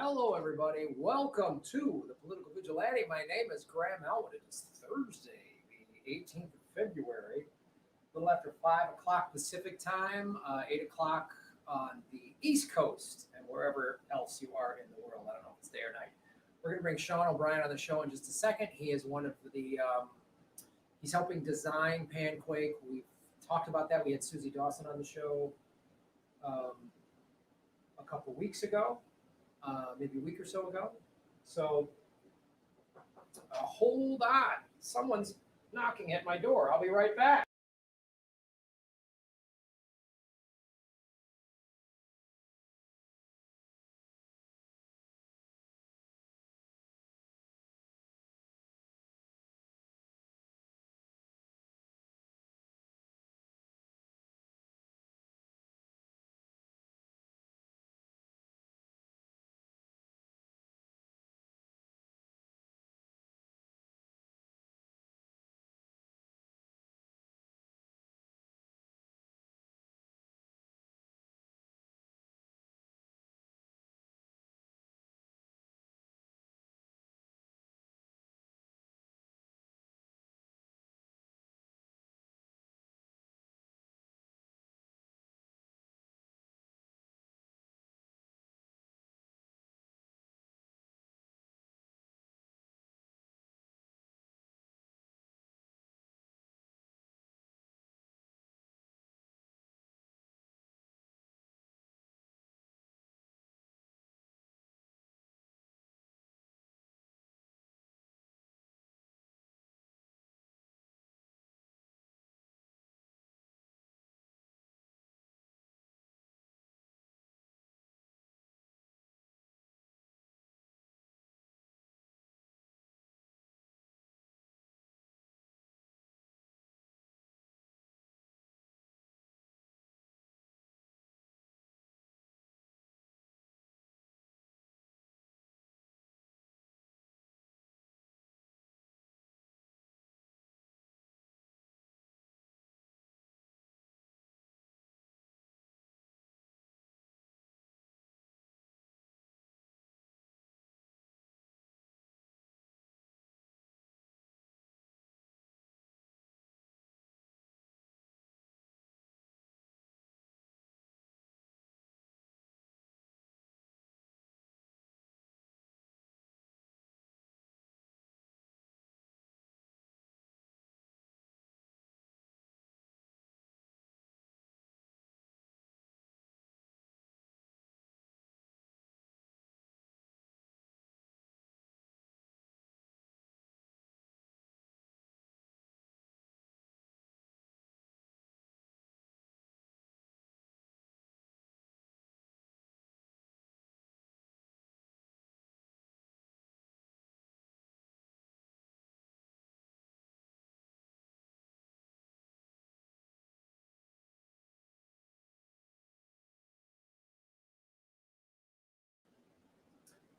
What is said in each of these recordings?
Hello, everybody. Welcome to the Political Vigilante. My name is Graham Elwood. It is Thursday, the 18th of February, a little after 5 o'clock Pacific time, 8 o'clock on the East Coast, and wherever else you are in the world. I don't know if it's day or night. We're going to bring Sean O'Brien on the show in just a second. He is one of the, he's helping design Panquake. We've talked about that. We had Susie Dawson on the show a couple weeks ago. Maybe a week or so ago. So hold on. Someone's knocking at my door. I'll be right back.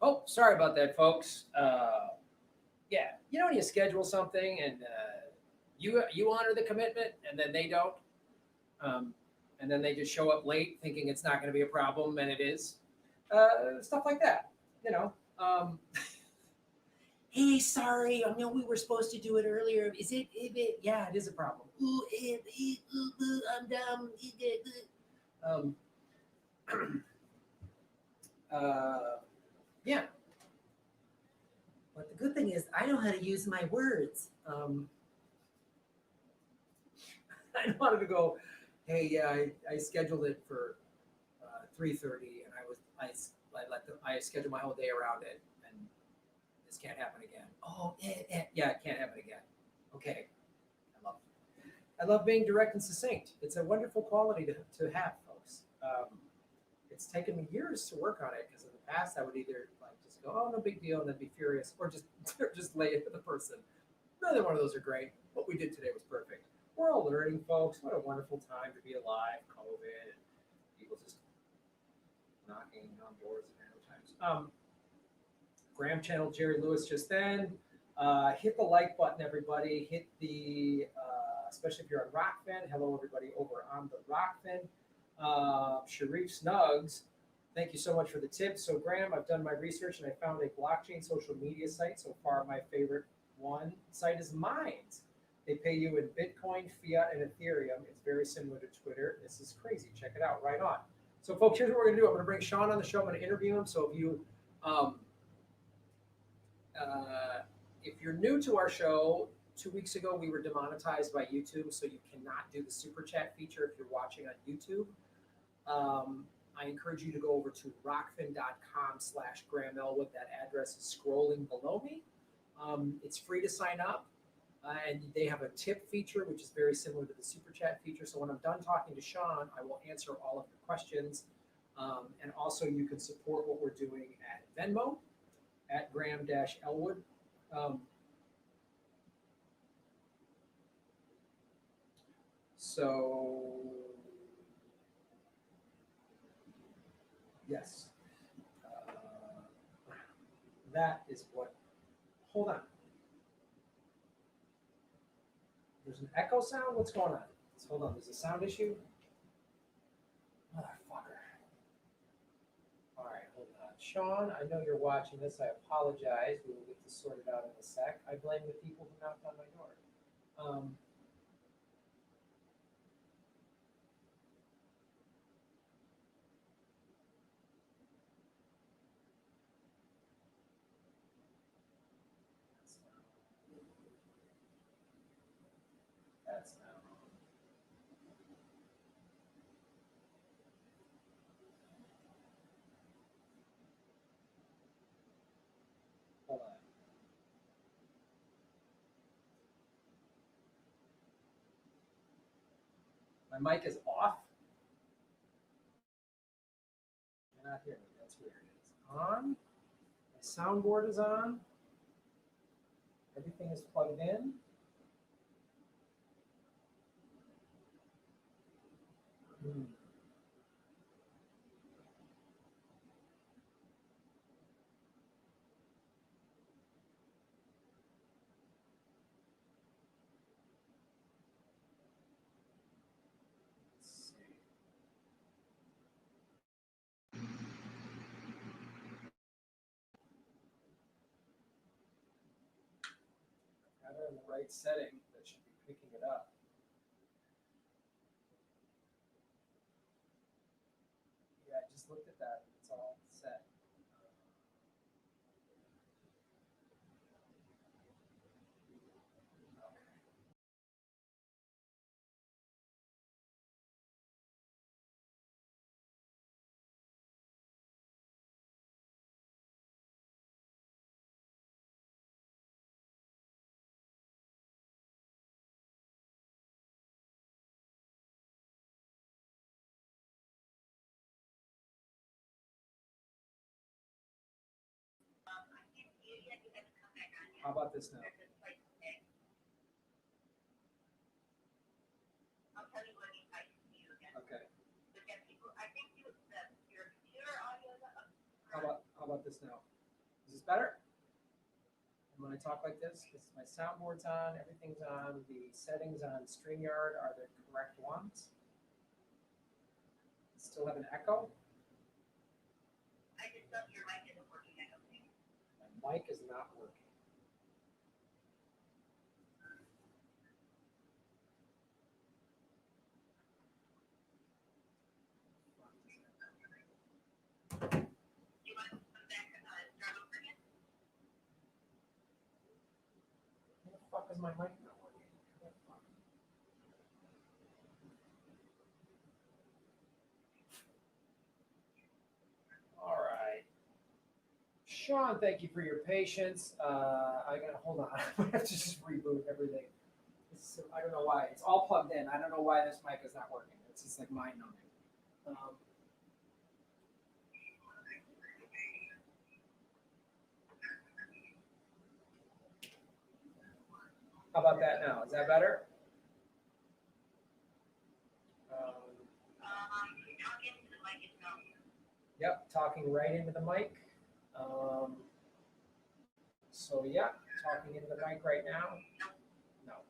Oh, sorry about that, folks. Yeah, you know when you schedule something and you honor the commitment and then they don't, and then they just show up late thinking it's not going to be a problem and it is. Stuff like that, you know. Hey, sorry, I know we were supposed to do it earlier. Is it? Yeah, it is a problem. Ooh, I'm dumb. Um, yeah. But the good thing is, I know how to use my words. I wanted to go. Hey, yeah, I scheduled it for 3:30, and I scheduled my whole day around it, and this can't happen again. Oh, yeah, it can't happen again. Okay, I love being direct and succinct. It's a wonderful quality to have, folks. It's taken me years to work on it because in the past I would either like just go, oh, no big deal, and then be furious, or just or just lay it to the person. Neither one of those are great. What we did today was perfect. We're all learning, folks. What a wonderful time to be alive. COVID and people just knocking on doors at random times. Graham channel Jerry Lewis just then. Hit the like button, everybody. Hit the, especially if you're on Rockfin. Hello, everybody over on the Rockfin. Sharif Snugs Thank you so much for the tip. So Graham, I've done my research and I found a blockchain social media site. So far, my favorite one site is Minds. They pay you in Bitcoin, fiat, and Ethereum. It's very similar to Twitter. This is crazy. Check it out. Right on. So folks, here's what we're gonna do. I'm gonna bring Sean on the show. I'm gonna interview him. So um, if you're new to our show, 2 weeks ago we were demonetized by YouTube, so you cannot do the super chat feature if you're watching on YouTube. I encourage you to go over to rockfin.com/Graham Elwood. That address is scrolling below me. It's free to sign up, and they have a tip feature, which is very similar to the super chat feature. So when I'm done talking to Sean, I will answer all of your questions. And also you can support what we're doing at Venmo, at Graham-Elwood. So yes, that is what, hold on. There's an echo sound? What's going on? Hold on, there's a sound issue? Motherfucker. All right, hold on. Sean, I know you're watching this. I apologize. We will get this sorted out in a sec. I blame the people who knocked on my door. That's not wrong. Hold on. My mic is off. You're not hearing me. That's weird. It's on. My soundboard is on. Everything is plugged in. Let's see. Got it in the right setting. That should be picking it up. Yeah, I just looked at that. It's all set. How about this now? Okay. How about this now? Is this better? And when I talk like this, my soundboard's on, everything's on, the settings on StreamYard are the correct ones. Still have an echo? My mic is not working. How the fuck is my mic not working? All right. Sean, thank you for your patience. I gotta hold on. I'm gonna have to just reboot everything. I don't know why. It's all plugged in. I don't know why this mic is not working. It's just like mind numbing. How about that now? Is that better? Yep, talking right into the mic. So yeah, talking into the mic right now. No.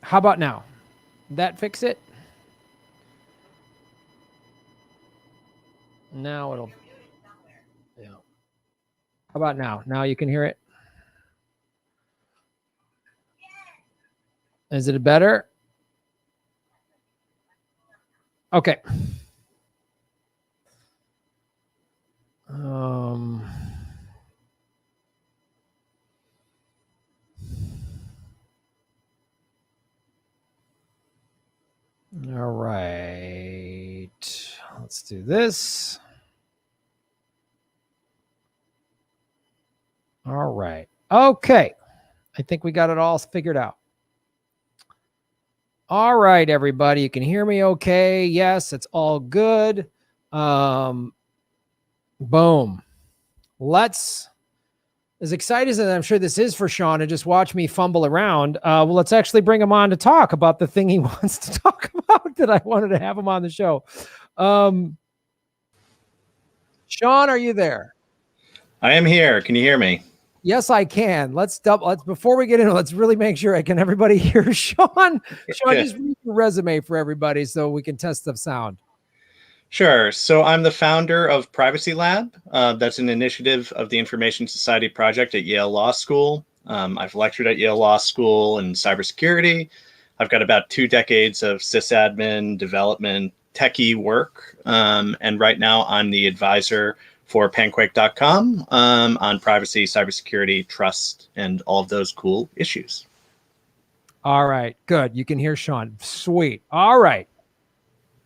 How about now? That fix it? Now it'll. Yeah. How about now? Now you can hear it? Is it better? Okay. All right. Let's do this. All right. Okay. I think we got it all figured out. All right, everybody. You can hear me okay? Yes, it's all good. Boom. Let's, as excited as I'm sure this is for Sean to just watch me fumble around, well, let's actually bring him on to talk about the thing he wants to talk about that I wanted to have him on the show. Sean, are you there? I am here. Can you hear me? Yes, I can. Let's before we get into it, let's really make sure can everybody hear Sean? Sean, just read your resume for everybody so we can test the sound. Sure. So I'm the founder of Privacy Lab. That's an initiative of the Information Society Project at Yale Law School. I've lectured at Yale Law School in cybersecurity. I've got about 2 decades of sysadmin development techie work. And right now I'm the advisor for Panquake.com on privacy, cybersecurity, trust, and all of those cool issues. All right, good. You can hear Sean. Sweet. All right.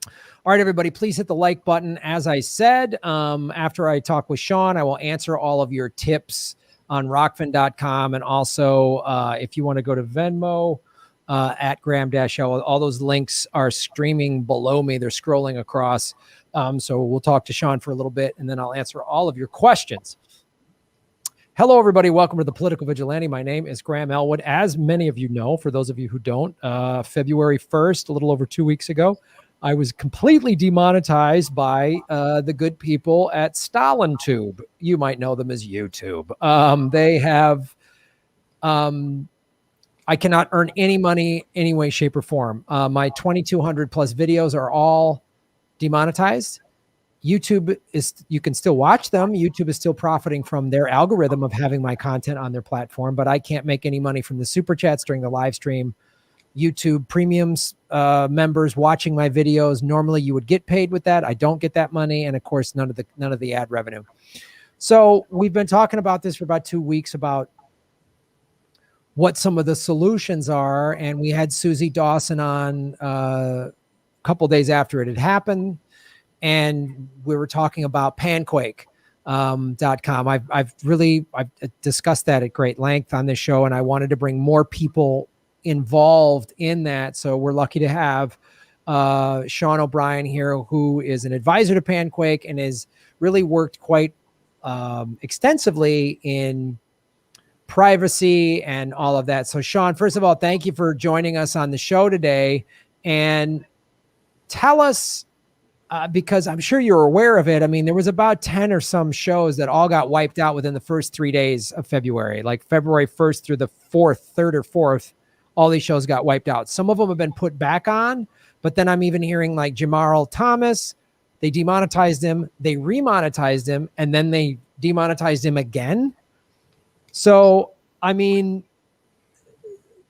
All right, everybody, please hit the like button. As I said, after I talk with Sean, I will answer all of your tips on rockfin.com. And also, if you want to go to Venmo at Graham-L, all those links are streaming below me. They're scrolling across. So we'll talk to Sean for a little bit, and then I'll answer all of your questions. Hello, everybody. Welcome to the Political Vigilante. My name is Graham Elwood. As many of you know, for those of you who don't, February 1st, a little over 2 weeks ago, I was completely demonetized by the good people at StalinTube. You might know them as YouTube. They have... I cannot earn any money any way, shape, or form. My 2,200 plus videos are all demonetized. YouTube is, you can still watch them. YouTube is still profiting from their algorithm of having my content on their platform, but I can't make any money from the super chats during the live stream. YouTube premiums members watching my videos, normally you would get paid with that. I don't get that money, and of course none of the ad revenue. So we've been talking about this for about 2 weeks about what some of the solutions are, and we had Susie Dawson on a couple days after it had happened, and we were talking about Panquake.com. I've discussed that at great length on this show, and I wanted to bring more people involved in that. So we're lucky to have Sean O'Brien here, who is an advisor to Panquake and has really worked quite extensively in privacy and all of that. So Sean, first of all, thank you for joining us on the show today, and tell us, because I'm sure you're aware of it. I mean, there was about 10 or some shows that all got wiped out within the first 3 days of February, like February 1st through the 4th, 3rd or 4th, all these shows got wiped out. Some of them have been put back on, but then I'm even hearing like Jamarl Thomas, they demonetized him, they remonetized him, and then they demonetized him again. So, I mean,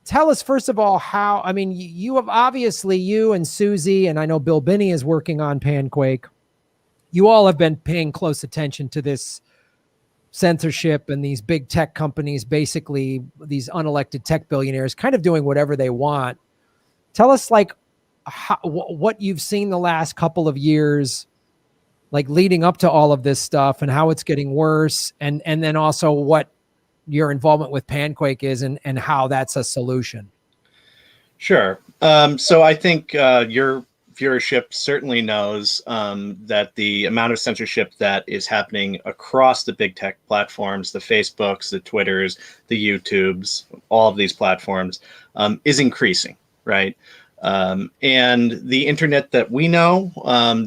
tell us, first of all, how, I mean, you have obviously, you and Susie, and I know Bill Binney is working on Panquake. You all have been paying close attention to this censorship and these big tech companies, basically these unelected tech billionaires kind of doing whatever they want. Tell us like what you've seen the last couple of years, like leading up to all of this stuff, and how it's getting worse. And then also what your involvement with Panquake is, and how that's a solution. Sure. So I think your viewership certainly knows that the amount of censorship that is happening across the big tech platforms, the Facebooks, the Twitters, the YouTubes, all of these platforms, is increasing, right? And the internet that we know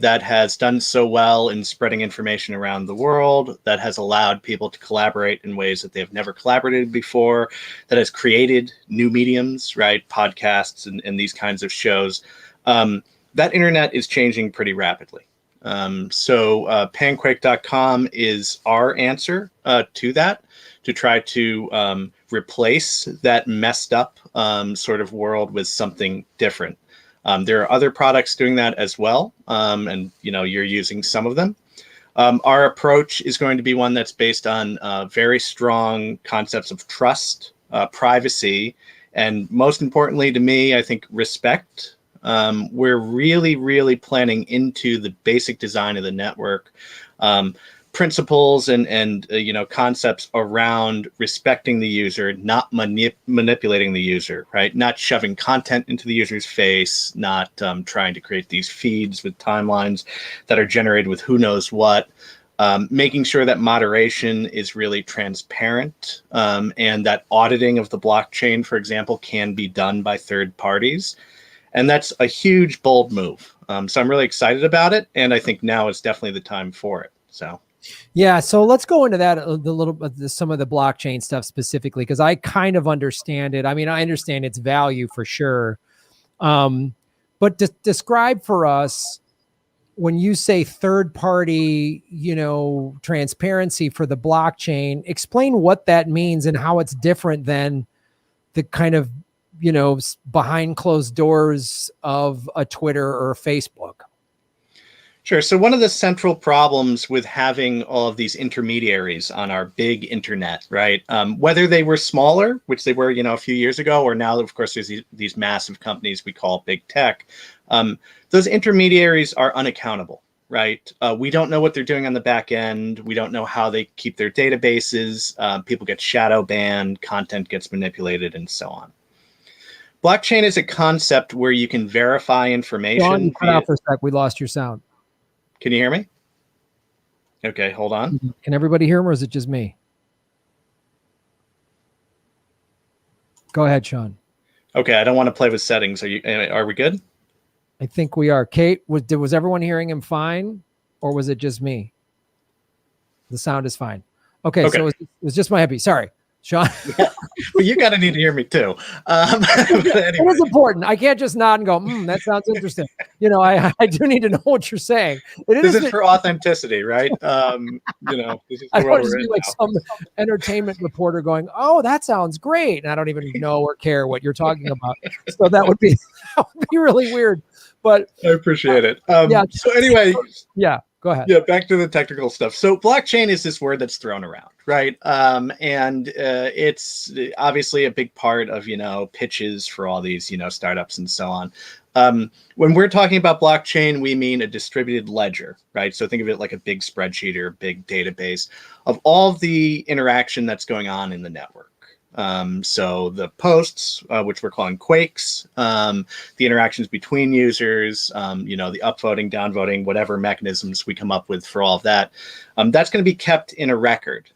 that has done so well in spreading information around the world, that has allowed people to collaborate in ways that they have never collaborated before, that has created new mediums, right? Podcasts and these kinds of shows. That internet is changing pretty rapidly. So Panquake.com is our answer to that, to try to replace that messed up sort of world with something different. There are other products doing that as well, and you're using some of them. Our approach is going to be one that's based on very strong concepts of trust, privacy, and most importantly to me, I think respect. We're really, really planning into the basic design of the network, principles and concepts around respecting the user, not manipulating the user, right? Not shoving content into the user's face, not trying to create these feeds with timelines that are generated with who knows what. Making sure that moderation is really transparent, and that auditing of the blockchain, for example, can be done by third parties. And that's a huge, bold move. So I'm really excited about it. And I think now is definitely the time for it. So. Yeah, so let's go into that some of the blockchain stuff specifically, because I kind of understand it. I mean, I understand its value for sure, but describe for us when you say third party, transparency for the blockchain. Explain what that means and how it's different than the kind of behind closed doors of a Twitter or a Facebook. Sure. So one of the central problems with having all of these intermediaries on our big internet, right? Whether they were smaller, which they were, a few years ago, or now, of course, there's these massive companies we call big tech. Those intermediaries are unaccountable, right? We don't know what they're doing on the back end. We don't know how they keep their databases. People get shadow banned, content gets manipulated, and so on. Blockchain is a concept where you can verify information. John, you cut out for a sec. We lost your sound. Can you hear me? Okay, hold on. Can everybody hear him, or is it just me? Go ahead, Sean. Okay, I don't want to play with settings. Are we good? I think we are. Kate, was everyone hearing him fine, or was it just me? The sound is fine. Okay. So it was just my happy. Sorry, Sean. Well, you got to need to hear me too. Anyway. It is important. I can't just nod and go, that sounds interesting. I do need to know what you're saying. This is for authenticity, right? This is I the don't world just we're be in like now. some entertainment reporter going, "Oh, that sounds great," and I don't even know or care what you're talking about. So that would be really weird. But I appreciate it. yeah. So anyway, yeah. Go ahead. Yeah, back to the technical stuff. So blockchain is this word that's thrown around, right? And it's obviously a big part of, pitches for all these, startups and so on. When we're talking about blockchain, we mean a distributed ledger, right? So think of it like a big spreadsheet or a big database of all of the interaction that's going on in the network. So the posts, which we're calling quakes, the interactions between users, the upvoting, downvoting, whatever mechanisms we come up with for all of that, that's going to be kept in a record.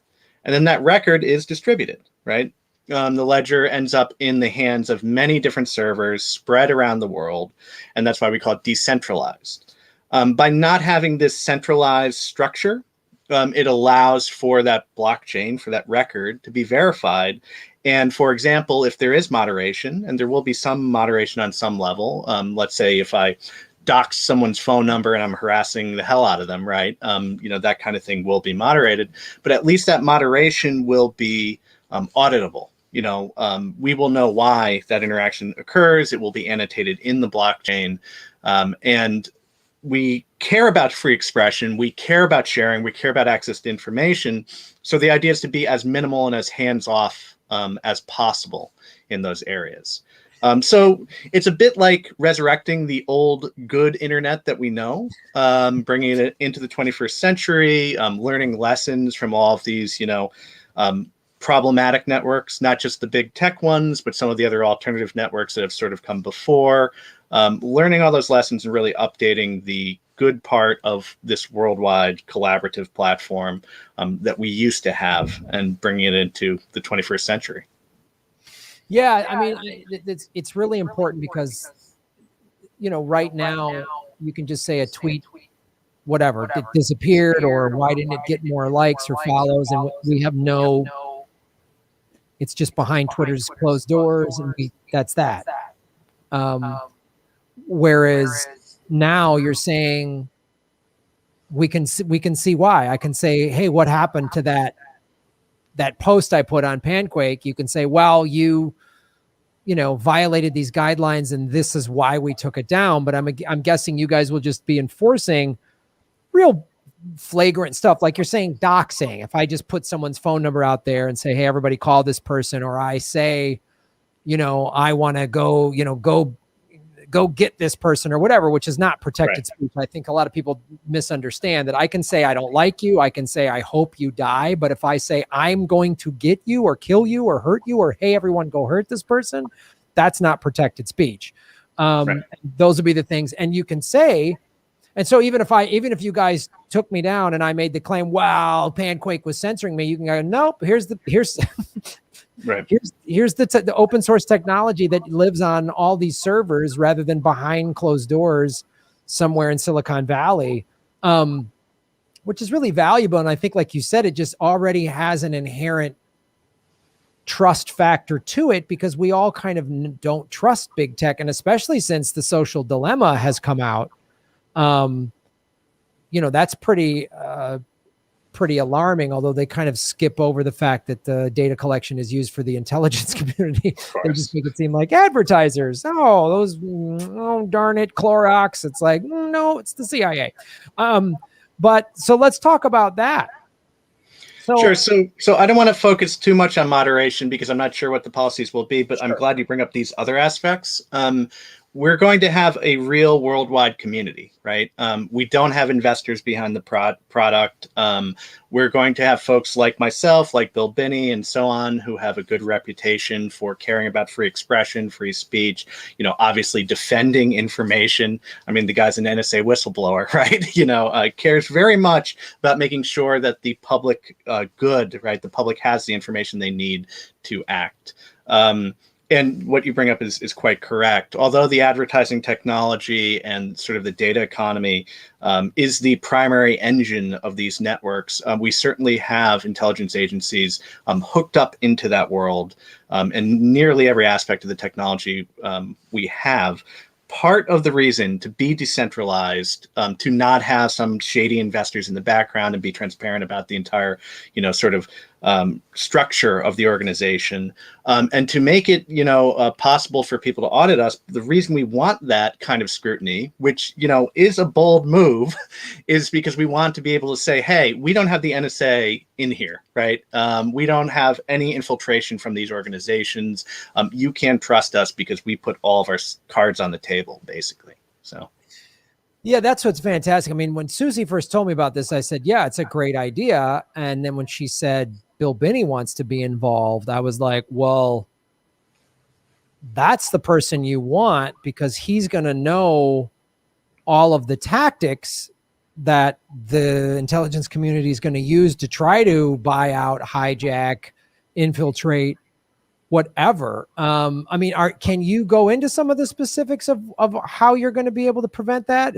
And then that record is distributed, right? The ledger ends up in the hands of many different servers spread around the world. And that's why we call it decentralized. By not having this centralized structure, it allows for that blockchain, for that record to be verified. And for example, if there is moderation, and there will be some moderation on some level, let's say if I dox someone's phone number and I'm harassing the hell out of them, right? That kind of thing will be moderated, but at least that moderation will be auditable. We will know why that interaction occurs. It will be annotated in the blockchain. And we care about free expression, we care about sharing, we care about access to information. So the idea is to be as minimal and as hands-off as possible in those areas. So it's a bit like resurrecting the old good internet that we know, bringing it into the 21st century, learning lessons from all of these, problematic networks, not just the big tech ones, but some of the other alternative networks that have sort of come before. Learning all those lessons and really updating the good part of this worldwide collaborative platform that we used to have and bringing it into the 21st century. Yeah, I mean, it's really important because right now you can just say a tweet, whatever, it disappeared, or why didn't it get more likes or follows? And we have no, it's just behind Twitter's closed doors, and that's that. Whereas now you're saying we can see why. I can say, hey, what happened to that post I put on Panquake? You can say, well, you violated these guidelines, and this is why we took it down. But I'm guessing you guys will just be enforcing real flagrant stuff, like you're saying, doxing. If I just put someone's phone number out there and say, hey, everybody call this person, or I say, I want to go get this person or whatever, which is not protected speech. I think a lot of people misunderstand that. I can say I don't like you, I can say I hope you die, but if I say I'm going to get you or kill you or hurt you, or hey, everyone go hurt this person, that's not protected speech. Those would be the things. And you can say, and so even if you guys took me down and I made the claim, wow, Panquake was censoring me, you can go, nope, here's Right. Here's the open source technology that lives on all these servers rather than behind closed doors somewhere in Silicon Valley, which is really valuable. And I think, like you said, it just already has an inherent trust factor to it, because we all kind of don't trust big tech. And especially since the social dilemma has come out, that's pretty alarming, although they kind of skip over the fact that the data collection is used for the intelligence community. They just make it seem like advertisers. Oh, darn it, Clorox. It's like, no, it's the CIA. But so let's talk about that. Sure. So I don't want to focus too much on moderation because I'm not sure what the policies will be, but I'm glad you bring up these other aspects. We're going to have a real worldwide community, right? We don't have investors behind the product. We're going to have folks like myself, like Bill Binney and so on, who have a good reputation for caring about free expression, free speech, obviously defending information. I mean, the guy's an NSA whistleblower, right? Cares very much about making sure that the public good, right? The public has the information they need to act. And what you bring up is quite correct. Although the advertising technology and sort of the data economy is the primary engine of these networks, we certainly have intelligence agencies hooked up into that world, and nearly every aspect of the technology we have. Part of the reason to be decentralized, to not have some shady investors in the background and be transparent about the entire, structure of the organization, and to make it, possible for people to audit us. The reason we want that kind of scrutiny, which, is a bold move, is because we want to be able to say, hey, we don't have the NSA in here, right? We don't have any infiltration from these organizations. You can trust us because we put all of our cards on the table, basically. So. Yeah, that's what's fantastic. I mean, when Susie first told me about this, I said, yeah, it's a great idea. And then when she said Bill Binney wants to be involved, I was like, well, that's the person you want, because he's going to know all of the tactics that the intelligence community is going to use to try to buy out, hijack, infiltrate, whatever. I mean, can you go into some of the specifics of how you're going to be able to prevent that?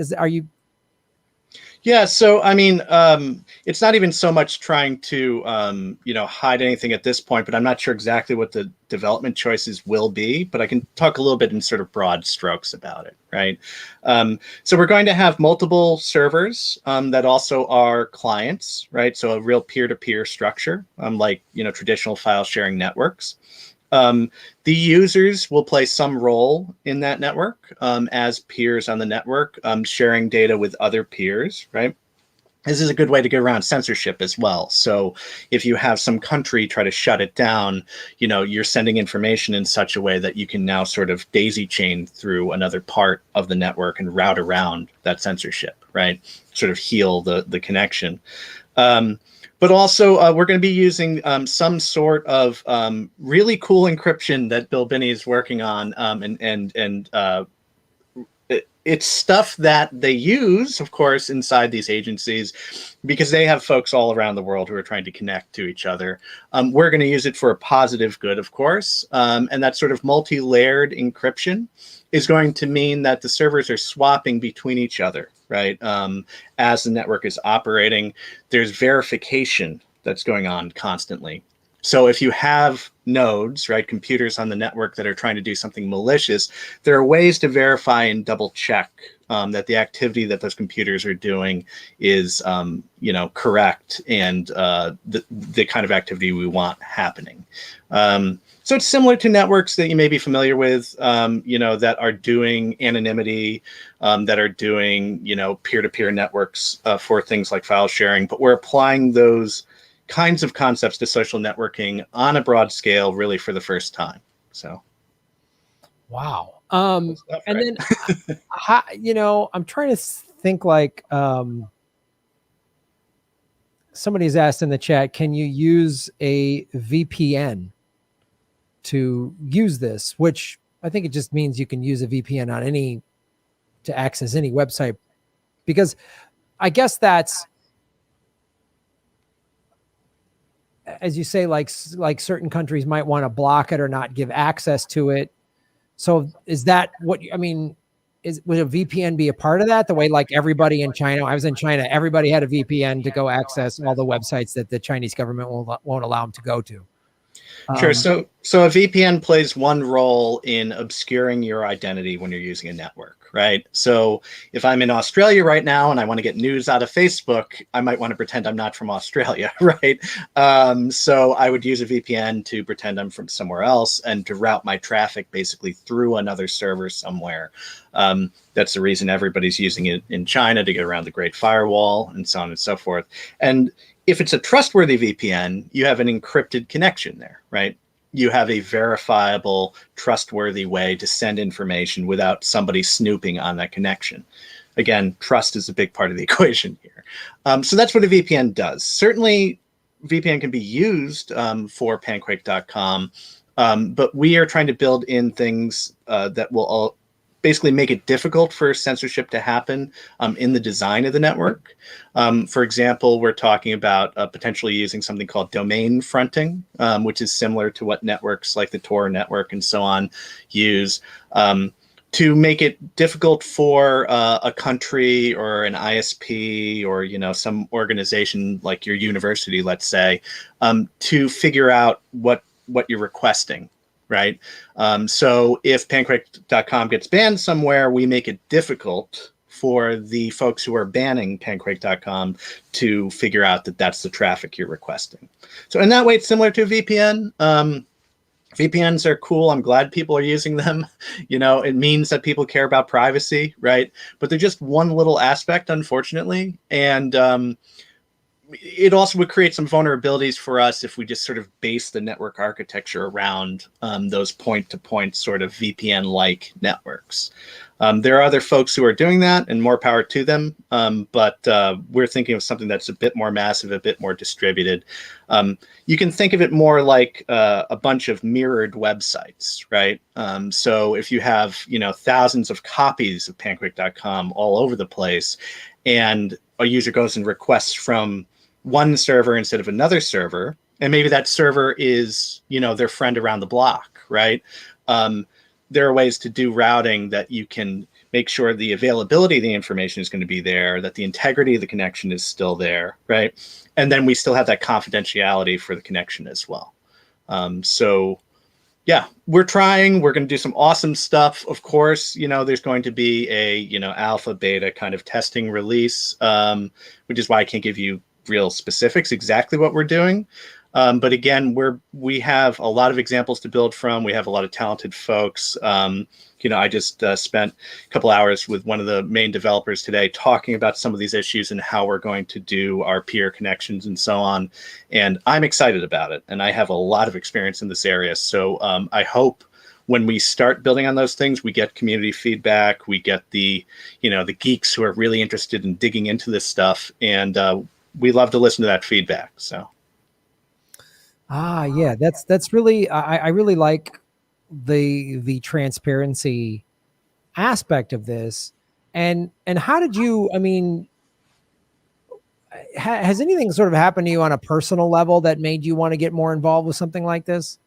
Yeah, so I mean, it's not even so much trying to hide anything at this point, but I'm not sure exactly what the development choices will be, but I can talk a little bit in sort of broad strokes about it, right? So we're going to have multiple servers that also are clients, right? So a real peer-to-peer structure, like traditional file sharing networks. The users will play some role in that network as peers on the network, sharing data with other peers, right? This is a good way to get around censorship as well. So if you have some country try to shut it down, you're sending information in such a way that you can now sort of daisy chain through another part of the network and route around that censorship, right? Sort of heal the connection. But also, we're going to be using some sort of really cool encryption that Bill Binney is working on, and it's stuff that they use, of course, inside these agencies because they have folks all around the world who are trying to connect to each other. We're going to use it for a positive good, of course. And that sort of multi-layered encryption is going to mean that the servers are swapping between each other, right? As the network is operating, there's verification that's going on constantly. So if you have nodes, right, computers on the network that are trying to do something malicious, there are ways to verify and double check that the activity that those computers are doing is, correct and the kind of activity we want happening. So it's similar to networks that you may be familiar with, that are doing anonymity, that are doing, peer-to-peer networks for things like file sharing, but we're applying those kinds of concepts to social networking on a broad scale, really for the first time. So, wow. And then, I'm trying to think like somebody's asked in the chat, can you use a VPN to use this? Which I think it just means you can use a VPN on to access any website, because I guess that's, as you say, like certain countries might want to block it or not give access to it. So is that what, would a VPN be a part of that? The way like everybody in China, I was in China, everybody had a VPN to go access all the websites that the Chinese government won't allow them to go to. Sure. So a VPN plays one role in obscuring your identity when you're using a network, right? So if I'm in Australia right now and I want to get news out of Facebook, I might want to pretend I'm not from Australia, right? So I would use a VPN to pretend I'm from somewhere else and to route my traffic basically through another server somewhere. That's the reason everybody's using it in China to get around the Great Firewall and so on and so forth. And if it's a trustworthy VPN, you have an encrypted connection there, right? You have a verifiable, trustworthy way to send information without somebody snooping on that connection. Again, trust is a big part of the equation here. So that's what a VPN does. Certainly, VPN can be used for Panquake.com, but we are trying to build in things that will basically make it difficult for censorship to happen in the design of the network. For example, we're talking about potentially using something called domain fronting, which is similar to what networks like the Tor network and so on use, to make it difficult for a country or an ISP or some organization like your university, let's say, to figure out what you're requesting. Right. So if Panquake.com gets banned somewhere, we make it difficult for the folks who are banning Panquake.com to figure out that that's the traffic you're requesting. So in that way, it's similar to a VPN. VPNs are cool. I'm glad people are using them. It means that people care about privacy, right? But they're just one little aspect, unfortunately. And it also would create some vulnerabilities for us if we just sort of base the network architecture around those point-to-point sort of VPN-like networks. There are other folks who are doing that, and more power to them. But we're thinking of something that's a bit more massive, a bit more distributed. You can think of it more like a bunch of mirrored websites, right? So if you have thousands of copies of Panquake.com all over the place, and a user goes and requests from one server instead of another server, and maybe that server is their friend around the block, right? There are ways to do routing that you can make sure the availability of the information is going to be there, that the integrity of the connection is still there, right? And then we still have that confidentiality for the connection as well. So yeah, we're trying. We're going to do some awesome stuff. Of course, there's going to be a alpha, beta kind of testing release, which is why I can't give you real specifics exactly what we're doing. But again, we have a lot of examples to build from. We have a lot of talented folks. I just spent a couple hours with one of the main developers today talking about some of these issues and how we're going to do our peer connections and so on. And I'm excited about it. And I have a lot of experience in this area. So I hope when we start building on those things, we get community feedback. We get the geeks who are really interested in digging into this stuff. And we love to listen to that feedback. So. Yeah, that's really, I really like the transparency aspect of this. And how did you, I mean, has anything sort of happened to you on a personal level that made you want to get more involved with something like this?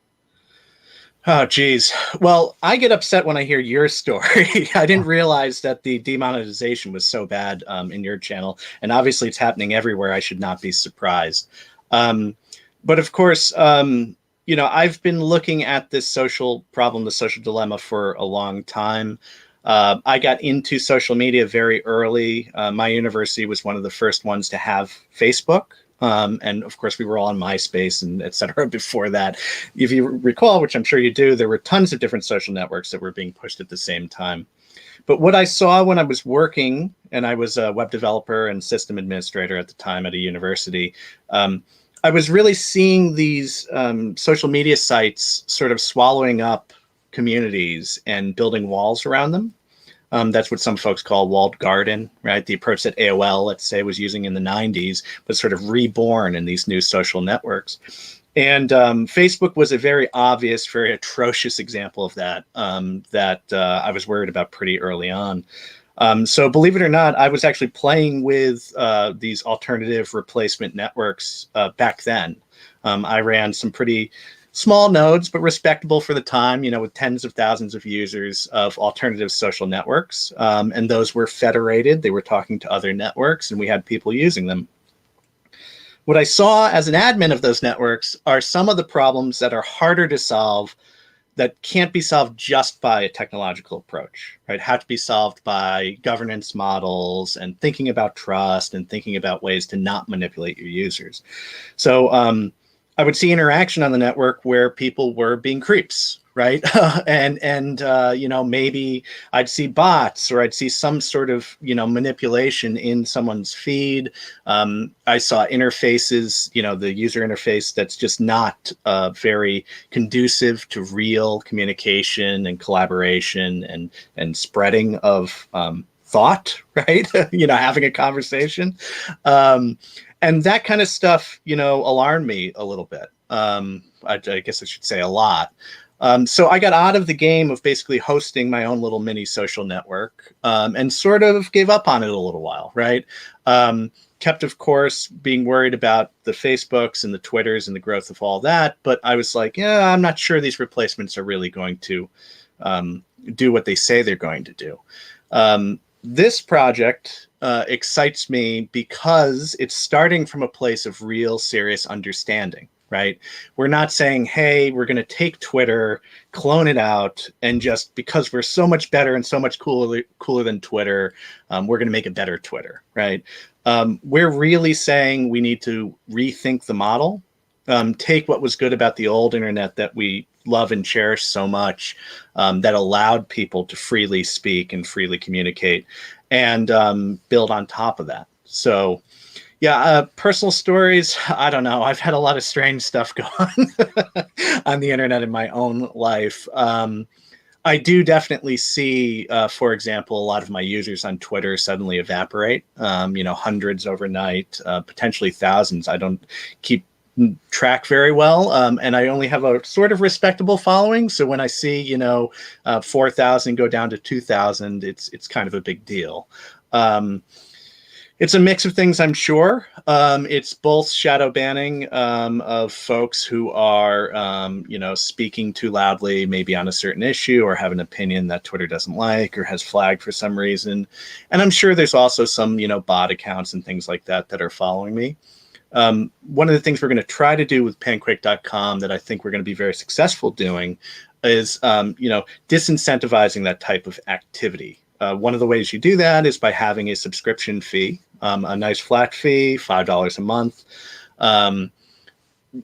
Oh, geez. Well, I get upset when I hear your story. I didn't realize that the demonetization was so bad in your channel. And obviously it's happening everywhere. I should not be surprised. But of course, I've been looking at this social problem, the social dilemma for a long time. I got into social media very early. My university was one of the first ones to have Facebook. And of course, we were all on MySpace and et cetera before that. If you recall, which I'm sure you do, there were tons of different social networks that were being pushed at the same time. But what I saw when I was working, and I was a web developer and system administrator at the time at a university, I was really seeing these social media sites sort of swallowing up communities and building walls around them. That's what some folks call walled garden, right? The approach that AOL, let's say, was using in the 90s, was sort of reborn in these new social networks. And Facebook was a very obvious, very atrocious example of that, I was worried about pretty early on. So believe it or not, I was actually playing with these alternative replacement networks back then. I ran some pretty small nodes, but respectable for the time, with tens of thousands of users of alternative social networks. And those were federated. They were talking to other networks, and we had people using them. What I saw as an admin of those networks are some of the problems that are harder to solve, that can't be solved just by a technological approach, right? Have to be solved by governance models and thinking about trust and thinking about ways to not manipulate your users. So I would see interaction on the network where people were being creeps, right? Maybe I'd see bots, or I'd see some sort of, manipulation in someone's feed. I saw interfaces, the user interface that's just not very conducive to real communication and collaboration and spreading of thought, right? Having a conversation. And that kind of stuff, alarmed me a little bit. I guess I should say a lot. So I got out of the game of basically hosting my own little mini social network, and sort of gave up on it a little while, right? Kept, of course, being worried about the Facebooks and the Twitters and the growth of all that. But I was like, yeah, I'm not sure these replacements are really going to do what they say they're going to do. This project excites me because it's starting from a place of real serious understanding, right? We're not saying, hey, we're going to take Twitter, clone it out, and just because we're so much better and so much cooler than Twitter, we're going to make a better Twitter, right? We're really saying we need to rethink the model, take what was good about the old internet that we love and cherish so much, that allowed people to freely speak and freely communicate, and build on top of that. So yeah, personal stories, I don't know. I've had a lot of strange stuff go on on the internet in my own life. I do definitely see, for example, a lot of my users on Twitter suddenly evaporate, hundreds overnight, potentially thousands. I don't keep track very well, and I only have a sort of respectable following. So when I see 4,000 go down to 2,000, it's kind of a big deal. It's a mix of things, I'm sure. It's both shadow banning of folks who are speaking too loudly, maybe on a certain issue, or have an opinion that Twitter doesn't like or has flagged for some reason. And I'm sure there's also some bot accounts and things like that that are following me. One of the things we're going to try to do with Panquake.com that I think we're going to be very successful doing is, disincentivizing that type of activity. One of the ways you do that is by having a subscription fee, a nice flat fee, $5 a month.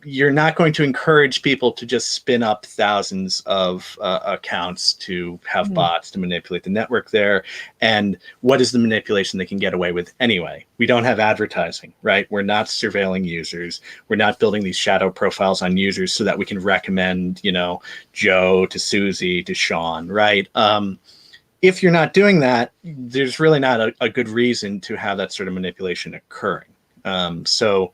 You're not going to encourage people to just spin up thousands of accounts to have bots to manipulate the network there. And what is the manipulation they can get away with anyway? We don't have advertising, right? We're not surveilling users. We're not building these shadow profiles on users so that we can recommend, Joe to Susie to Sean, right? If you're not doing that, there's really not a good reason to have that sort of manipulation occurring. So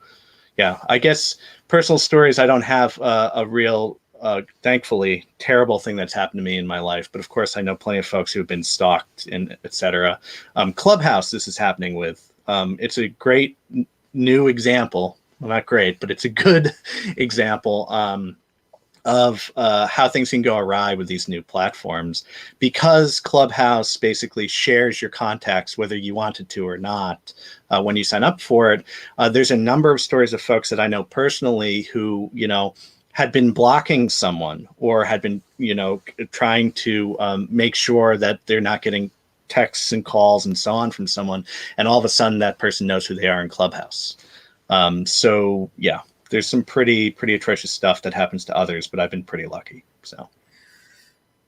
yeah, I guess personal stories, I don't have a real thankfully, terrible thing that's happened to me in my life. But of course, I know plenty of folks who have been stalked and et cetera. Clubhouse, this is happening with. It's a great new example. Well, not great, but it's a good example of how things can go awry with these new platforms, because Clubhouse basically shares your contacts whether you wanted to or not when you sign up for it. There's a number of stories of folks that I know personally who, had been blocking someone or had been, trying to make sure that they're not getting texts and calls and so on from someone, and all of a sudden that person knows who they are in Clubhouse. So yeah, there's some pretty atrocious stuff that happens to others, but I've been pretty lucky. So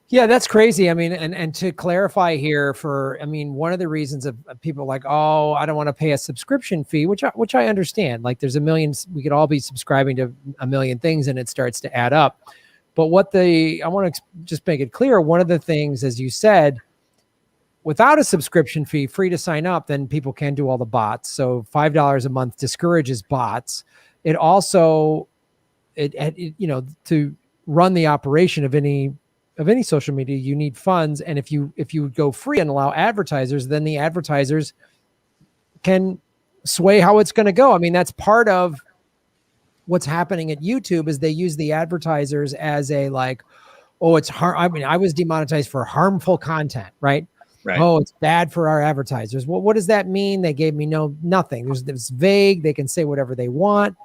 yeah, that's crazy. I mean, and to clarify here, one of the reasons of people are like, oh, I don't want to pay a subscription fee, which I understand. Like, there's a million, we could all be subscribing to a million things, and it starts to add up. But I want to just make it clear. One of the things, as you said, without a subscription fee, free to sign up, then people can do all the bots. So $5 a month discourages bots. It also, to run the operation of any social media, you need funds. And if you go free and allow advertisers, then the advertisers can sway how it's going to go. I mean, that's part of what's happening at YouTube, is they use the advertisers as a it's I was demonetized for harmful content, right? Right. Oh, it's bad for our advertisers. Well, what does that mean? They gave me nothing. It's vague. They can say whatever they want.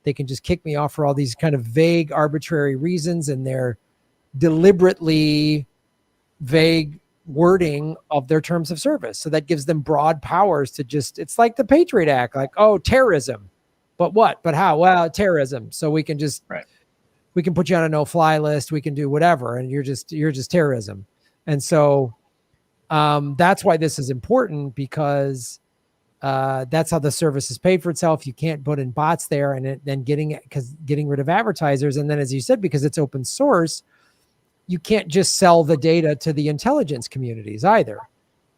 They can just kick me off for all these kind of vague, arbitrary reasons, and they're deliberately vague wording of their terms of service. So that gives them broad powers to it's like the Patriot Act, like, oh, terrorism. But what? But how? Well, terrorism. So we can we can put you on a no-fly list. We can do whatever. And you're just terrorism. And so that's why this is important, because that's how the service is paid for itself. You can't put in bots there, and then getting rid of advertisers. And then, as you said, because it's open source, you can't just sell the data to the intelligence communities either.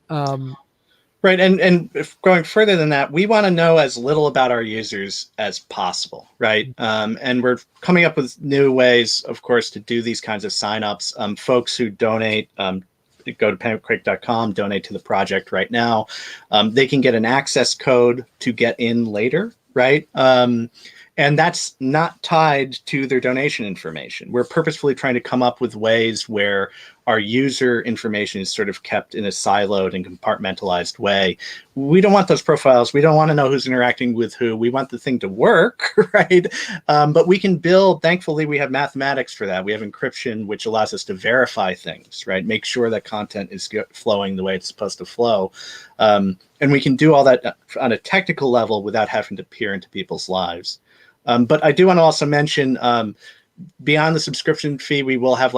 Right. And if going further than that, we want to know as little about our users as possible. Right. And we're coming up with new ways, of course, to do these kinds of signups. Folks who donate, go to panquake.com, donate to the project right now. They can get an access code to get in later. Right. And that's not tied to their donation information. We're purposefully trying to come up with ways where our user information is sort of kept in a siloed and compartmentalized way. We don't want those profiles. We don't want to know who's interacting with who. We want the thing to work, right? But we can build, thankfully, we have mathematics for that. We have encryption, which allows us to verify things, right? Make sure that content is flowing the way it's supposed to flow. And we can do all that on a technical level without having to peer into people's lives. But I do want to also mention, beyond the subscription fee, we will have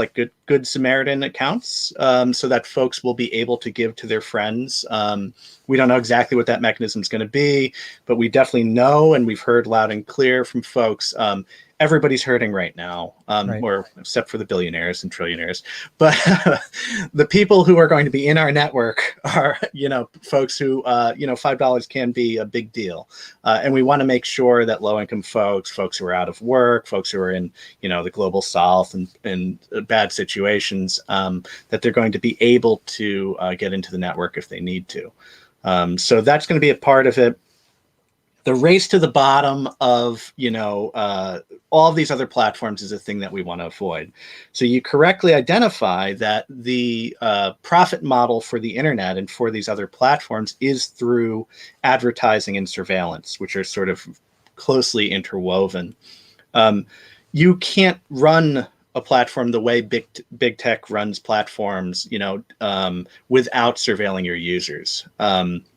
Good Samaritan accounts, so that folks will be able to give to their friends. We don't know exactly what that mechanism is going to be, but we definitely know, and we've heard loud and clear from folks, everybody's hurting right now, Right. or except for the billionaires and trillionaires. But the people who are going to be in our network are, folks who, $5 can be a big deal. And we want to make sure that low-income folks who are out of work, folks who are in, the global south and bad situations, that they're going to be able to get into the network if they need to. So that's going to be a part of it. The race to the bottom of, all of these other platforms is a thing that we want to avoid. So you correctly identify that the profit model for the internet and for these other platforms is through advertising and surveillance, which are sort of closely interwoven. You can't run a platform the way big tech runs platforms, without surveilling your users.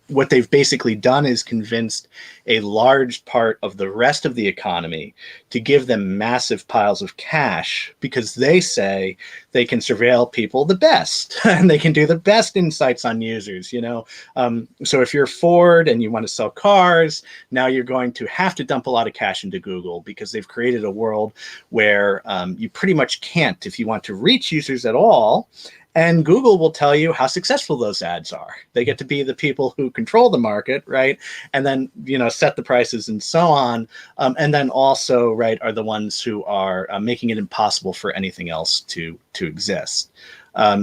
What they've basically done is convinced a large part of the rest of the economy to give them massive piles of cash, because they say they can surveil people the best and they can do the best insights on users, So if you're Ford and you want to sell cars, now you're going to have to dump a lot of cash into Google, because they've created a world where you pretty much can't, if you want to reach users at all, And Google will tell you how successful those ads are. They get to be the people who control the market, right? And then, set the prices and so on. And then also, right, are the ones who are making it impossible for anything else to exist.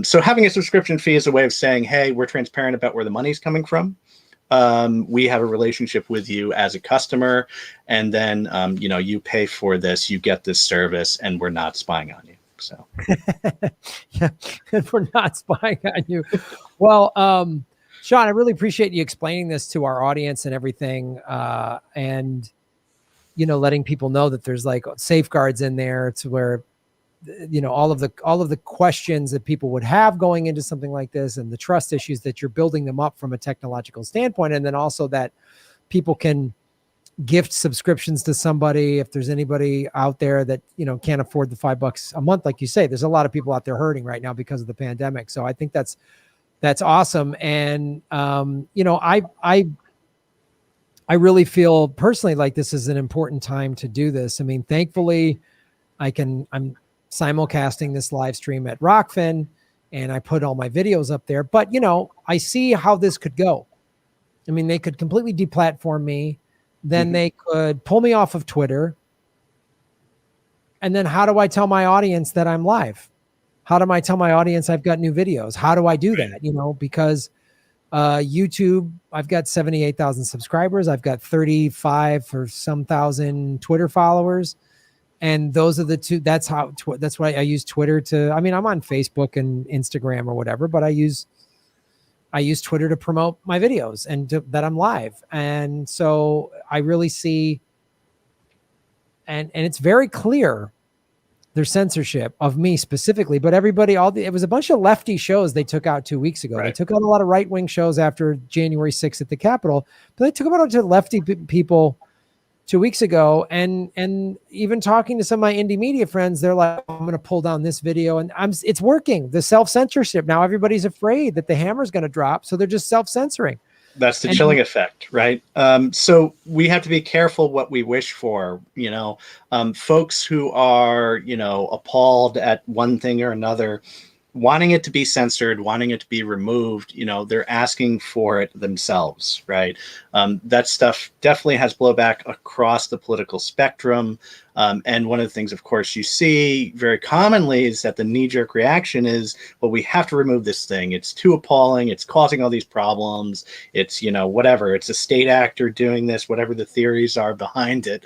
So having a subscription fee is a way of saying, hey, we're transparent about where the money's coming from. We have a relationship with you as a customer, and then, you pay for this, you get this service, and we're not spying on you. So, yeah, and we're not spying on you. Well, Sean, I really appreciate you explaining this to our audience and everything, and letting people know that there's like safeguards in there to where all of the questions that people would have going into something like this, and the trust issues that you're building them up from a technological standpoint, and then also that people can gift subscriptions to somebody. If there's anybody out there that can't afford the $5 a month, like you say, there's a lot of people out there hurting right now because of the pandemic. So I think that's awesome. And I really feel personally like this is an important time to do this. I mean, thankfully I'm simulcasting this live stream at Rockfin, and I put all my videos up there, but I see how this could go. I mean, they could completely deplatform me. Then they could pull me off of Twitter. And then how do I tell my audience that I'm live? How do I tell my audience I've got new videos? How do I do that? Because YouTube, I've got 78,000 subscribers. I've got 35 or some thousand Twitter followers. And those are the two. That's why I use Twitter I'm on Facebook and Instagram or whatever, but I use Twitter to promote my videos and that I'm live. And so I really see, and it's very clear there's censorship of me specifically, but everybody, it was a bunch of lefty shows they took out 2 weeks ago. Right. They took out a lot of right-wing shows after January 6th at the Capitol, but they took out a bunch of lefty people 2 weeks ago, and even talking to some of my indie media friends, they're like, I'm going to pull down this video, and it's working. The self-censorship. Now everybody's afraid that the hammer's going to drop, so they're just self-censoring. That's the chilling effect, right? So we have to be careful what we wish for. Folks who are, appalled at one thing or another, wanting it to be censored, wanting it to be removed, they're asking for it themselves, right? That stuff definitely has blowback across the political spectrum. And one of the things, of course, you see very commonly is that the knee-jerk reaction is, well, we have to remove this thing. It's too appalling. It's causing all these problems. It's, whatever. It's a state actor doing this, whatever the theories are behind it.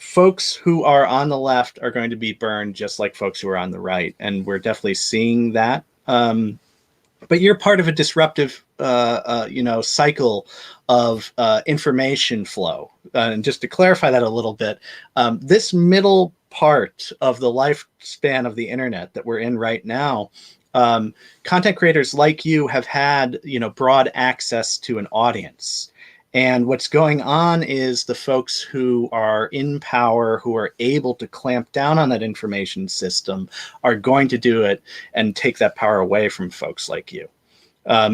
Folks who are on the left are going to be burned just like folks who are on the right. And we're definitely seeing that. But you're part of a disruptive, cycle of information flow. And just to clarify that a little bit, this middle part of the lifespan of the internet that we're in right now, content creators like you have had, broad access to an audience. And what's going on is the folks who are in power, who are able to clamp down on that information system, are going to do it and take that power away from folks like you.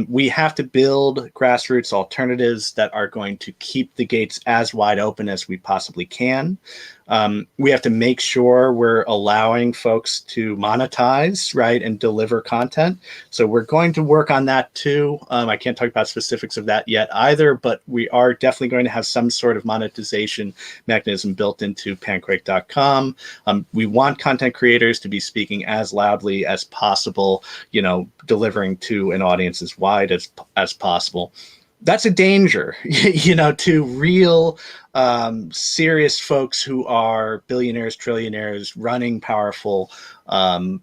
We have to build grassroots alternatives that are going to keep the gates as wide open as we possibly can. We have to make sure we're allowing folks to monetize, right, and deliver content. So we're going to work on that too. I can't talk about specifics of that yet either, but we are definitely going to have some sort of monetization mechanism built into Panquake.com. We want content creators to be speaking as loudly as possible, delivering to an audience as wide as possible. That's a danger, to real serious folks who are billionaires, trillionaires, running powerful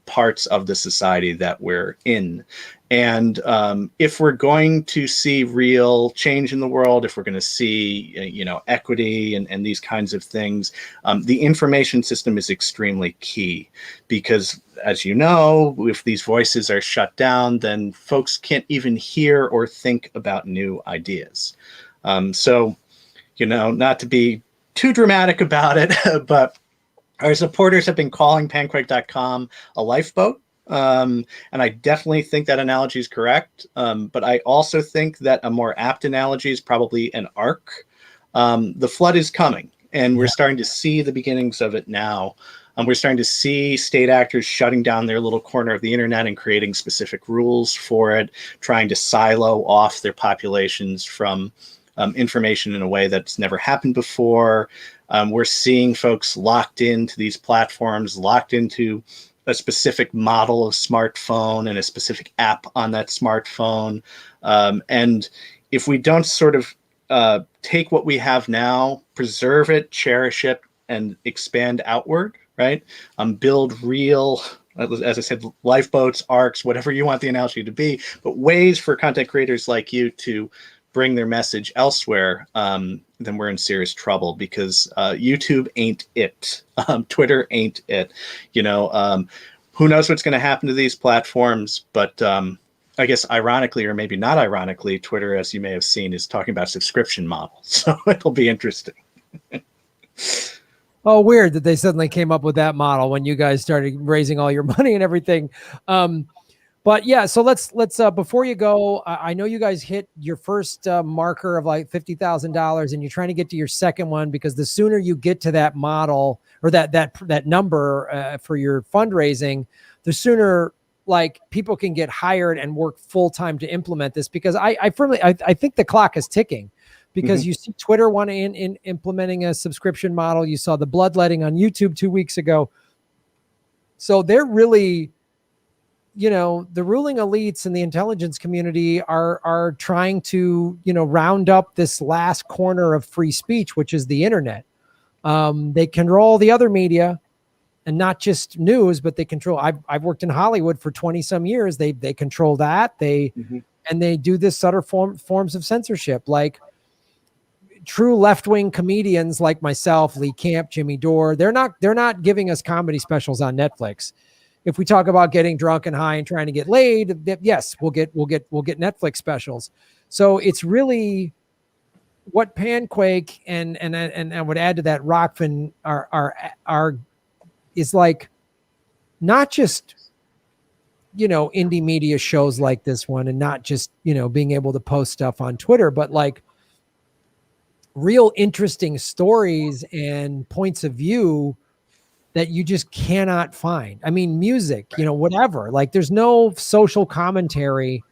parts of the society that we're in. And if we're going to see real change in the world, if we're going to see, equity and these kinds of things, the information system is extremely key because, as you know, if these voices are shut down, then folks can't even hear or think about new ideas. So, not to be too dramatic about it, but our supporters have been calling Panquake.com a lifeboat. And I definitely think that analogy is correct. But I also think that a more apt analogy is probably an ark. The flood is coming, and we're starting to see the beginnings of it now. We're starting to see state actors shutting down their little corner of the internet and creating specific rules for it, trying to silo off their populations from information in a way that's never happened before. We're seeing folks locked into these platforms, locked into a specific model of smartphone and a specific app on that smartphone. And if we don't sort of take what we have now, preserve it, cherish it, and expand outward, right? Build real, as I said, lifeboats, arcs, whatever you want the analogy to be, but ways for content creators like you to bring their message elsewhere, then we're in serious trouble, because YouTube ain't it. Twitter ain't it. Who knows what's going to happen to these platforms, but I guess ironically, or maybe not ironically, Twitter, as you may have seen, is talking about subscription models. So it'll be interesting. Oh, weird that they suddenly came up with that model when you guys started raising all your money and everything. But yeah, so let's before you go, I know you guys hit your first marker of like $50,000, and you're trying to get to your second one, because the sooner you get to that model or that number for your fundraising, the sooner like people can get hired and work full time to implement this. Because I think the clock is ticking, because you see Twitter wanting in implementing a subscription model. You saw the bloodletting on YouTube 2 weeks ago. So they're really, the ruling elites and the intelligence community are trying to, round up this last corner of free speech, which is the internet. They control the other media, and not just news, but they control. I've worked in Hollywood for 20 some years. They control that. And they do this other forms of censorship, like true left-wing comedians like myself, Lee Camp, Jimmy Dore. They're not giving us comedy specials on Netflix. If we talk about getting drunk and high and trying to get laid, yes, we'll get Netflix specials. So it's really what Panquake and I would add to that, Rockfin are is like, not just indie media shows like this one, and not just being able to post stuff on Twitter, but like real interesting stories and points of view that you just cannot find. I mean, music, whatever. Like, there's no social commentary.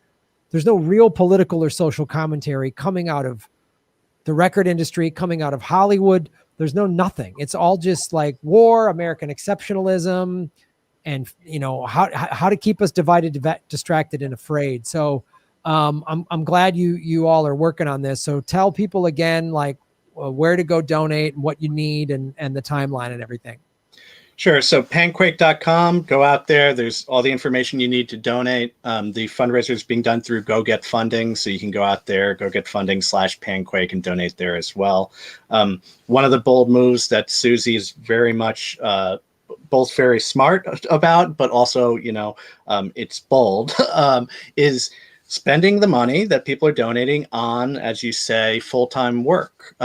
There's no real political or social commentary coming out of the record industry, coming out of Hollywood. There's nothing. It's all just like war, American exceptionalism, and how to keep us divided, distracted, and afraid. So I'm glad you all are working on this. So tell people again, like where to go donate and what you need, and the timeline and everything. Sure. So panquake.com, go out there. There's all the information you need to donate. The fundraiser is being done through Go Get Funding. So you can go out there, Go Get Funding /Panquake, and donate there as well. One of the bold moves that Susie is very much both very smart about, but also, it's bold, is spending the money that people are donating on, as you say, full-time work.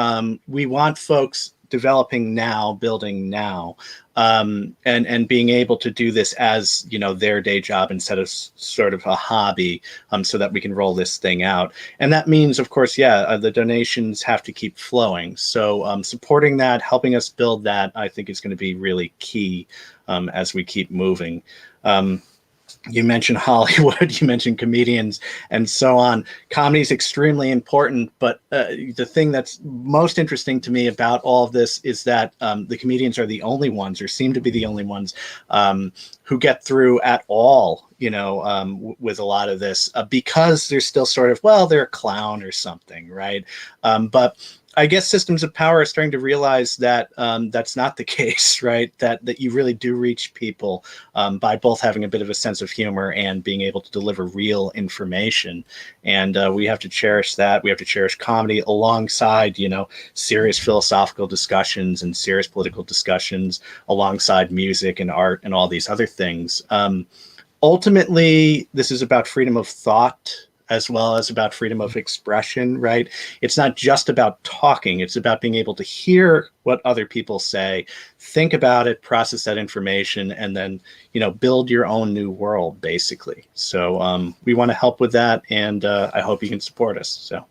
We want folks developing now, building now, and being able to do this as their day job instead of sort of a hobby, so that we can roll this thing out. And that means, of course, the donations have to keep flowing. So supporting that, helping us build that, I think is going to be really key as we keep moving. You mentioned Hollywood, you mentioned comedians, and so on. Comedy is extremely important, but the thing that's most interesting to me about all of this is that the comedians are the only ones, or seem to be the only ones, who get through at all, with a lot of this, because they're still sort of, well, they're a clown or something, right? But I guess systems of power are starting to realize that that's not the case, right? That you really do reach people by both having a bit of a sense of humor and being able to deliver real information. And we have to cherish that. We have to cherish comedy alongside, serious philosophical discussions and serious political discussions, alongside music and art and all these other things. Ultimately, this is about freedom of thought, as well as about freedom of expression, right? It's not just about talking. It's about being able to hear what other people say, think about it, process that information, and then, build your own new world, basically. So we want to help with that, and I hope you can support us. So.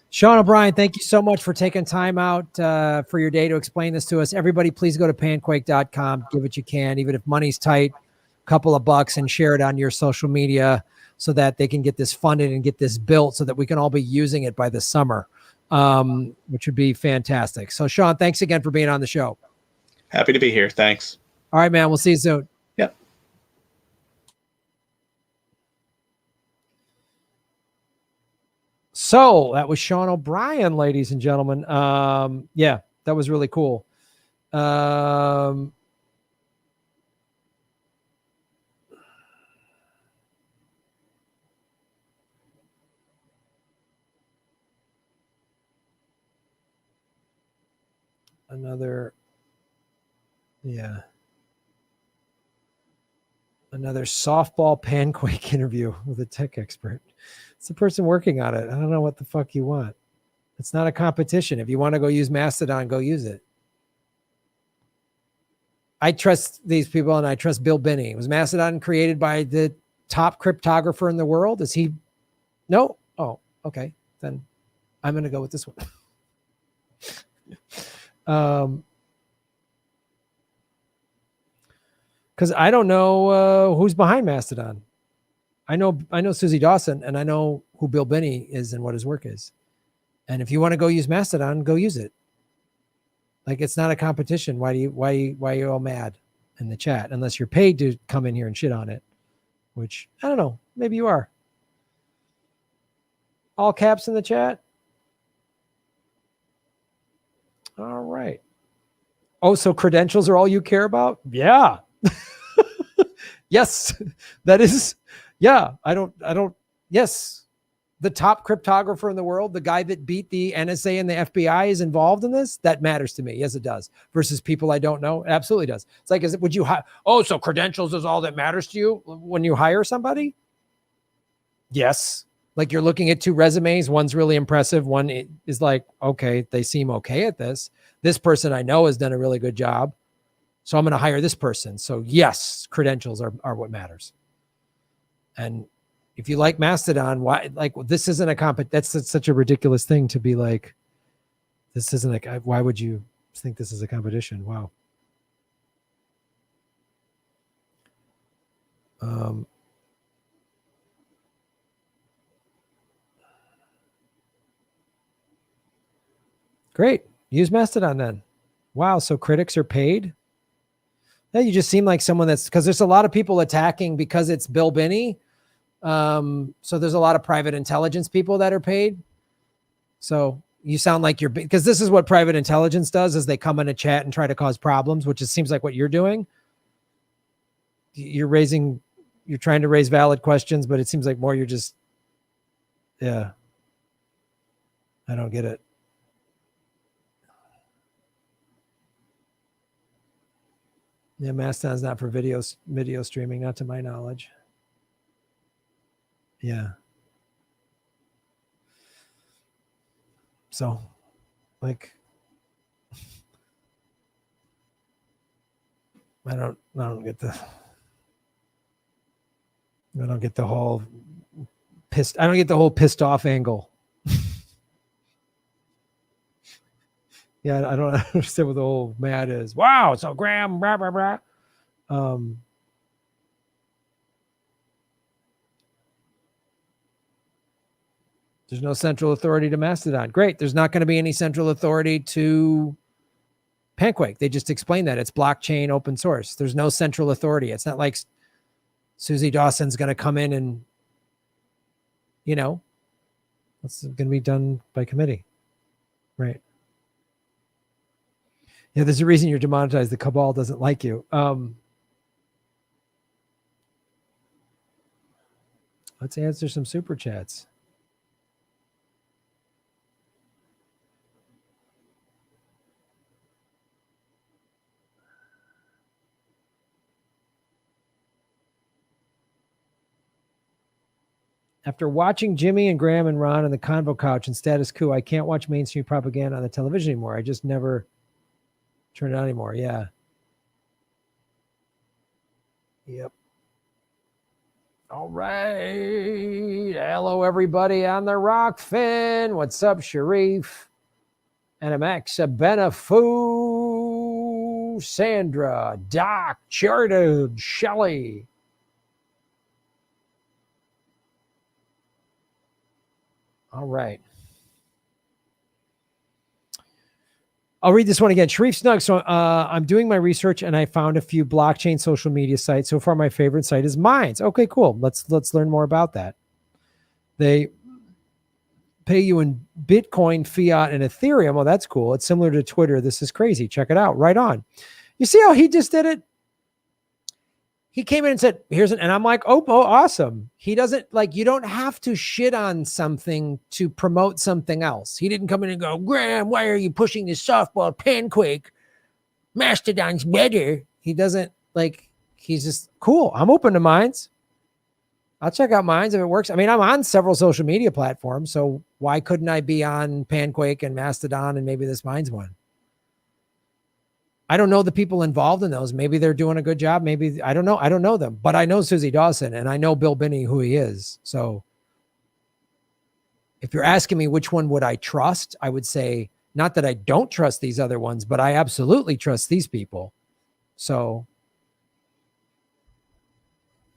Sean O'Brien, thank you so much for taking time out for your day to explain this to us. Everybody, please go to panquake.com, give what you can, even if money's tight, a couple of bucks, and share it on your social media so that they can get this funded and get this built so that we can all be using it by the summer, which would be fantastic. So, Sean, thanks again for being on the show. Happy to be here. Thanks. All right, man. We'll see you soon. Yep. So that was Sean O'Brien, ladies and gentlemen. Yeah, that was really cool. Another softball Panquake interview with a tech expert. It's the person working on it. I don't know what the fuck you want. It's not a competition. If you want to go use Mastodon, go use it. I trust these people and I trust Bill Binney. Was Mastodon created by the top cryptographer in the world? Is he? No? Oh, okay. Then I'm going to go with this one. Because I don't know who's behind Mastodon. I know Susie Dawson, and I know who Bill Binney is and what his work is. And if you want to go use Mastodon, go use it. Like, it's not a competition. Why are you all mad in the chat? Unless you're paid to come in here and shit on it, which I don't know. Maybe you are. All caps in the chat. All right. Oh, so credentials are all you care about? Yeah. Yes, that is. Yeah, I don't. Yes, the top cryptographer in the world, the guy that beat the NSA and the FBI is involved in this. That matters to me. Yes, it does. Versus people I don't know. It absolutely does. It's like, would you hire? Oh, so credentials is all that matters to you when you hire somebody? Yes. Like, you're looking at two resumes. One's really impressive. One is like, okay, they seem okay at this. This person I know has done a really good job. So I'm going to hire this person. So yes, credentials are what matters. And if you like Mastodon, why, like, this isn't a that's such a ridiculous thing to be like, this isn't like, why would you think this is a competition? Wow. Great. Use Mastodon then. Wow. So critics are paid? Yeah, you just seem like someone that's, because there's a lot of people attacking because it's Bill Binney. So there's a lot of private intelligence people that are paid. So you sound like you're, because this is what private intelligence does, is they come in a chat and try to cause problems, which it seems like what you're doing. You're trying to raise valid questions, but it seems like more you're just, yeah. I don't get it. Yeah, Mastodon's not for video streaming, not to my knowledge. Yeah. So, like, I don't get the whole pissed off angle. Yeah, I don't understand what the whole mad is. Wow, so Graham, blah, blah, blah. There's no central authority to Mastodon. Great. There's not going to be any central authority to Panquake. They just explained that. It's blockchain open source. There's no central authority. It's not like Susie Dawson's going to come in and, it's going to be done by committee. Right. Yeah, there's a reason you're demonetized. The cabal doesn't like you. Let's answer some super chats. After watching Jimmy and Graham and Ron on the Convo Couch and Status Quo, I can't watch mainstream propaganda on the television anymore. I just never turn it on anymore. Yeah. Yep. All right. Hello, everybody on the Rockfin. What's up, Sharif? NMX, Benefu, Sandra, Doc, Jordan, Shelly. All right. I'll read this one again. Sharif Snug. So I'm doing my research and I found a few blockchain social media sites. So far, my favorite site is Minds. Okay, cool. Let's learn more about that. They pay you in Bitcoin, fiat, and Ethereum. Oh, that's cool. It's similar to Twitter. This is crazy. Check it out. Right on. You see how he just did it? He came in and said, here's an, and I'm like, oh, awesome. He doesn't like, you don't have to shit on something to promote something else. He didn't come in and go, Graham, why are you pushing this softball Panquake? Mastodon's better. He doesn't like, he's just cool. I'm open to Minds. I'll check out Minds if it works. I mean, I'm on several social media platforms, so why couldn't I be on Panquake and Mastodon and maybe this Minds one? I don't know the people involved in those. Maybe they're doing a good job. Maybe, I don't know. I don't know them, but I know Susie Dawson and I know Bill Binney, who he is. So if you're asking me which one would I trust, I would say not that I don't trust these other ones, but I absolutely trust these people. So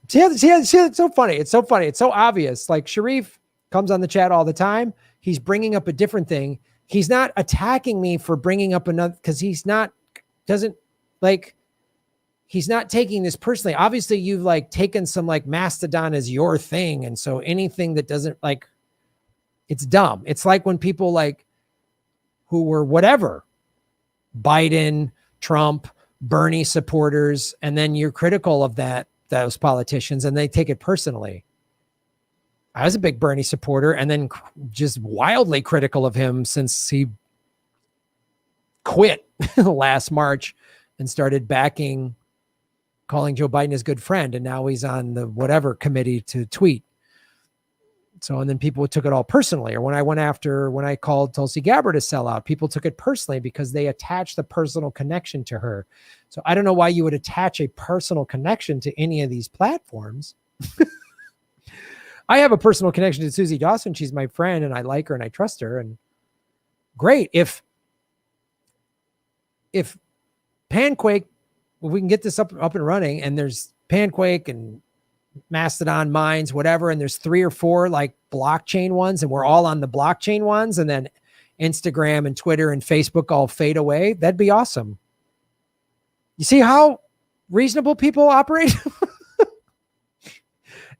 see, it's so funny. It's so funny. It's so obvious. Like Sharif comes on the chat all the time. He's bringing up a different thing. He's not attacking me for bringing up another, because he's not taking this personally. Obviously you've like taken some like Mastodon as your thing. And so anything that doesn't like, it's dumb. It's like when people like who were whatever, Biden, Trump, Bernie supporters, and then you're critical of those politicians and they take it personally. I was a big Bernie supporter and then just wildly critical of him since he quit last March and started calling Joe Biden his good friend. And now he's on the whatever committee to tweet. So, and then people took it all personally. Or when I called Tulsi Gabbard a sellout, people took it personally because they attached the personal connection to her. So I don't know why you would attach a personal connection to any of these platforms. I have a personal connection to Susie Dawson. She's my friend and I like her and I trust her. And great. If Panquake, we can get this up and running and there's Panquake and Mastodon, Minds, whatever, and there's 3 or 4 like blockchain ones and we're all on the blockchain ones and then Instagram and Twitter and Facebook all fade away, that'd be awesome. You see how reasonable people operate?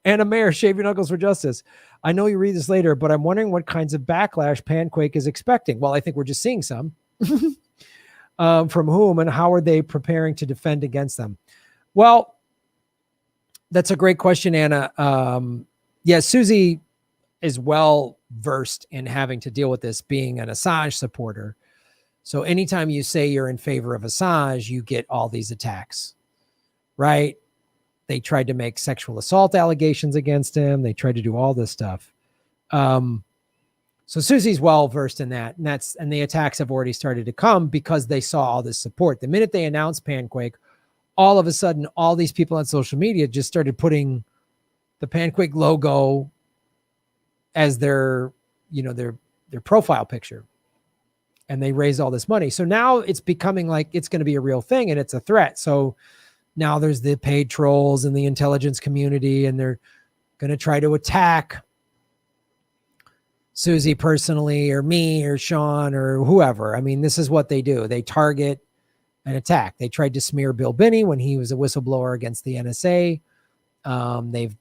Anna Mayer, shave your knuckles for justice. I know you read this later, but I'm wondering what kinds of backlash Panquake is expecting. Well, I think we're just seeing some. From whom and how are they preparing to defend against them? Well, that's a great question, Anna. Susie is well versed in having to deal with this, being an Assange supporter. So anytime you say you're in favor of Assange, you get all these attacks, right? They tried to make sexual assault allegations against him. They tried to do all this stuff. So Susie's well versed in that, and the attacks have already started to come because they saw all this support. The minute they announced Panquake, all of a sudden, all these people on social media just started putting the Panquake logo as their profile picture, and they raised all this money. So now it's becoming like it's going to be a real thing, and it's a threat. So now there's the paid trolls in the intelligence community, and they're going to try to attack Susie personally or me or Sean or whoever. I mean, this is what they do. They target and attack. They tried to smear Bill Binney when he was a whistleblower against the NSA. They've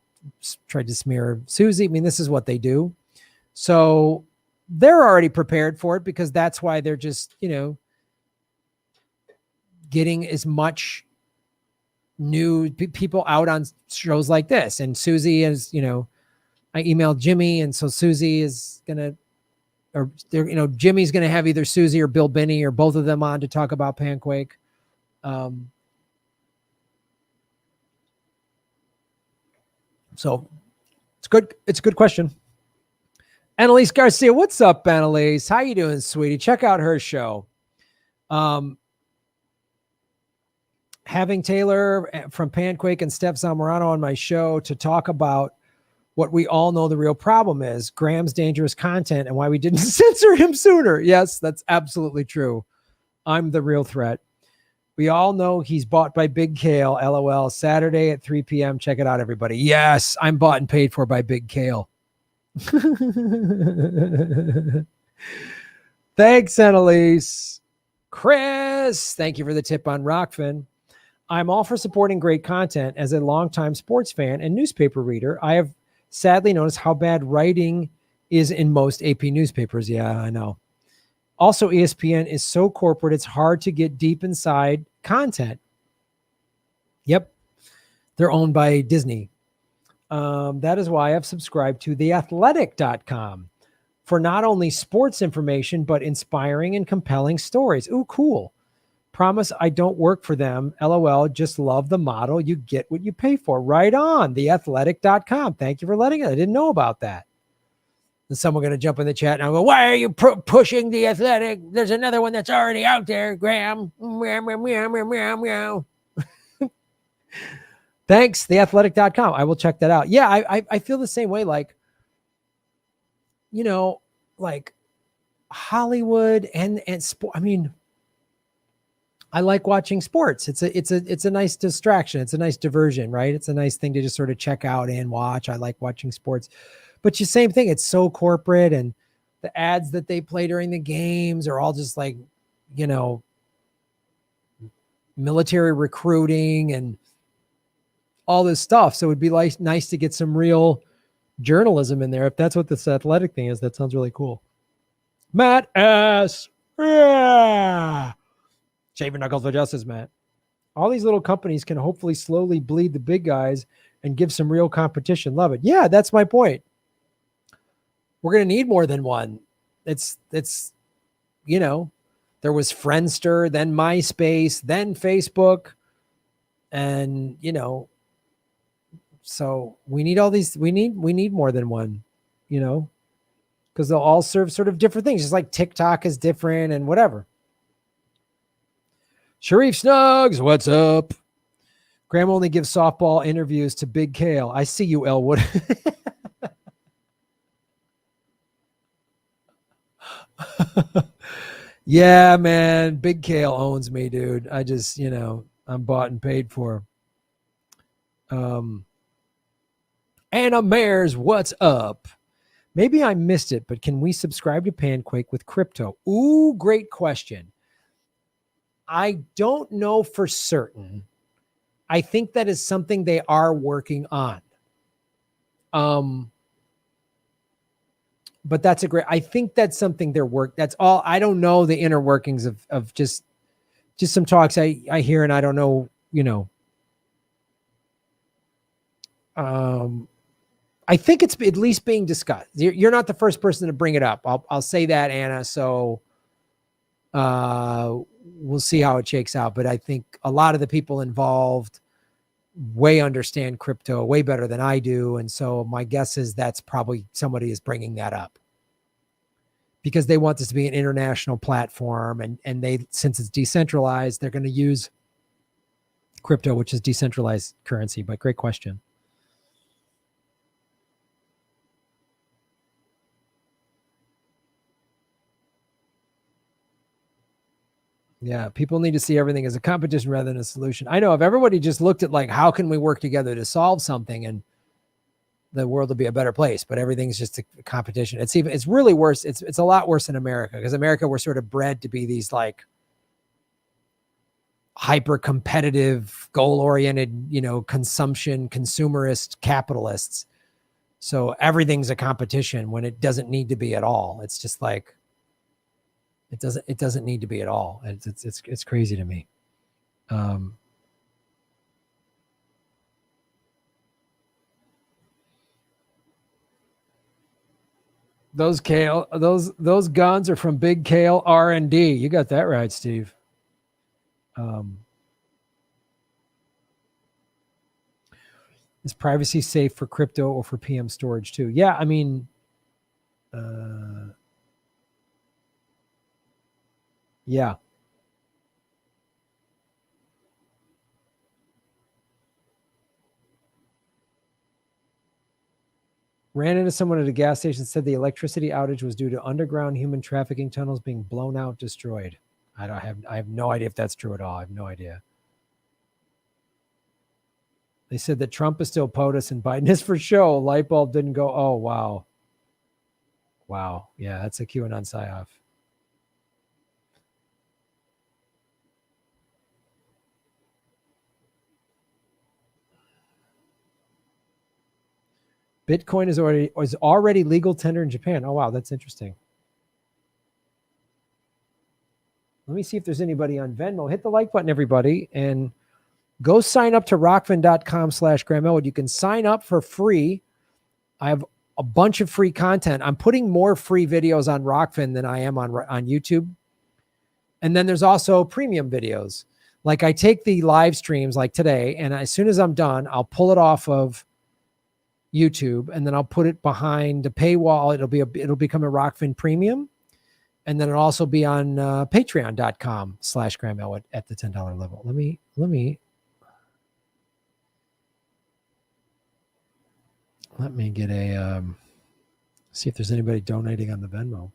tried to smear Susie. I mean, this is what they do. So they're already prepared for it because that's why they're just, getting as much new people out on shows like this. And Susie is, I emailed Jimmy, and so Susie is gonna, Jimmy's gonna have either Susie or Bill Binney or both of them on to talk about Panquake. So it's good. It's a good question. Annalise Garcia, what's up, Annalise? How you doing, sweetie? Check out her show. having Taylor from Panquake and Steph Zamorano on my show to talk about what we all know the real problem is, Graham's dangerous content, and why we didn't censor him sooner. Yes, that's absolutely true. I'm the real threat. We all know he's bought by Big Kale, LOL, Saturday at 3 p.m. Check it out, everybody. Yes, I'm bought and paid for by Big Kale. Thanks, Annalise. Chris, thank you for the tip on Rockfin. I'm all for supporting great content. As a longtime sports fan and newspaper reader, I have sadly noticed how bad writing is in most AP newspapers. Yeah, I know. Also, ESPN is so corporate, it's hard to get deep inside content. Yep. They're owned by Disney. That is why I've subscribed to theathletic.com for not only sports information, but inspiring and compelling stories. Ooh, cool. Promise I don't work for them. LOL, just love the model. You get what you pay for. Right on, theathletic.com. Thank you for letting it. I didn't know about that. And someone going to jump in the chat and I'll go, why are you pushing The Athletic? There's another one that's already out there, Graham. Meow, meow, meow, meow, meow, meow. Thanks, theathletic.com. I will check that out. Yeah, I feel the same way. Like, you know, like Hollywood and sport. I mean, I like watching sports. It's a nice distraction. It's a nice diversion, right? It's a nice thing to just sort of check out and watch. I like watching sports, but the same thing. It's so corporate, and the ads that they play during the games are all just like, you know, military recruiting and all this stuff. So it'd be like nice to get some real journalism in there. If that's what this athletic thing is, that sounds really cool. Matt S. Yeah. Shaving knuckles for justice, Matt. All these little companies can hopefully slowly bleed the big guys and give some real competition. Love it. Yeah, that's my point. We're going to need more than one. It's, you know, there was Friendster, then MySpace, then Facebook. And, you know, so we need all these, we need more than one, you know, because they'll all serve sort of different things. Just like TikTok is different and whatever. Sharif Snugs, what's up? Graham only gives softball interviews to Big Kale. I see you, Elwood. Yeah, man. Big Kale owns me, dude. I just, you know, I'm bought and paid for. Anna Mares, what's up? Maybe I missed it, but can we subscribe to Panquake with crypto? Ooh, great question. I don't know for certain. I think that is something they are working on. But that's I think that's something that's all. I don't know the inner workings of just some talks I hear, and I don't know, you know. I think it's at least being discussed. You're not the first person to bring it up. I'll say that, Anna. So we'll see how it shakes out. But I think a lot of the people involved way understand crypto way better than I do. And so my guess is that's probably somebody is bringing that up because they want this to be an international platform. And they, since it's decentralized, they're going to use crypto, which is decentralized currency. But great question. Yeah, people need to see everything as a competition rather than a solution. I know if everybody just looked at like, how can we work together to solve something, and the world will be a better place, but everything's just a competition. It's really worse. It's a lot worse in America, because America, we're sort of bred to be these like hyper competitive, goal oriented, you know, consumerist capitalists. So everything's a competition when it doesn't need to be at all. It's just like, it doesn't need to be at all. It's crazy to me. Those guns are from Big Kale R&D. You got that right, Steve. Is privacy safe for crypto or for PM storage too? Yeah, I mean, yeah. Ran into someone at a gas station, said the electricity outage was due to underground human trafficking tunnels being blown out, destroyed. I have no idea if that's true at all. I have no idea. They said that Trump is still POTUS and Biden is for show. Light bulb didn't go. Oh, wow. Wow. Yeah, that's a QAnon psyop. Bitcoin is already legal tender in Japan. Oh, wow. That's interesting. Let me see if there's anybody on Venmo. Hit the like button, everybody, and go sign up to rockfin.com/Graham Elwood. You can sign up for free. I have a bunch of free content. I'm putting more free videos on Rockfin than I am on YouTube. And then there's also premium videos. Like I take the live streams like today, and as soon as I'm done, I'll pull it off of YouTube, and then I'll put it behind a paywall. It'll become a Rockfin premium. And then it'll also be on patreon.com/Graham Elwood at the $10 level. Let me get a, see if there's anybody donating on the Venmo.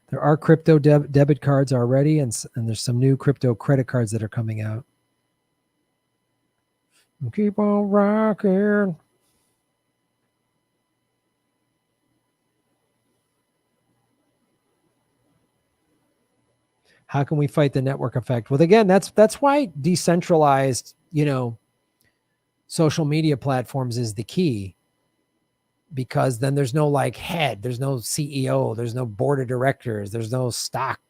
There are crypto debit cards already, and there's some new crypto credit cards that are coming out. Keep on rocking. How can we fight the network effect? Well, again, that's why decentralized, social media platforms is the key, because then there's no head, there's no CEO, there's no board of directors, there's no stock,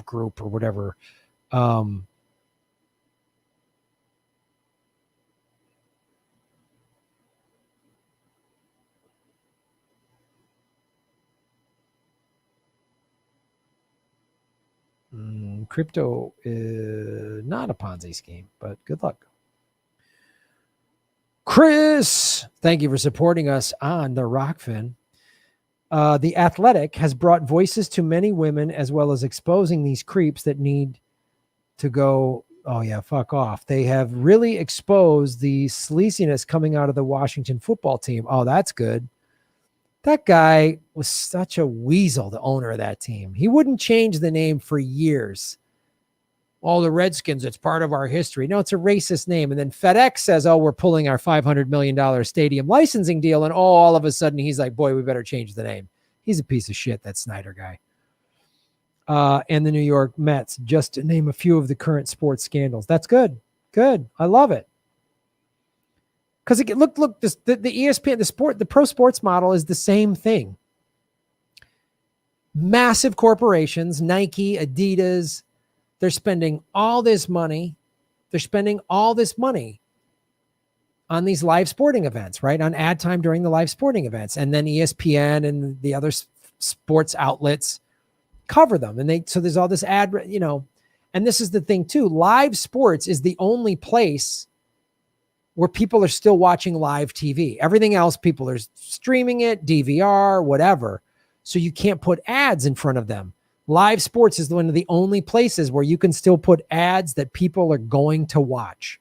group or whatever. Crypto is not a Ponzi scheme, but good luck. Chris, thank you for supporting us on the Rockfin. The Athletic has brought voices to many women, as well as exposing these creeps that need to go, oh yeah, fuck off. They have really exposed the sleaziness coming out of the Washington football team. Oh, that's good. That guy was such a weasel, the owner of that team. He wouldn't change the name for years. Oh, the Redskins, it's part of our history. No, it's a racist name. And then FedEx says, oh, we're pulling our $500 million stadium licensing deal. And all of a sudden he's like, boy, we better change the name. He's a piece of shit, that Snyder guy. And the New York Mets, just to name a few of the current sports scandals. That's good. Good. I love it. Because look, the ESPN, the pro sports model is the same thing. Massive corporations, Nike, Adidas, they're spending all this money. They're spending all this money on these live sporting events, right? On ad time during the live sporting events. And then ESPN and the other sports outlets cover them. And so there's all this ad, and this is the thing too. Live sports is the only place where people are still watching live TV. Everything else, people are streaming it, DVR, whatever. So you can't put ads in front of them. Live sports is one of the only places where you can still put ads that people are going to watch.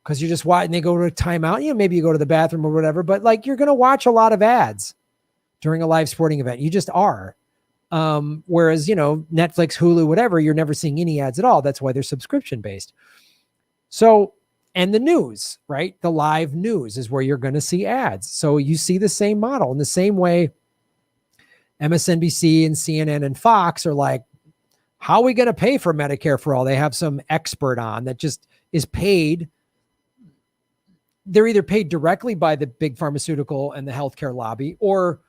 Because you just watch and they go to a timeout. Maybe you go to the bathroom or whatever, but you're going to watch a lot of ads during a live sporting event. You just are. Whereas, Netflix, Hulu, whatever, you're never seeing any ads at all. That's why they're subscription based. So, and the news, right? The live news is where you're going to see ads. So you see the same model in the same way. MSNBC and CNN and Fox are like, how are we going to pay for Medicare for all? They have some expert on that just is paid. They're either paid directly by the big pharmaceutical and the healthcare lobby, or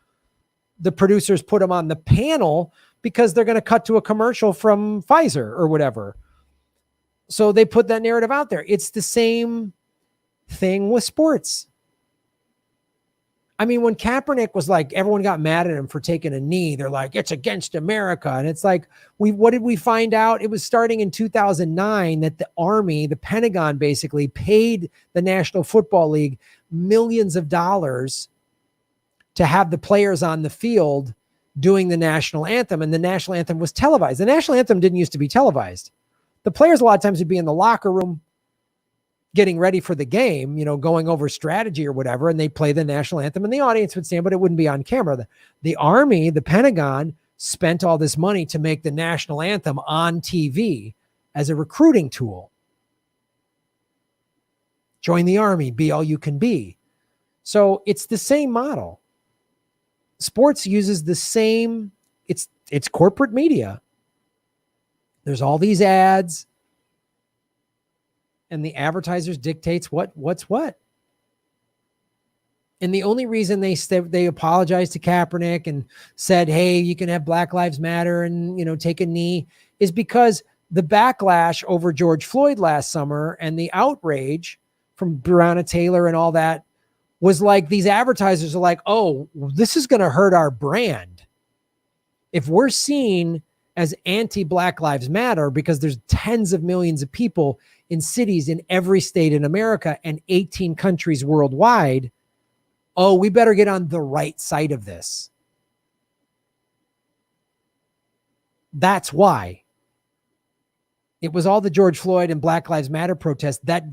the producers put them on the panel because they're going to cut to a commercial from Pfizer or whatever. So they put that narrative out there. It's the same thing with sports. I mean, when Kaepernick was like, everyone got mad at him for taking a knee. They're like, it's against America. And it's like, what did we find out? It was starting in 2009 that the Army, the Pentagon basically paid the National Football League millions of dollars to have the players on the field doing the national anthem. And the national anthem was televised. The national anthem didn't used to be televised. The players a lot of times would be in the locker room getting ready for the game, going over strategy or whatever, and they play the national anthem and the audience would stand, but it wouldn't be on camera. The Army, the Pentagon, spent all this money to make the national anthem on TV as a recruiting tool. Join the Army, be all you can be. So it's the same model. Sports uses the same, it's corporate media. There's all these ads, and the advertisers dictates what's what. And the only reason they apologized to Kaepernick and said, hey, you can have Black Lives Matter and, take a knee, is because the backlash over George Floyd last summer and the outrage from Breonna Taylor and all that was like, these advertisers are like, oh, this is going to hurt our brand. If we're seen as anti-Black Lives Matter, because there's tens of millions of people in cities in every state in America and 18 countries worldwide, oh, we better get on the right side of this. That's why. It was all the George Floyd and Black Lives Matter protests that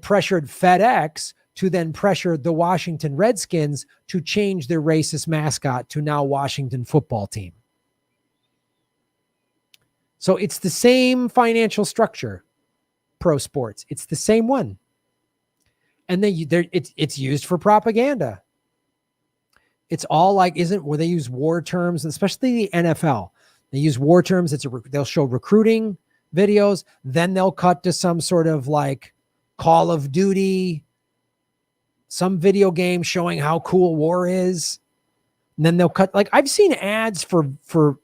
pressured FedEx to then pressure the Washington Redskins to change their racist mascot to now Washington Football Team. So it's the same financial structure, pro sports. It's the same one. And then it's used for propaganda. It's all like, where they use war terms, especially the NFL. They use war terms. They'll show recruiting videos. Then they'll cut to some sort of like Call of Duty, some video game showing how cool war is. And then they'll cut, like I've seen ads for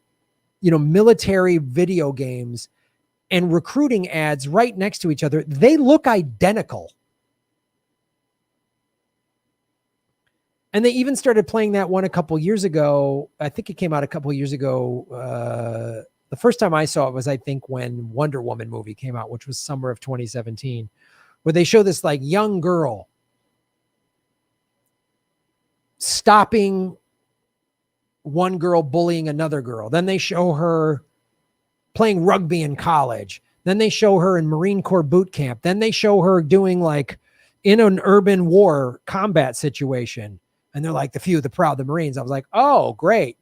military video games and recruiting ads right next to each other. They look identical. And they even started playing that one a couple years ago. I think it came out a couple years ago. The first time I saw it was, I think, when Wonder Woman movie came out, which was summer of 2017, where they show this like young girl stopping one girl bullying another girl. Then they show her playing rugby in college. Then they show her in Marine Corps boot camp. Then they show her doing like in an urban war combat situation. And they're like, the few, the proud, the Marines. I was like, oh, great.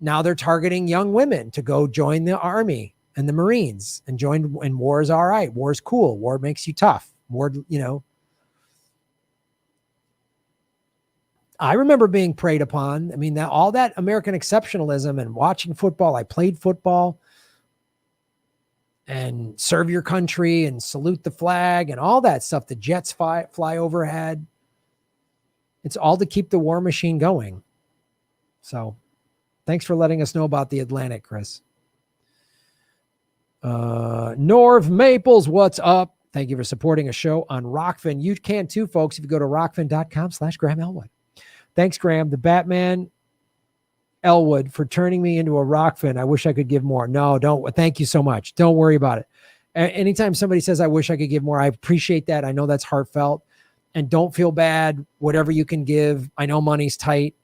Now they're targeting young women to go join the Army and the Marines and join. And war is all right. War is cool. War makes you tough. War, I remember being preyed upon. I mean, all that American exceptionalism and watching football. I played football and serve your country and salute the flag and all that stuff. The jets fly overhead. It's all to keep the war machine going. So thanks for letting us know about the Atlantic, Chris. Norv Maples, what's up? Thank you for supporting a show on Rockfin. You can too, folks, if you go to rockfin.com/Graham Elwood. Thanks, Graham. The Batman Elwood for turning me into a Rockfin. I wish I could give more. No, don't. Thank you so much. Don't worry about it. Anytime somebody says, I wish I could give more, I appreciate that. I know that's heartfelt. And don't feel bad. Whatever you can give. I know money's tight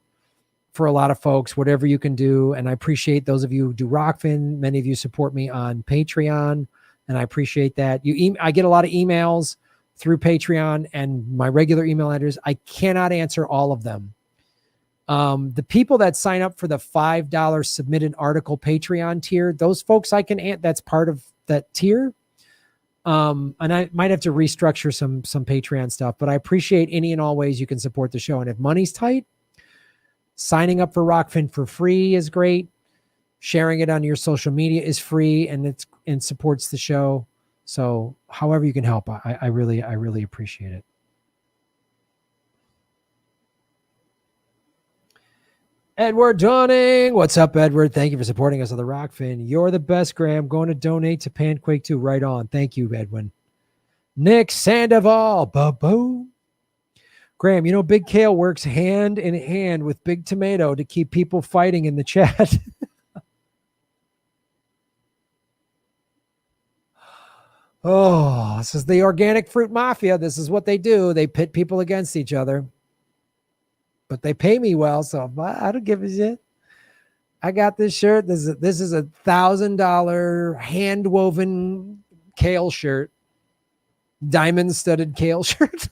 for a lot of folks. Whatever you can do. And I appreciate those of you who do Rockfin. Many of you support me on Patreon. And I appreciate that. I get a lot of emails through Patreon and my regular email address. I cannot answer all of them. The people that sign up for the $5 submit an article Patreon tier, those folks that's part of that tier. And I might have to restructure some Patreon stuff, but I appreciate any and all ways you can support the show. And if money's tight, signing up for Rockfin for free is great. Sharing it on your social media is free and supports the show. So however you can help, I really appreciate it. Edward Dunning. What's up, Edward? Thank you for supporting us on the Rockfin. You're the best, Graham. Going to donate to Panquake too. Right on. Thank you, Edwin. Nick Sandoval. Ba-boom. Graham, Big Kale works hand in hand with Big Tomato to keep people fighting in the chat. Oh, this is the organic fruit mafia. This is what they do. They pit people against each other. But they pay me well, so I don't give a shit. I got this shirt. This is $1,000 hand-woven kale shirt. Diamond studded kale shirt.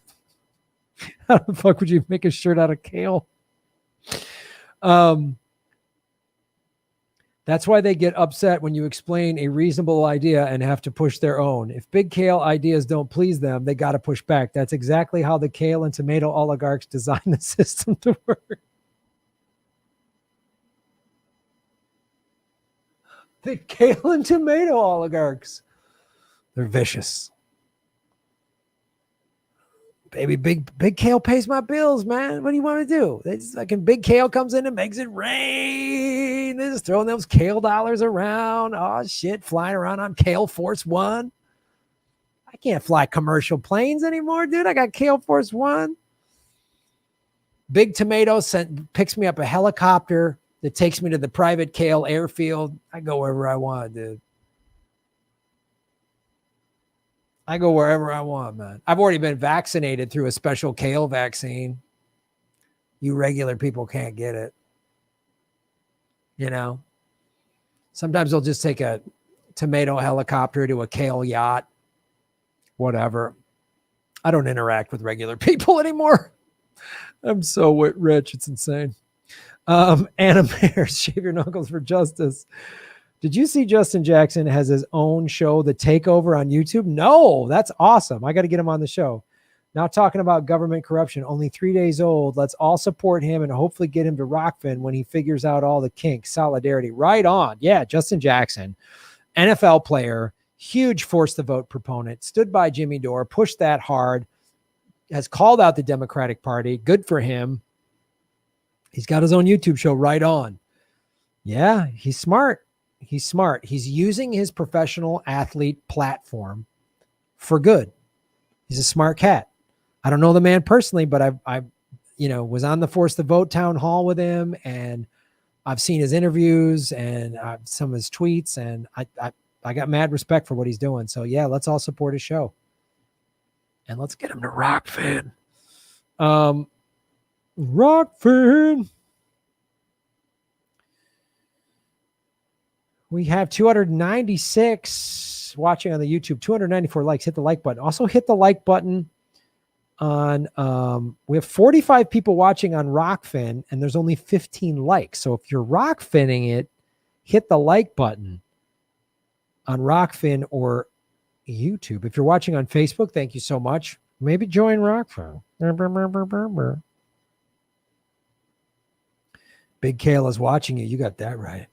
How the fuck would you make a shirt out of kale? That's why they get upset when you explain a reasonable idea and have to push their own. If big kale ideas don't please them, they got to push back. That's exactly how the kale and tomato oligarchs design the system to work. The kale and tomato oligarchs. They're vicious. Baby, big kale pays my bills, man. What do you want to do? It's like big kale comes in and makes it rain. They're just throwing those kale dollars around. Oh shit, flying around on Kale Force One. I can't fly commercial planes anymore, dude. I got Kale Force One. Big Tomato picks me up a helicopter that takes me to the private kale airfield. I go wherever I want, dude. I go wherever I want, man. I've already been vaccinated through a special kale vaccine. You regular people can't get it. You know? Sometimes they'll just take a tomato helicopter to a kale yacht. Whatever. I don't interact with regular people anymore. I'm so rich. It's insane. Anna Mayer, shave your knuckles for justice. Did you see Justin Jackson has his own show, The Takeover, on YouTube? No, that's awesome. I got to get him on the show. Now talking about government corruption, only 3 days old. Let's all support him and hopefully get him to Rockfin when he figures out all the kinks. Solidarity. Right on. Yeah, Justin Jackson, NFL player, huge force the vote proponent, stood by Jimmy Dore, pushed that hard, has called out the Democratic Party. Good for him. He's got his own YouTube show. Right on. Yeah, he's smart. He's smart. He's using his professional athlete platform for good. He's a smart cat. I don't know the man personally, but I was on the Force the Vote town hall with him, and I've seen his interviews and some of his tweets, and I got mad respect for what he's doing. So yeah, let's all support his show, and let's get him to Rockfin. Rockfin. We have 296 watching on the YouTube, 294 likes. Hit the like button. Also hit the like button on, we have 45 people watching on Rockfin, and there's only 15 likes. So if you're Rockfinning it, hit the like button on Rockfin or YouTube. If you're watching on Facebook, thank you so much. Maybe join Rockfin. Big Kale is watching you. You got that right.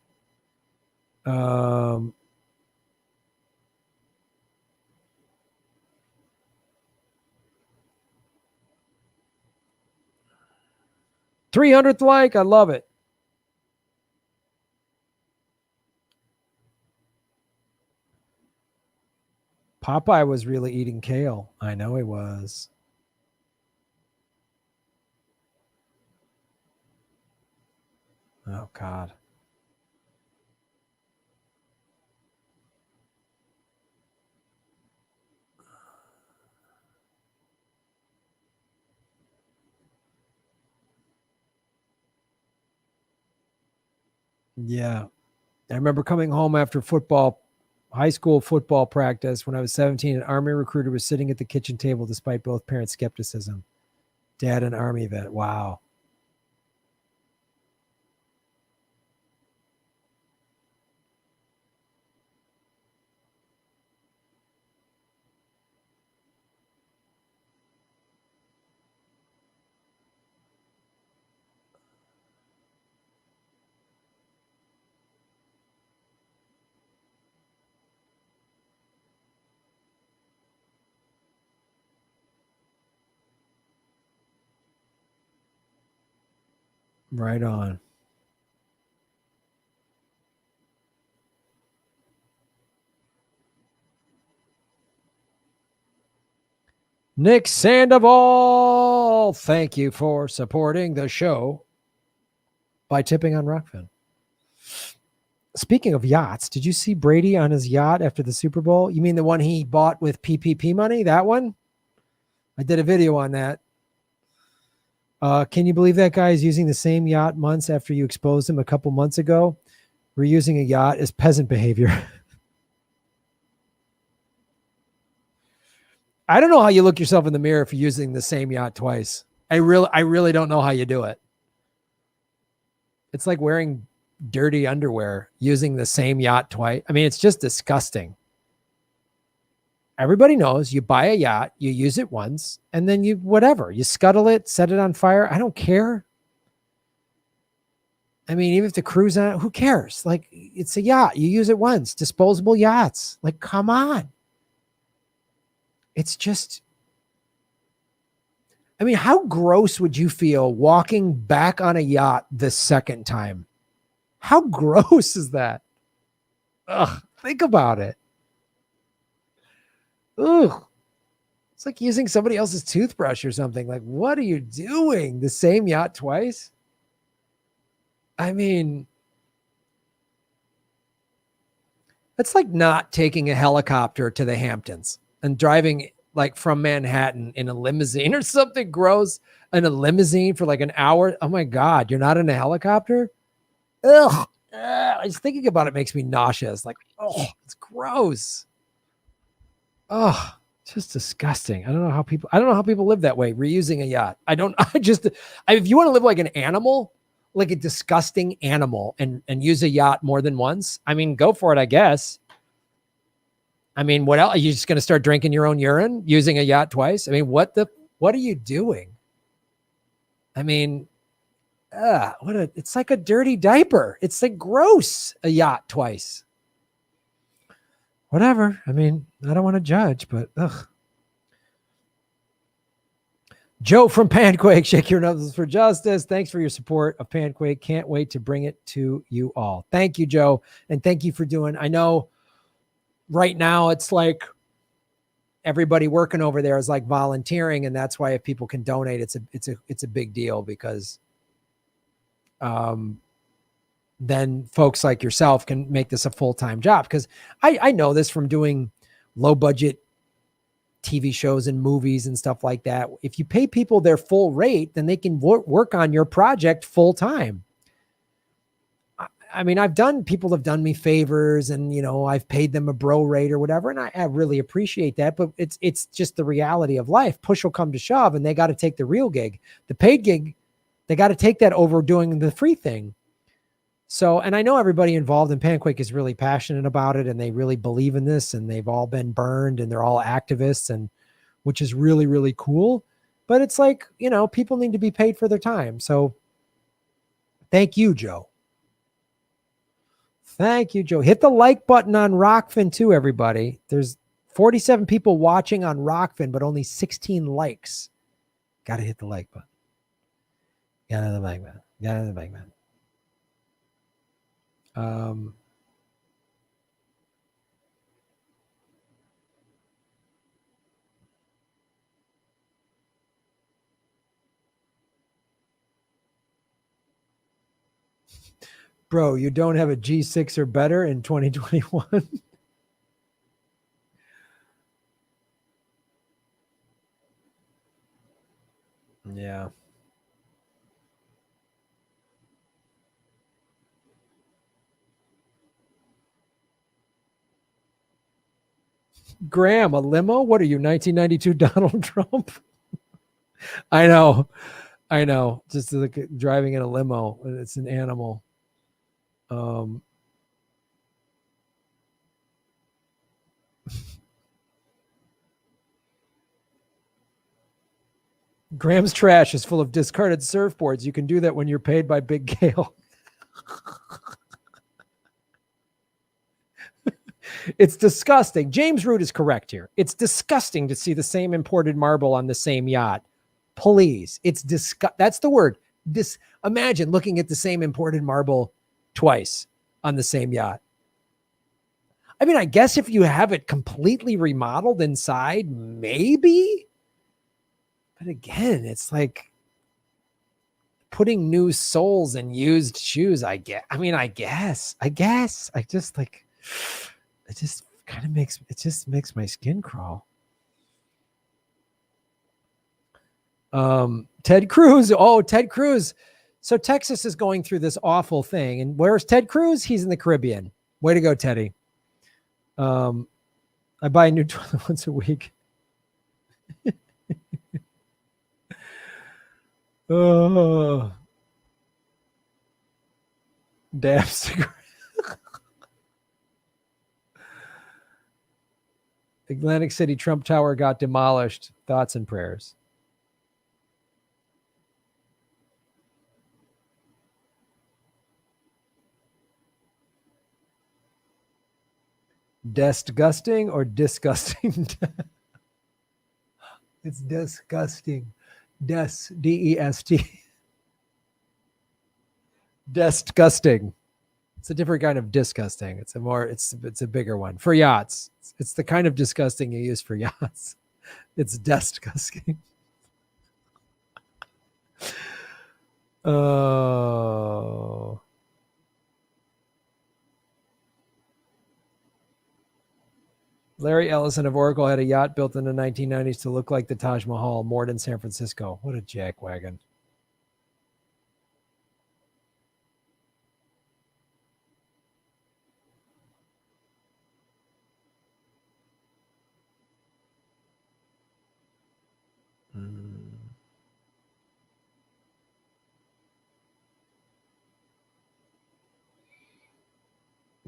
300th like. I love it. Popeye was really eating kale. I know he was. Oh, God. Yeah. I remember coming home after high school football practice when I was 17. An Army recruiter was sitting at the kitchen table despite both parents' skepticism. Dad, an Army vet. Wow. Right on. Nick Sandoval, thank you for supporting the show by tipping on Rockfin. Speaking of yachts, did you see Brady on his yacht after the Super Bowl? You mean the one he bought with PPP money? That one? I did a video on that. Can you believe that guy is using the same yacht months after you exposed him a couple months ago? Reusing a yacht is peasant behavior. I don't know how you look yourself in the mirror for using the same yacht twice. I really don't know how you do it. It's like wearing dirty underwear, using the same yacht twice. I mean, it's just disgusting. Everybody knows you buy a yacht, you use it once, and then you scuttle it, set it on fire. I don't care. I mean, even if the cruise on, who cares? Like, it's a yacht. You use it once. Disposable yachts. Like, come on. It's just, I mean, how gross would you feel walking back on a yacht the second time? How gross is that? Ugh, think about it. Ugh. It's like using somebody else's toothbrush or something. Like, what are you doing? The same yacht twice? I mean, it's like not taking a helicopter to the Hamptons and driving like from Manhattan in a limousine or something gross, in a limousine for like an hour. Oh my God, you're not in a helicopter? Ugh. Just thinking about it makes me nauseous. Like, oh, it's gross. Oh, it's just disgusting. I don't know how people live that way, reusing a yacht. If you want to live like an animal, like a disgusting animal, and use a yacht more than once, I mean, go for it, I guess. I mean, what else? Are you just going to start drinking your own urine using a yacht twice? I mean, what are you doing? I mean, it's like a dirty diaper. It's like gross, a yacht twice. Whatever. I mean, I don't want to judge, but ugh. Joe from Panquake, shake your knuckles for justice. Thanks for your support of Panquake. Can't wait to bring it to you all. Thank you, Joe. And thank you for doing, I know right now it's like everybody working over there is like volunteering. And that's why if people can donate, it's a big deal, because then folks like yourself can make this a full-time job. Because I know this from doing low budget TV shows and movies and stuff like that. If you pay people their full rate, then they can work on your project full time. I mean, people have done me favors, and, I've paid them a bro rate or whatever. And I really appreciate that, but it's just the reality of life. Push will come to shove, and they got to take the real gig. The paid gig, they got to take that over doing the free thing. So, and I know everybody involved in Panquake is really passionate about it, and they really believe in this, and they've all been burned, and they're all activists, and which is really, really cool. But it's like, people need to be paid for their time. So thank you, Joe. Thank you, Joe. Hit the like button on Rockfin too, everybody. There's 47 people watching on Rockfin, but only 16 likes. Got to hit the like button. Got to hit the like button. Got to hit the like button. Bro, you don't have a G6 or better in 2021? Yeah. Graham, a limo? What are you, 1992 Donald Trump? I know. Just like driving in a limo. It's an animal. Graham's trash is full of discarded surfboards. You can do that when you're paid by Big Gale. It's disgusting. James Root is correct here. It's disgusting to see the same imported marble on the same yacht. Please. That's the word. Imagine looking at the same imported marble twice on the same yacht. I mean, I guess if you have it completely remodeled inside, maybe. But again, it's like putting new soles in used shoes. I guess. It just kind of makes my skin crawl. Ted Cruz. Oh, Ted Cruz. So Texas is going through this awful thing. And where's Ted Cruz? He's in the Caribbean. Way to go, Teddy. I buy a new toilet once a week. Oh, damn cigarette. Atlantic City Trump Tower got demolished. Thoughts and prayers. Disgusting or disgusting? It's disgusting. D-E-S-T. Disgusting. It's a different kind of disgusting. It's a bigger one for yachts. It's the kind of disgusting you use for yachts. It's disgusting. Oh. Larry Ellison of Oracle had a yacht built in the 1990s to look like the Taj Mahal, moored in San Francisco. What a jackwagon.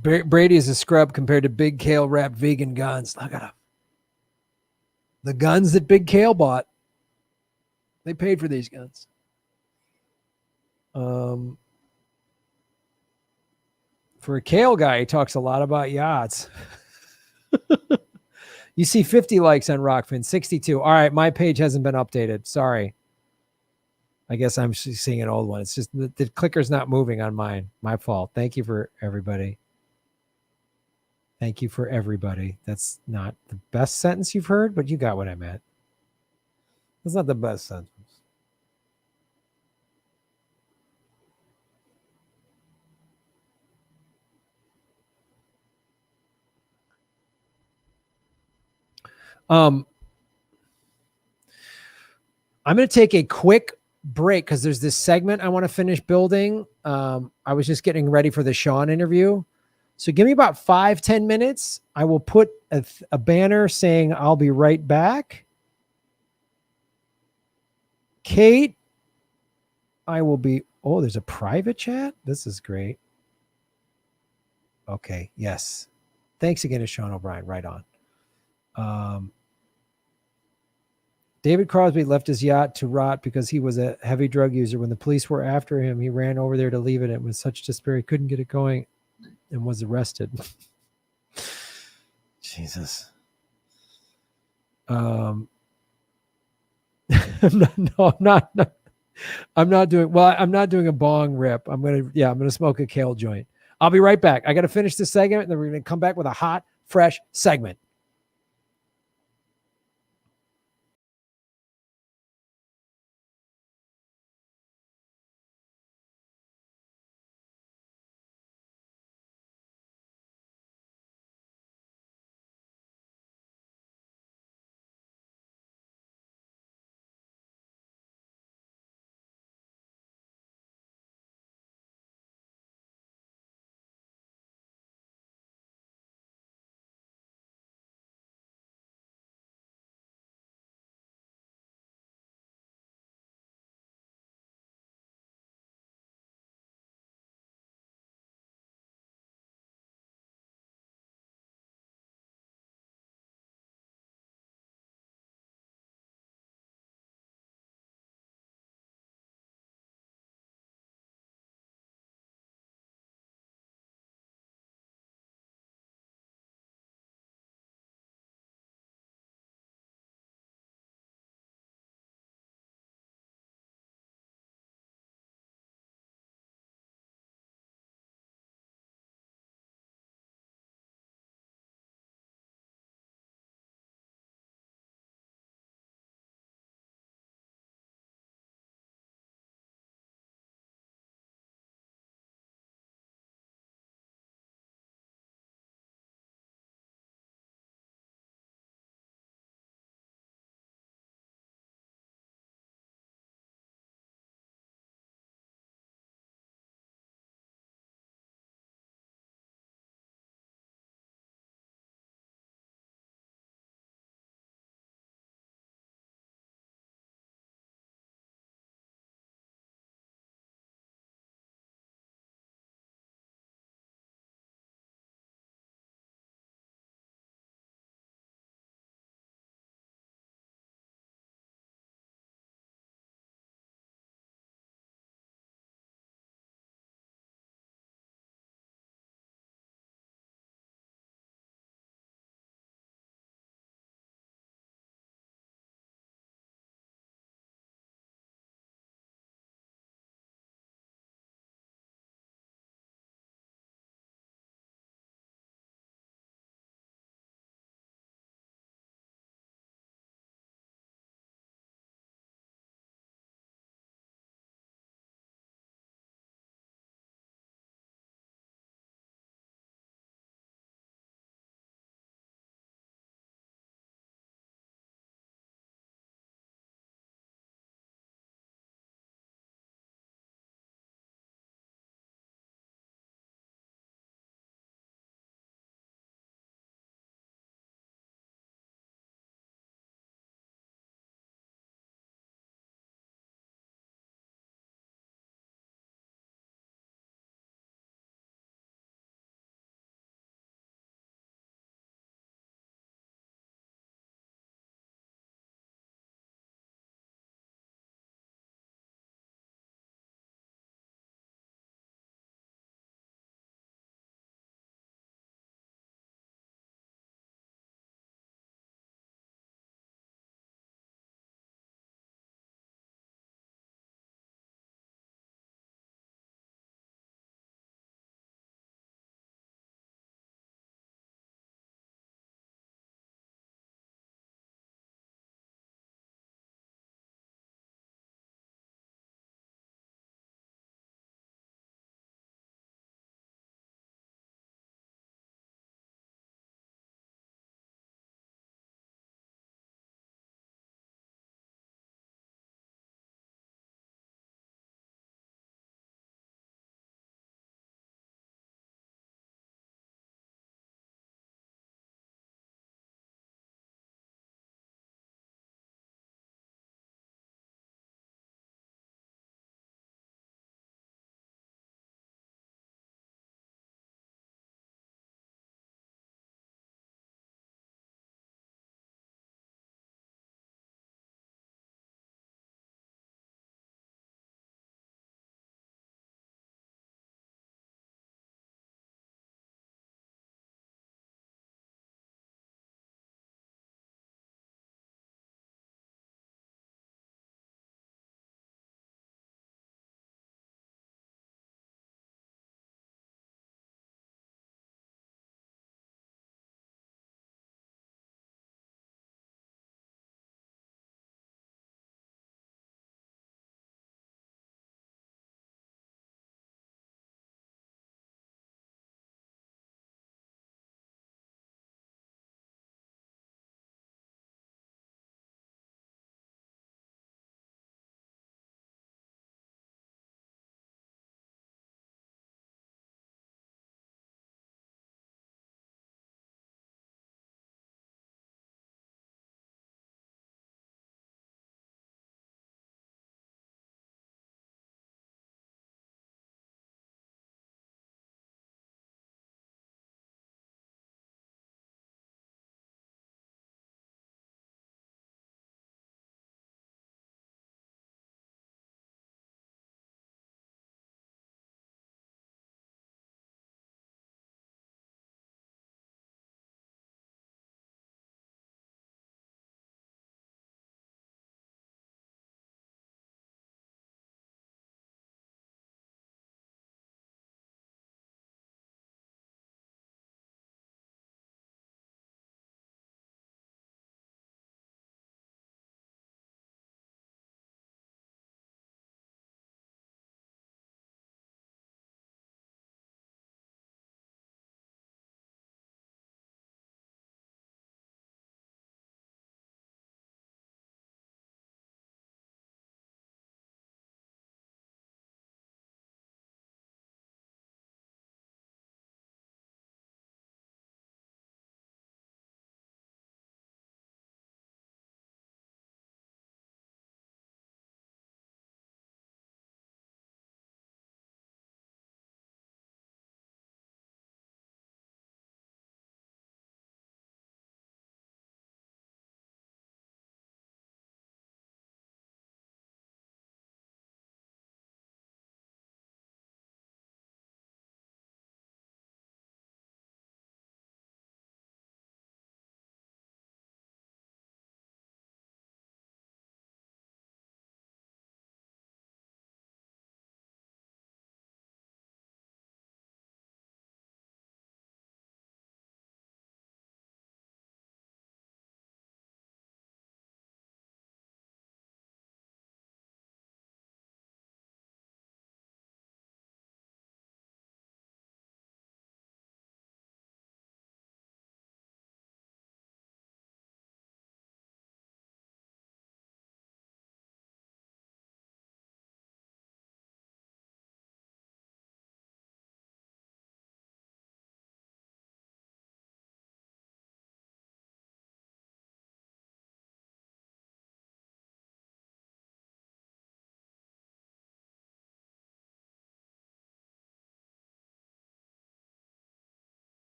Brady is a scrub compared to Big Kale wrapped vegan guns. Look at him. The guns that Big Kale bought. They paid for these guns. For a Kale guy, he talks a lot about yachts. You see 50 likes on Rockfin, 62. All right, my page hasn't been updated. Sorry. I guess I'm seeing an old one. It's just the clicker's not moving on mine. My fault. Thank you for everybody. Thank you for everybody. That's not the best sentence you've heard, but you got what I meant. That's not the best sentence. I'm going to take a quick break because there's this segment I want to finish building. I was just getting ready for the Sean interview. So give me about 5-10 minutes. I will put a banner saying I'll be right back. Kate, I will be. Oh, there's a private chat. This is great. Okay. Yes. Thanks again to Sean O'Brien. Right on. David Crosby left his yacht to rot because he was a heavy drug user. When the police were after him, he ran over there to leave it. And with such despair, he couldn't get it going and was arrested. Jesus. I'm not doing a bong rip. I'm going to smoke a kale joint. I'll be right back. I got to finish this segment and then we're going to come back with a hot, fresh segment.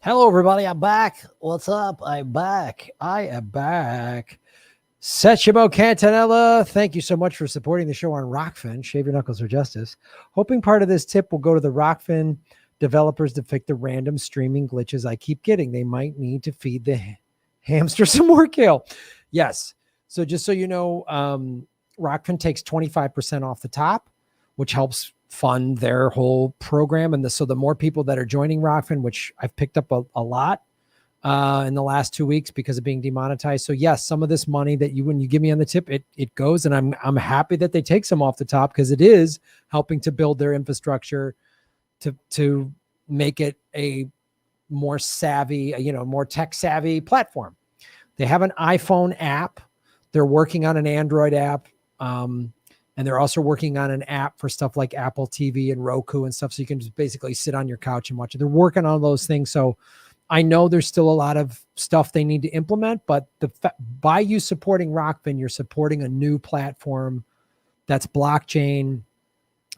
Hello, everybody. I'm back. What's up? I'm back. I am back. Sechimo Cantanella, thank you so much for supporting the show on Rockfin. Shave your knuckles for justice. Hoping part of this tip will go to the Rockfin developers to fix the random streaming glitches I keep getting. They might need to feed the hamster some more kale. Yes. So just so you know, Rockfin takes 25% off the top, which helps fund their whole program. And so the more people that are joining Rockfin, which I've picked up a lot in the last 2 weeks because of being demonetized. So yes, some of this money that when you give me on the tip, it goes, and I'm happy that they take some off the top because it is helping to build their infrastructure to make it a more savvy, more tech savvy platform. They have an iPhone app. They're working on an Android app. And they're also working on an app for stuff like Apple TV and Roku and stuff. So you can just basically sit on your couch and watch it. They're working on those things. So I know there's still a lot of stuff they need to implement, but by you supporting Rockfin, you're supporting a new platform that's blockchain,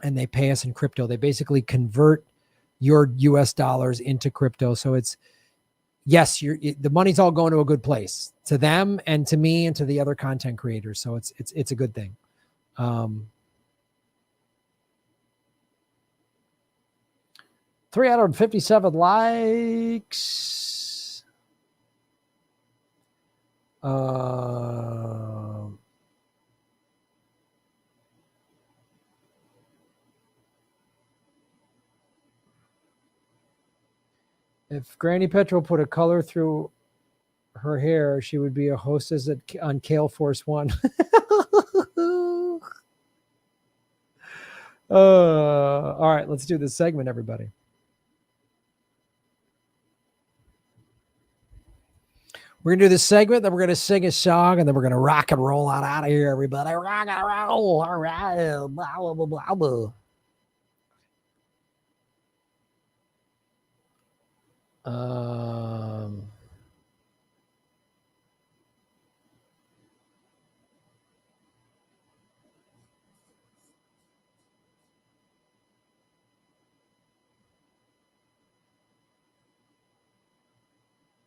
and they pay us in crypto. They basically convert your US dollars into crypto. So it's, yes, the money's all going to a good place, to them and to me and to the other content creators. So it's a good thing. 357 likes. If Granny Petrol put a color through her hair, she would be a hostess on Kale Force One. All right, let's do this segment, everybody. We're going to do this segment, then we're going to sing a song, and then we're going to rock and roll on out of here, everybody. Rock and roll. All right. Blah, blah, blah, blah, blah.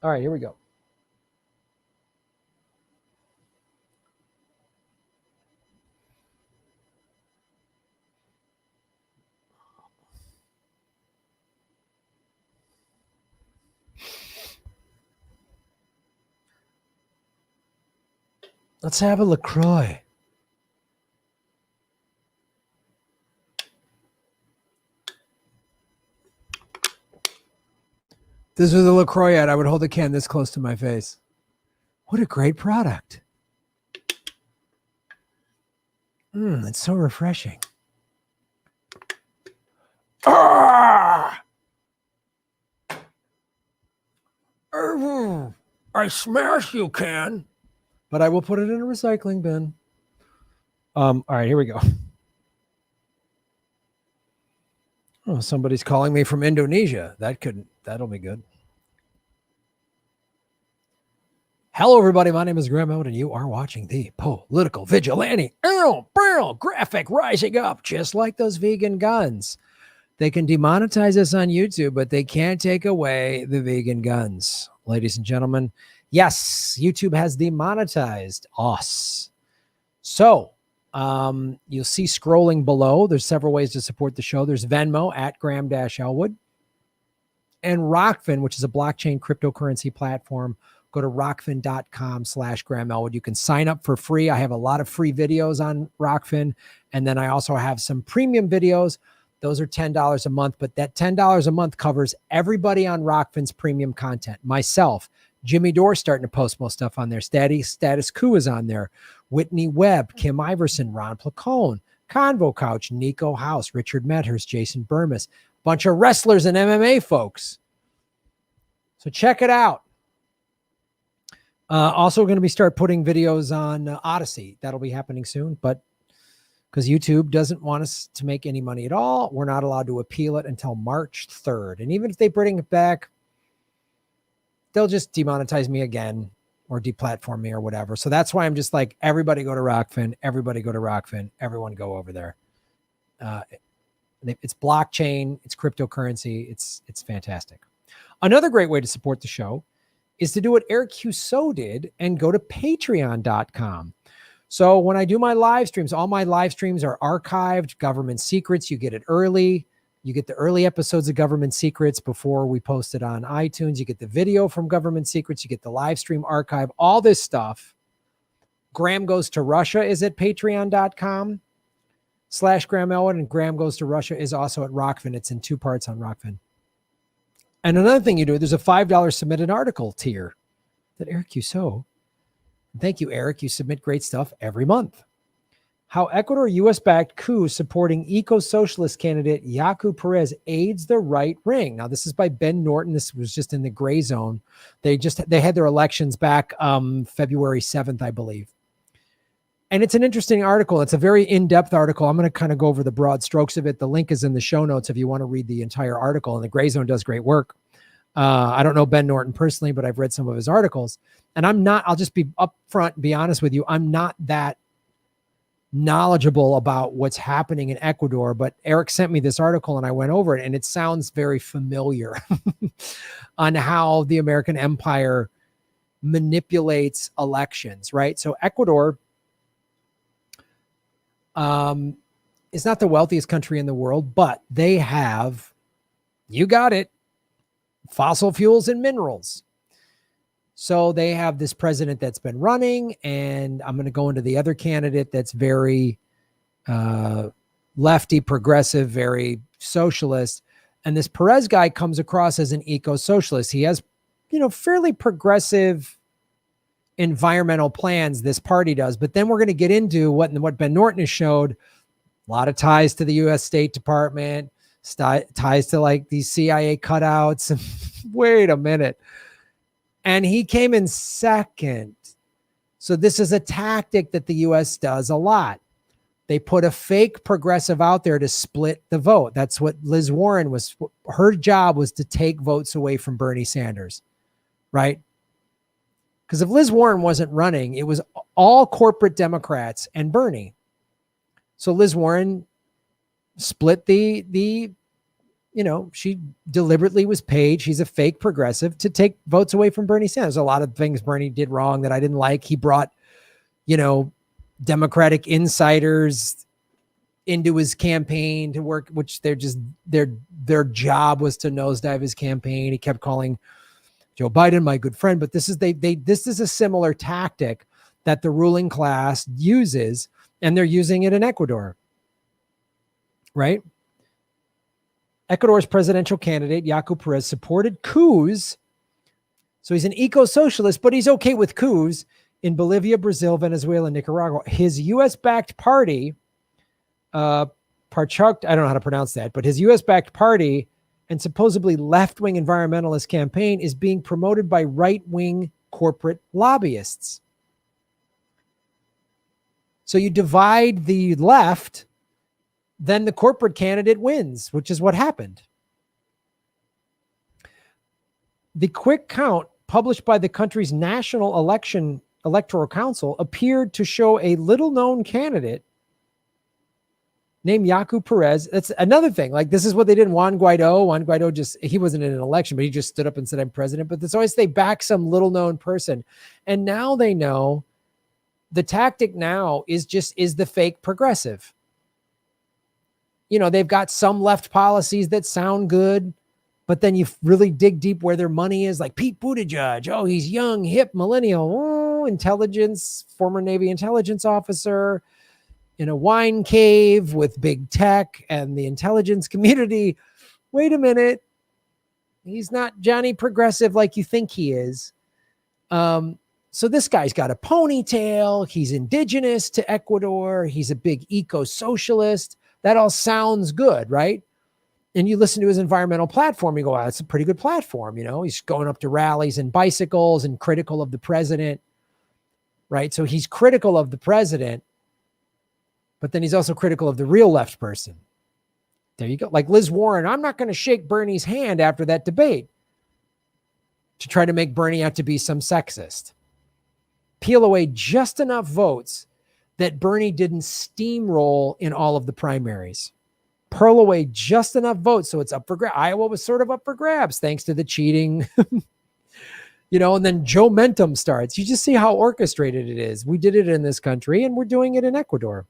All right, here we go. Let's have a LaCroix. This was a LaCroix ad. I would hold the can this close to my face. What a great product. It's so refreshing. I smash you, can. But I will put it in a recycling bin. All right, here we go. Oh, somebody's calling me from Indonesia. That'll be good. Hello, everybody. My name is Graham Elwood, and you are watching the Political Vigilante. Graphic rising up, just like those vegan guns. They can demonetize us on YouTube, but they can't take away the vegan guns. Ladies and gentlemen, yes, YouTube has demonetized us. So you'll see scrolling below, there's several ways to support the show. There's Venmo at Graham-Elwood, and Rockfin, which is a blockchain cryptocurrency platform. Go to rockfin.com/Graham-Elwood. You can sign up for free. I have a lot of free videos on Rockfin. And then I also have some premium videos. Those are $10 a month, but that $10 a month covers everybody on Rockfin's premium content. Myself, Jimmy Dore starting to post most stuff on there. Status Quo is on there. Whitney Webb, Kim Iverson, Ron Placone, Convo Couch, Nico House, Richard Medhurst, Jason Burmis, bunch of wrestlers and MMA folks. So check it out. Also going to start putting videos on Odyssey. That'll be happening soon, but because YouTube doesn't want us to make any money at all, we're not allowed to appeal it until March 3rd. And even if they bring it back, they'll just demonetize me again or deplatform me or whatever. So that's why I'm just like, everybody go to Rockfin, everybody go to Rockfin, everyone go over there. It's blockchain, it's cryptocurrency, it's fantastic. Another great way to support the show is to do what Eric Husso did and go to patreon.com. So when I do my live streams, all my live streams are archived, Government Secrets. You get it early. You get the early episodes of Government Secrets before we post it on iTunes. You get the video from Government Secrets. You get the live stream archive, all this stuff. Graham Goes to Russia is at patreon.com/Graham Elwood, and Graham Goes to Russia is also at Rockfin. It's in 2 parts on Rockfin. And another thing you do, there's a $5 submit an article tier that Eric Husso. Thank you, Eric. You submit great stuff every month. How Ecuador U.S.-backed coup supporting eco-socialist candidate Yaku Perez aids the right wing. Now, this is by Ben Norton. This was just in the gray zone. They had their elections back February 7th, I believe. And it's an interesting article. It's a very in-depth article. I'm going to kind of go over the broad strokes of it. The link is in the show notes if you want to read the entire article. And the Gray Zone does great work. I don't know Ben Norton personally, but I've read some of his articles. And I'll just be upfront and be honest with you. I'm not that knowledgeable about what's happening in Ecuador, but Eric sent me this article and I went over it, and it sounds very familiar on how the American empire manipulates elections, right? So Ecuador is not the wealthiest country in the world, but they have, you got it, fossil fuels and minerals. So they have this president that's been running, and I'm going to go into the other candidate that's very lefty, progressive, very socialist. And this Perez guy comes across as an eco-socialist. He has, fairly progressive environmental plans, this party does. But then we're going to get into what Ben Norton has showed, a lot of ties to the U.S. State Department, ties to like these CIA cutouts. Wait a minute. And he came in second. So this is a tactic that the U.S. does a lot. They put a fake progressive out there to split the vote. That's what Liz Warren was. Her job was to take votes away from Bernie Sanders, right? Because if Liz Warren wasn't running, it was all corporate Democrats and Bernie. So Liz Warren split she deliberately was paid. She's a fake progressive to take votes away from Bernie Sanders. A lot of things Bernie did wrong that I didn't like. He brought, Democratic insiders into his campaign to work, which their job was to nosedive his campaign. He kept calling Joe Biden my good friend, but this is a similar tactic that the ruling class uses, and they're using it in Ecuador, right? Ecuador's presidential candidate, Yaku Perez, supported coups. So he's an eco-socialist, but he's okay with coups in Bolivia, Brazil, Venezuela, and Nicaragua. His U.S.-backed party, Parchuk, I don't know how to pronounce that, but his U.S.-backed party and supposedly left-wing environmentalist campaign is being promoted by right-wing corporate lobbyists. So you divide the left, then the corporate candidate wins, which is what happened. The quick count published by the country's National Electoral Council appeared to show a little-known candidate named Yaku Perez. That's another thing. Like, this is what they did in Juan Guaido. He wasn't in an election, but he just stood up and said, I'm president. But there's always, they back some little-known person. And now they know the tactic now is the fake progressive. They've got some left policies that sound good, but then you really dig deep where their money is, like Pete Buttigieg. Oh, he's young, hip, millennial, intelligence, former Navy intelligence officer in a wine cave with big tech and the intelligence community. Wait a minute. He's not Johnny Progressive like you think he is. So this guy's got a ponytail. He's indigenous to Ecuador. He's a big eco-socialist. That all sounds good, right? And you listen to his environmental platform, you go, wow, that's a pretty good platform. He's going up to rallies and bicycles and critical of the president, right? So he's critical of the president, but then he's also critical of the real left person. There you go. Like Liz Warren, I'm not going to shake Bernie's hand after that debate to try to make Bernie out to be some sexist. Peel away just enough votes that Bernie didn't steamroll in all of the primaries. pearl away just enough votes so it's up for grabs. Iowa was sort of up for grabs thanks to the cheating, and then Joe Mentum starts. You just see how orchestrated it is. We did it in this country and we're doing it in Ecuador.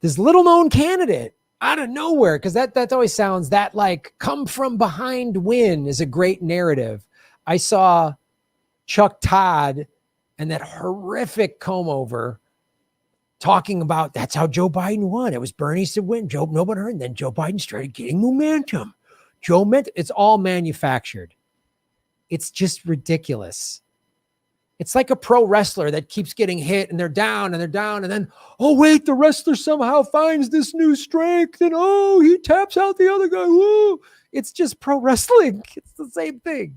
This little known candidate out of nowhere, because that always sounds that like come from behind win is a great narrative. I saw Chuck Todd and that horrific comb over talking about that's how Joe Biden won. It was Bernie to win. Nobody heard. And then Joe Biden started getting momentum. It's all manufactured. It's just ridiculous. It's like a pro wrestler that keeps getting hit and they're down. And then, oh, wait, the wrestler somehow finds this new strength and, oh, he taps out the other guy. Woo. It's just pro wrestling. It's the same thing.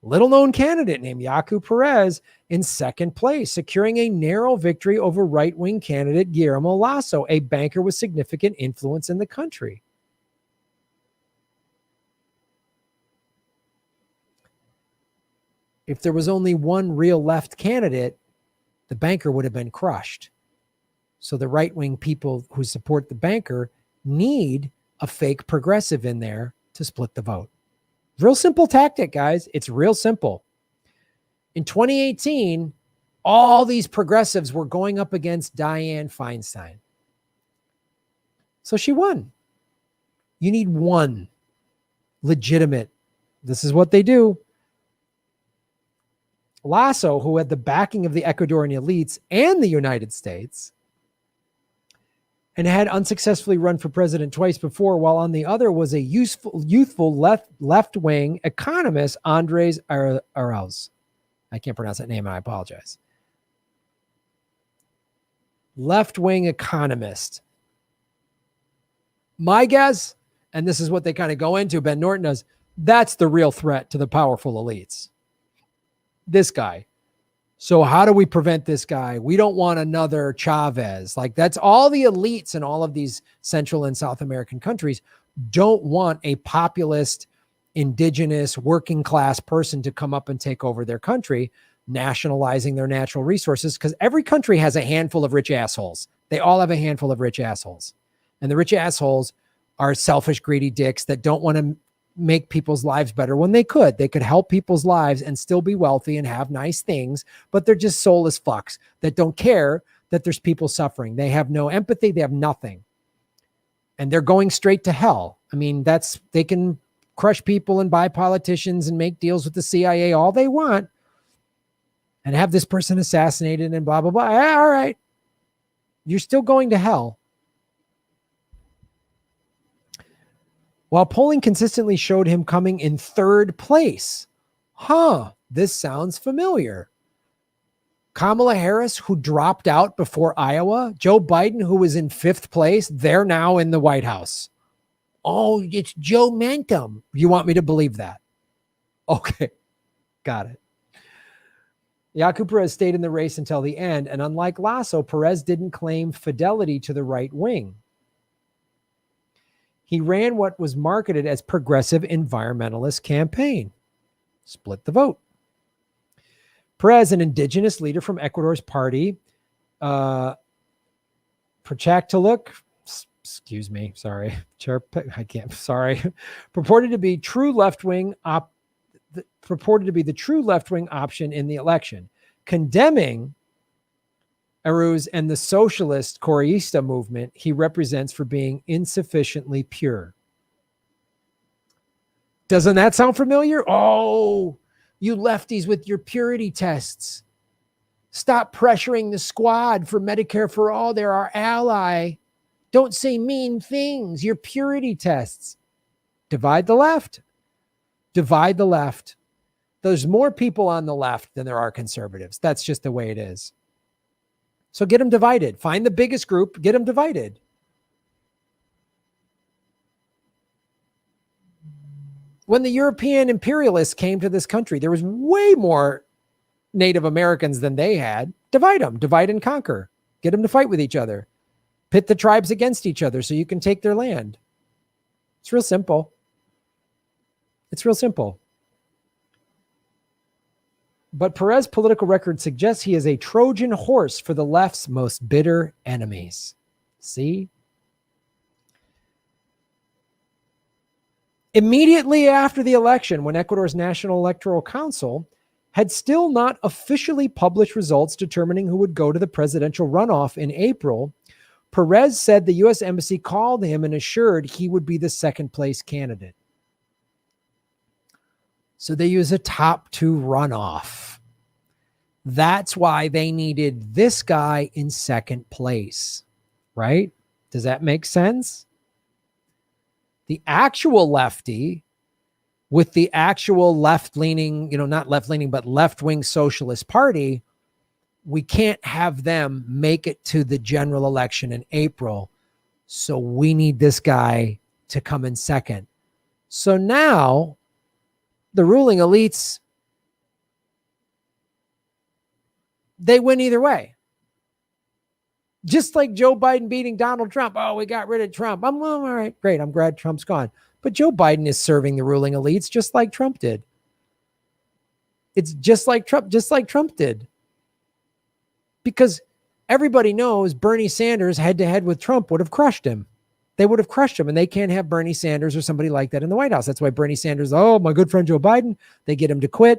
Little known candidate named Yaku Perez in second place, securing a narrow victory over right-wing candidate Guillermo Lasso, a banker with significant influence in the country. If there was only one real left candidate, the banker would have been crushed. So the right-wing people who support the banker need a fake progressive in there to split the vote. Real simple tactic, guys. It's real simple. In 2018, all these progressives were going up against Dianne Feinstein. So she won. You need one legitimate. This is what they do. Lasso, who had the backing of the Ecuadorian elites and the United States, and had unsuccessfully run for president twice before, while on the other was a youthful left-wing economist, Andres Arauz. I can't pronounce that name, and I apologize. Left-wing economist. My guess, and this is what they kind of go into, Ben Norton does, that's the real threat to the powerful elites. This guy. So how do we prevent this guy? We don't want another Chavez. Like that's all the elites in all of these Central and South American countries don't want a populist, indigenous, working class person to come up and take over their country, nationalizing their natural resources, because every country has a handful of rich assholes. They all have a handful of rich assholes. And the rich assholes are selfish, greedy dicks that don't want to make people's lives better when they could. They could help people's lives and still be wealthy and have nice things, but they're just soulless fucks that don't care that there's people suffering. They have no empathy. They have nothing. And they're going straight to hell. I mean, they can crush people and buy politicians and make deals with the CIA all they want and have this person assassinated and blah, blah, blah. Yeah, all right. You're still going to hell. While polling consistently showed him coming in third place. This sounds familiar. Kamala Harris, who dropped out before Iowa. Joe Biden, who was in fifth place. They're now in the White House. Oh, it's Joe Mentum. You want me to believe that? Okay, got it. Yaku Perez stayed in the race until the end, and unlike Lasso, Perez didn't claim fidelity to the right wing. He ran what was marketed as progressive environmentalist campaign. Split the vote. Perez, an indigenous leader from Ecuador's party, Purported to be the true left-wing option in the election, condemning Arauz and the socialist Correísta movement he represents for being insufficiently pure. Doesn't that sound familiar? Oh, you lefties with your purity tests. Stop pressuring the squad for Medicare for all. They're our ally. Don't say mean things. Your purity tests. Divide the left. Divide the left. There's more people on the left than there are conservatives. That's just the way it is. So get them divided. Find the biggest group, get them divided. When the European imperialists came to this country, there was way more Native Americans than they had. Divide them, divide and conquer. Get them to fight with each other. Pit the tribes against each other so you can take their land. It's real simple. It's real simple. But Perez's political record suggests he is a Trojan horse for the left's most bitter enemies. See? Immediately after the election, when Ecuador's National Electoral Council had still not officially published results determining who would go to the presidential runoff in April, Perez said the U.S. Embassy called him and assured he would be the second place candidate. So they use a top two runoff. That's why they needed this guy in second place, right? Does that make sense? The actual lefty with the actual left-leaning, not left-leaning, but left-wing socialist party, we can't have them make it to the general election in April. So we need this guy to come in second. So now the ruling elites, they win either way. Just like Joe Biden beating Donald Trump. Oh, we got rid of Trump. I'm all right. Great. I'm glad Trump's gone. But Joe Biden is serving the ruling elites just like Trump did. It's just like Trump did. Because everybody knows Bernie Sanders head to head with Trump would have crushed him. They would have crushed him, and they can't have Bernie Sanders or somebody like that in the White House. That's why Bernie Sanders, oh, my good friend Joe Biden, they get him to quit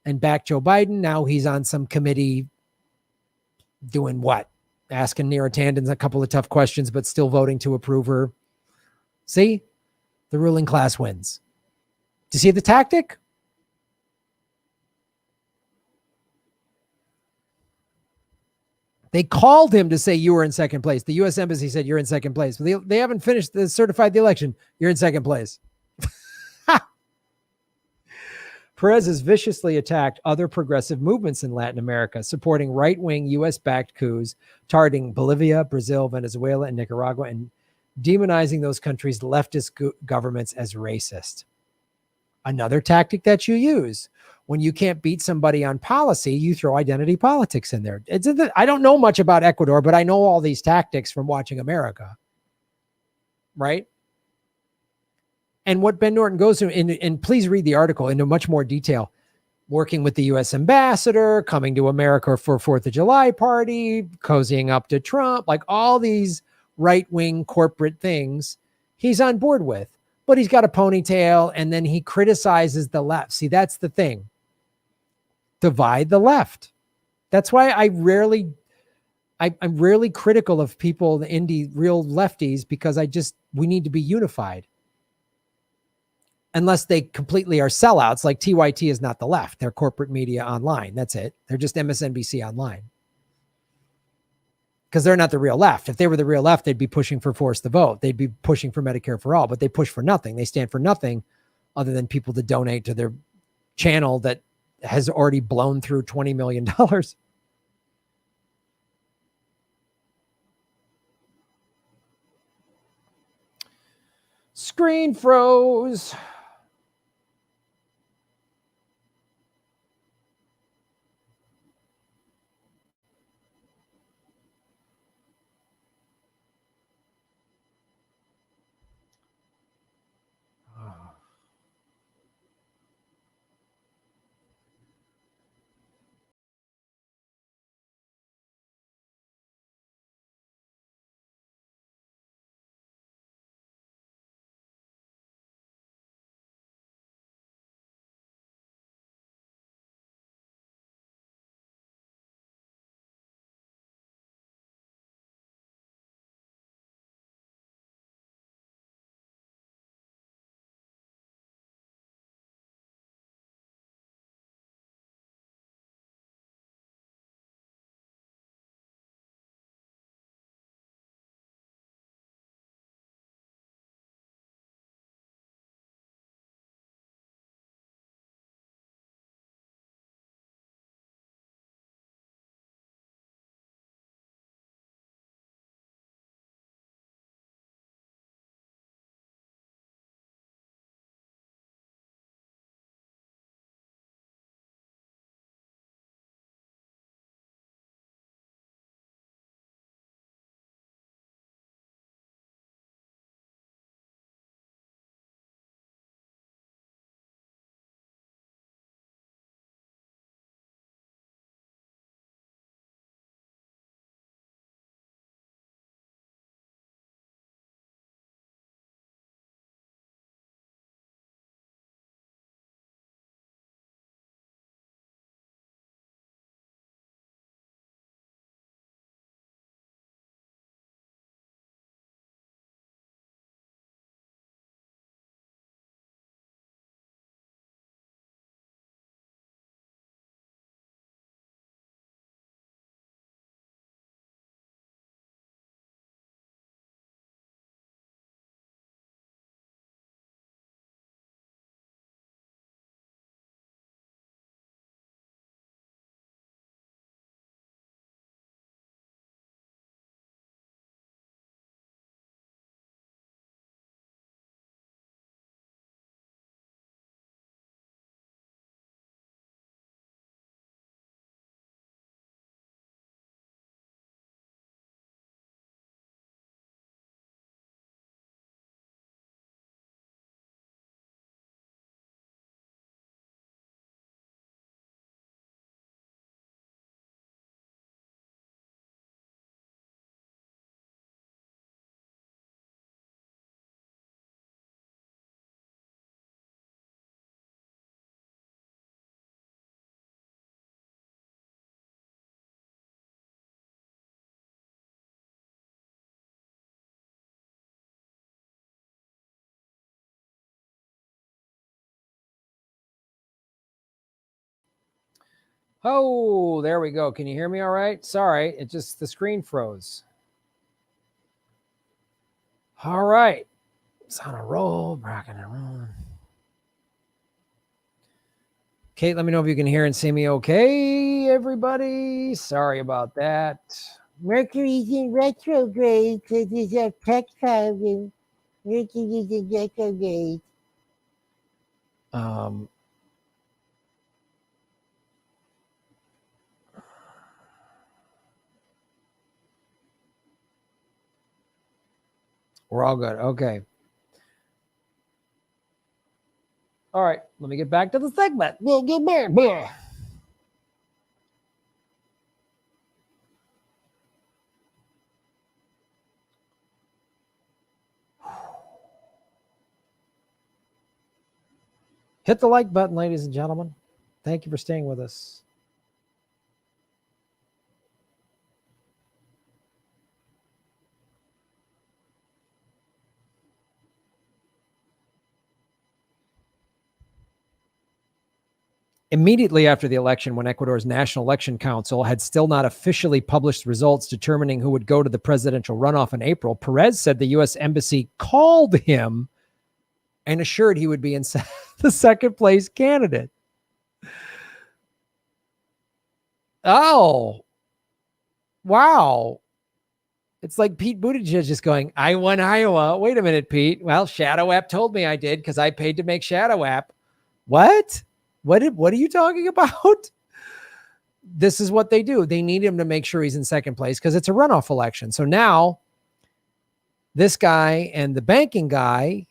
and back Joe Biden. Now he's on some committee doing what? Asking Neera Tanden a couple of tough questions, but still voting to approve her. See? The ruling class wins. Do you see the tactic? They called him to say you were in second place. The U.S. Embassy said you're in second place. But they haven't finished certified the election. You're in second place. Perez has viciously attacked other progressive movements in Latin America, supporting right-wing U.S.-backed coups, targeting Bolivia, Brazil, Venezuela, and Nicaragua, and demonizing those countries' leftist governments as racist. Another tactic that you use. When you can't beat somebody on policy, you throw identity politics in there. I don't know much about Ecuador, but I know all these tactics from watching America. Right? And what Ben Norton goes to, and please read the article into much more detail, working with the U.S. ambassador, coming to America for 4th of July party, cozying up to Trump, like all these right-wing corporate things he's on board with. But he's got a ponytail, and then he criticizes the left. See, that's the thing. Divide the left. That's why I'm rarely critical of people, the indie real lefties, because we need to be unified. Unless they completely are sellouts, like TYT is not the left. They're corporate media online. That's it. They're just MSNBC online. Because they're not the real left. If they were the real left, they'd be pushing for force to vote. They'd be pushing for Medicare for all, but they push for nothing. They stand for nothing other than people to donate to their channel that has already blown through $20 million. Screen froze. Oh, there we go. Can you hear me all right? Sorry, it just, the screen froze. All right. It's on a roll, rocking and rolling. Kate, let me know if you can hear and see me okay, everybody. Sorry about that. Mercury's in retrograde because it's a tech problem. Mercury is in retrograde. We're all good. Okay. All right. Let me get back to the segment. We'll get back. Hit the like button, ladies and gentlemen. Thank you for staying with us. Immediately after the election, when Ecuador's National Election Council had still not officially published results determining who would go to the presidential runoff in April, Perez said the U.S. Embassy called him and assured he would be in the second place candidate. Oh, wow. It's like Pete Buttigieg just going, I won Iowa. Wait a minute, Pete. Well, Shadow App told me I did because I paid to make Shadow App. What? What are you talking about? This is what they do. They need him to make sure he's in second place because it's a runoff election. So now this guy and the banking guy,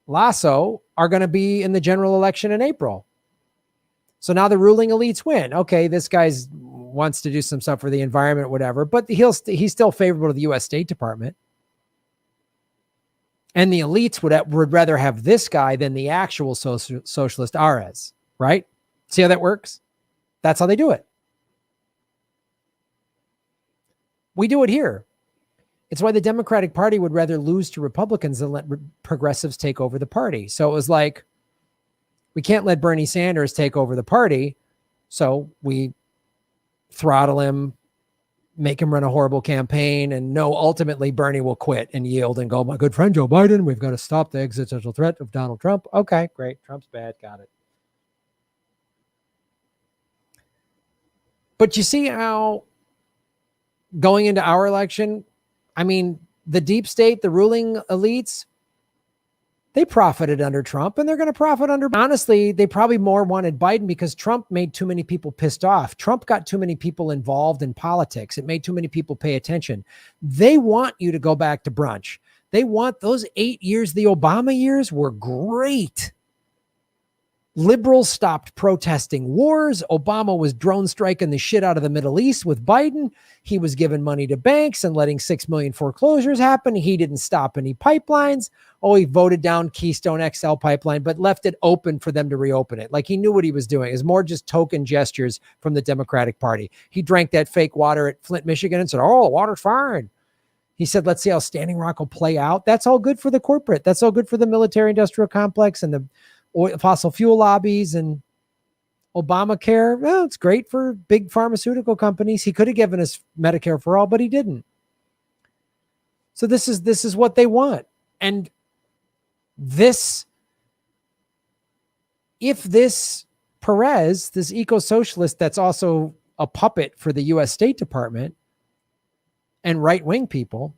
Lasso, are going to be in the general election in April. So now the ruling elites win. Okay, this guy's wants to do some stuff for the environment, whatever, but he's still favorable to the U.S. State Department. And the elites would rather have this guy than the actual socialist Arez, right? See how that works? That's how they do it. We do it here. It's why the Democratic Party would rather lose to Republicans than let progressives take over the party. So it was like, we can't let Bernie Sanders take over the party, so we throttle him, make him run a horrible campaign, and no, ultimately Bernie will quit and yield and go, my good friend Joe Biden, we've got to stop the existential threat of Donald Trump. Okay, great. Trump's bad. Got it. But you see how going into our election, I mean, the deep state, the ruling elites, they profited under Trump and they're going to profit under. Honestly, they probably more wanted Biden because Trump made too many people pissed off. Trump got too many people involved in politics. It made too many people pay attention. They want you to go back to brunch. They want those 8 years. The Obama years were great. Liberals stopped protesting wars. Obama was drone striking the shit out of the Middle East with Biden. He was giving money to banks and letting 6 million foreclosures happen. He didn't stop any pipelines. Oh, he voted down Keystone XL pipeline, but left it open for them to reopen it. Like he knew what he was doing. It was more just token gestures from the Democratic Party. He drank that fake water at Flint, Michigan and said, oh, the water's fine. He said, let's see how Standing Rock will play out. That's all good for the corporate. That's all good for the military industrial complex and the fossil fuel lobbies and Obamacare. Well, it's great for big pharmaceutical companies. He could have given us Medicare for all, but he didn't. So this is what they want. And if this Perez, this eco-socialist that's also a puppet for the U.S. State Department and right-wing people,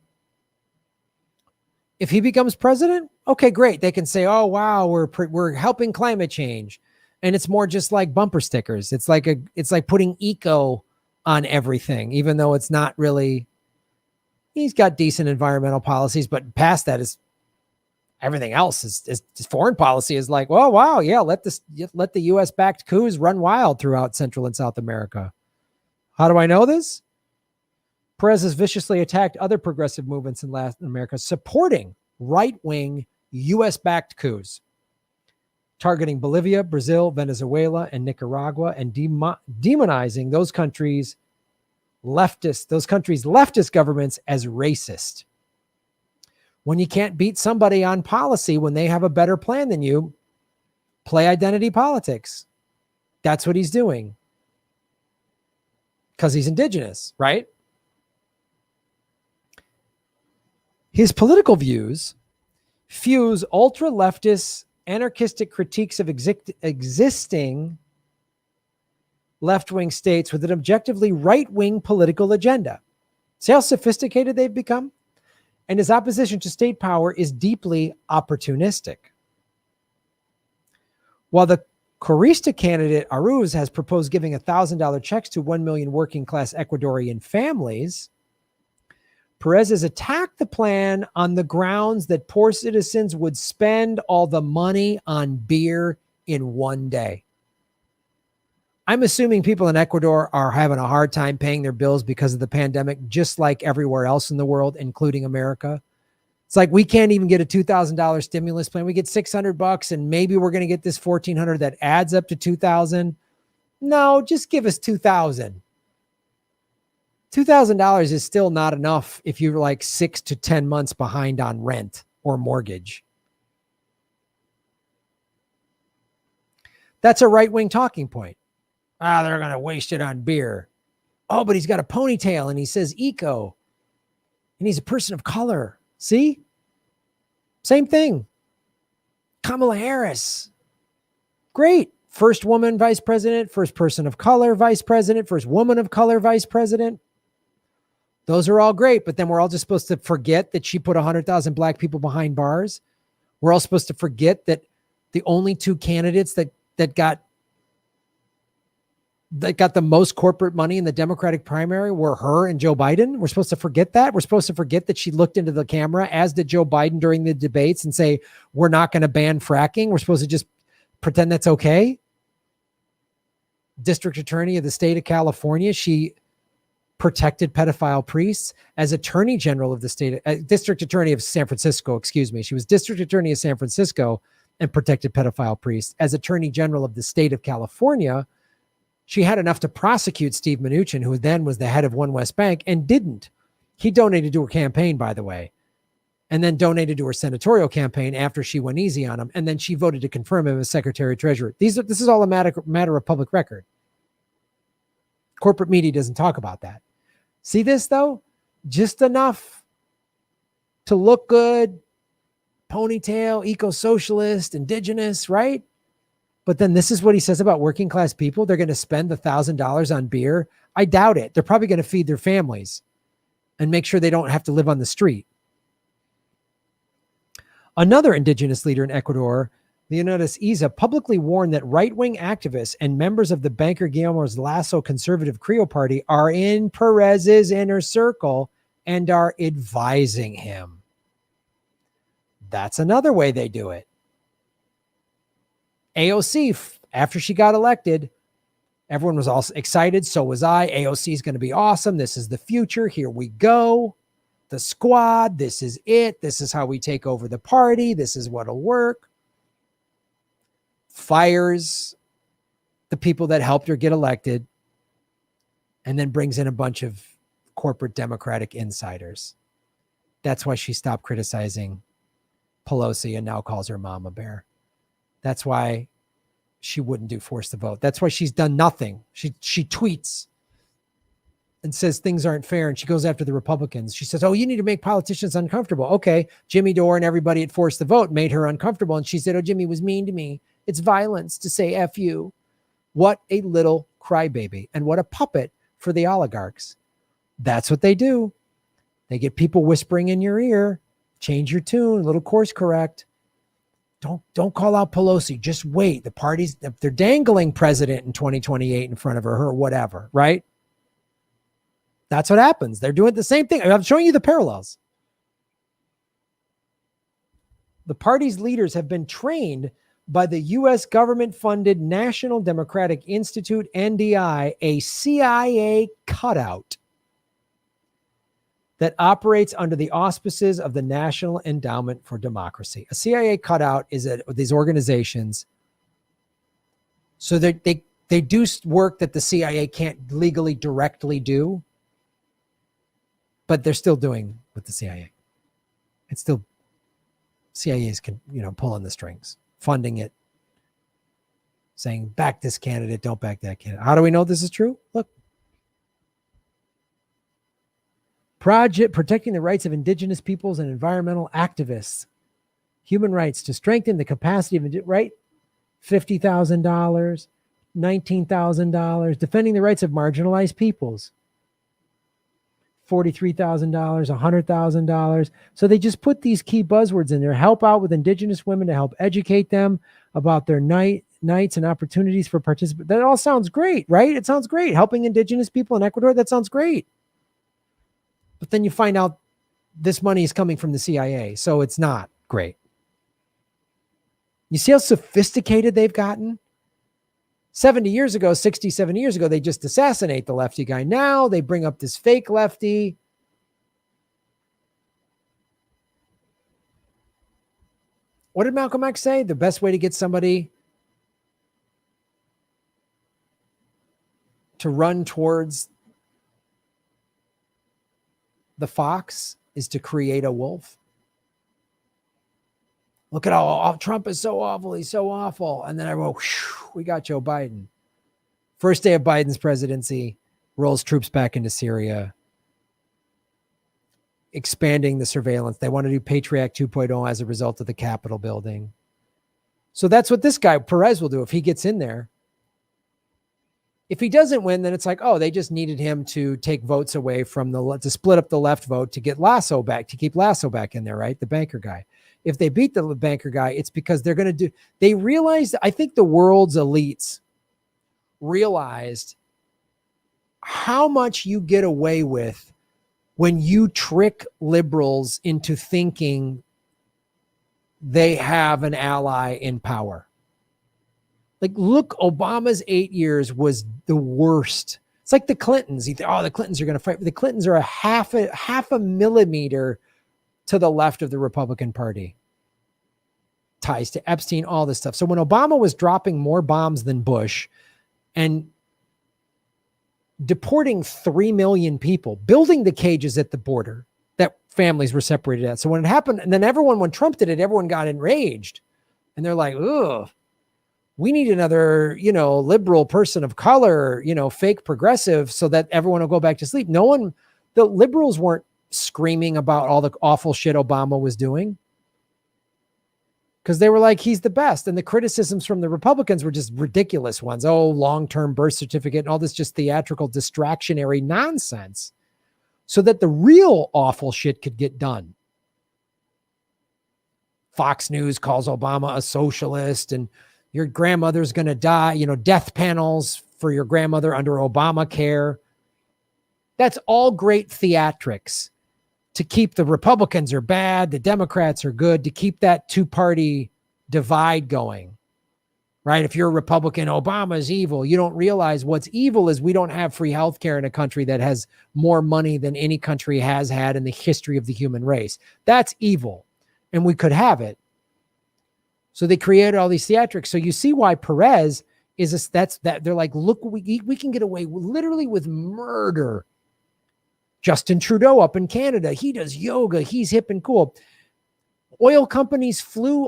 if he becomes president, okay, great. They can say, oh, wow, we're helping climate change. And it's more just like bumper stickers. It's like putting eco on everything, even though it's not really, he's got decent environmental policies, but past that is everything else is foreign policy is like, well, wow, yeah, let the US backed coups run wild throughout Central and South America. How do I know this? Perez has viciously attacked other progressive movements in Latin America, supporting right-wing US-backed coups, targeting Bolivia, Brazil, Venezuela, and Nicaragua, and demonizing those countries' leftist governments as racist. When you can't beat somebody on policy when they have a better plan than you, play identity politics. That's what he's doing. because he's indigenous, right? His political views fuse ultra-leftist, anarchistic critiques of existing left-wing states with an objectively right-wing political agenda. See how sophisticated they've become? And his opposition to state power is deeply opportunistic. While the Corista candidate Aruz has proposed giving $1,000 checks to 1 million working-class Ecuadorian families, Perez has attacked the plan on the grounds that poor citizens would spend all the money on beer in one day. I'm assuming people in Ecuador are having a hard time paying their bills because of the pandemic, just like everywhere else in the world, including America. It's like we can't even get a $2,000 stimulus plan. We get $600 and maybe we're going to get this $1,400 that adds up to $2,000. No, just give us $2,000. $2,000 is still not enough if you're like 6 to 10 months behind on rent or mortgage. That's a right-wing talking point. They're going to waste it on beer. Oh, but he's got a ponytail and he says eco. And he's a person of color. See? Same thing. Kamala Harris. Great. First woman vice president, first person of color vice president, first woman of color vice president. Those are all great, but then we're all just supposed to forget that she put 100,000 black people behind bars. We're all supposed to forget that the only two candidates that got the most corporate money in the Democratic primary were her and Joe Biden. We're supposed to forget that. We're supposed to forget that she looked into the camera, as did Joe Biden during the debates, and say, we're not going to ban fracking. We're supposed to just pretend that's okay. District Attorney of the state of California, she protected pedophile priests. As Attorney General of the state, District Attorney of San Francisco, excuse me. She was District Attorney of San Francisco and protected pedophile priests. As Attorney General of the state of California, she had enough to prosecute Steve Mnuchin, who then was the head of One West Bank, and didn't. He donated to her campaign, by the way, and then donated to her senatorial campaign after she went easy on him, and then she voted to confirm him as Secretary of Treasury. This is all a matter of public record. Corporate media doesn't talk about that. See this, though? Just enough to look good, ponytail, eco-socialist, indigenous, right? But then this is what he says about working class people. They're going to spend $1,000 on beer. I doubt it. They're probably going to feed their families and make sure they don't have to live on the street. Another indigenous leader in Ecuador, Leonidas Iza, publicly warned that right-wing activists and members of the banker Guillermo Lasso conservative Creole party are in Perez's inner circle and are advising him. That's another way they do it. AOC, after she got elected, everyone was all excited. So was I. AOC is going to be awesome. This is the future. Here we go. The squad. This is it. This is how we take over the party. This is what'll work. Fires the people that helped her get elected and then brings in a bunch of corporate Democratic insiders. That's why she stopped criticizing Pelosi and now calls her Mama Bear. That's why she wouldn't do force the vote. That's why she's done nothing. She tweets and says things aren't fair, and she goes after the Republicans. She says, oh, you need to make politicians uncomfortable. Okay, Jimmy Dore and everybody at Force the Vote made her uncomfortable, and she said, oh, Jimmy was mean to me. It's violence to say F you. What a little crybaby, and what a puppet for the oligarchs. That's what they do. They get people whispering in your ear, change your tune, a little course correct. Don't call out Pelosi. Just wait. The parties, they're dangling president in 2028 in front of her or whatever, right? That's what happens. They're doing the same thing. I'm showing you the parallels. The party's leaders have been trained by the U.S. government-funded National Democratic Institute, NDI, a CIA cutout that operates under the auspices of the National Endowment for Democracy. A CIA cutout is these organizations. So they do work that the CIA can't legally directly do, but they're still doing with the CIA. It's still CIA's pulling the strings, funding it, saying back this candidate, don't back that candidate. How do we know this is true? Look, Project protecting the rights of indigenous peoples and environmental activists. Human rights to strengthen the capacity of, right? $50,000, $19,000. Defending the rights of marginalized peoples. $43,000, $100,000. So they just put these key buzzwords in there. Help out with indigenous women to help educate them about their nights and opportunities for participation. That all sounds great, right? It sounds great. Helping indigenous people in Ecuador, that sounds great. But then you find out this money is coming from the CIA, so it's not great. You see how sophisticated they've gotten? 70 years ago, 67 years ago, they just assassinate the lefty guy. Now they bring up this fake lefty. What did Malcolm X say? The best way to get somebody to run towards the fox is to create a wolf. Look at how Trump is so awful. He's so awful. And then I wrote, we got Joe Biden. First day of Biden's presidency, rolls troops back into Syria, expanding the surveillance. They want to do Patriot 2.0 as a result of the Capitol building. So that's what this guy, Perez, will do if he gets in there. If he doesn't win, then it's like, oh, they just needed him to take votes away from to split up the left vote to get Lasso back, to keep Lasso back in there, right? The banker guy. If they beat the banker guy, it's because they realized, I think the world's elites realized how much you get away with when you trick liberals into thinking they have an ally in power. Like, look, Obama's 8 years was the worst. It's like the Clintons. You think, oh, the Clintons are going to fight. The Clintons are a half a millimeter to the left of the Republican Party. Ties to Epstein, all this stuff. So when Obama was dropping more bombs than Bush and deporting 3 million people, building the cages at the border that families were separated at. So when it happened, and then when Trump did it, everyone got enraged. And they're like, ugh, we need another, liberal person of color, fake progressive so that everyone will go back to sleep. The liberals weren't screaming about all the awful shit Obama was doing because they were like, he's the best. And the criticisms from the Republicans were just ridiculous ones. Oh, long-term birth certificate and all this just theatrical distractionary nonsense so that the real awful shit could get done. Fox News calls Obama a socialist and your grandmother's going to die, death panels for your grandmother under Obamacare. That's all great theatrics to keep the Republicans are bad, the Democrats are good, to keep that two-party divide going, right? If you're a Republican, Obama's evil. You don't realize what's evil is we don't have free healthcare in a country that has more money than any country has had in the history of the human race. That's evil, and we could have it. So they created all these theatrics. So you see why Perez they're like, look, we can get away literally with murder. Justin Trudeau up in Canada, he does yoga. He's hip and cool. Oil companies flew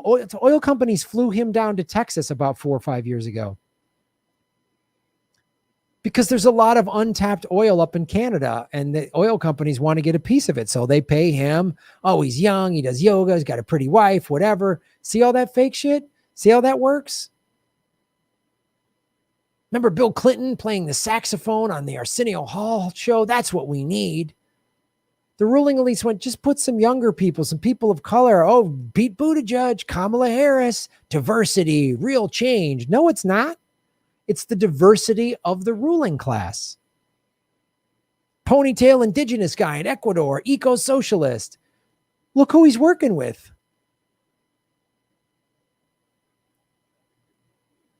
him down to Texas about 4 or 5 years ago because there's a lot of untapped oil up in Canada and the oil companies want to get a piece of it. So they pay him. Oh, he's young. He does yoga. He's got a pretty wife, whatever. See all that fake shit? See how that works? Remember Bill Clinton playing the saxophone on the Arsenio Hall show? That's what we need. The ruling elites went, just put some younger people, some people of color. Oh, Pete Buttigieg, Kamala Harris, diversity, real change. No, it's not. It's the diversity of the ruling class. Ponytail indigenous guy in Ecuador, eco-socialist. Look who he's working with.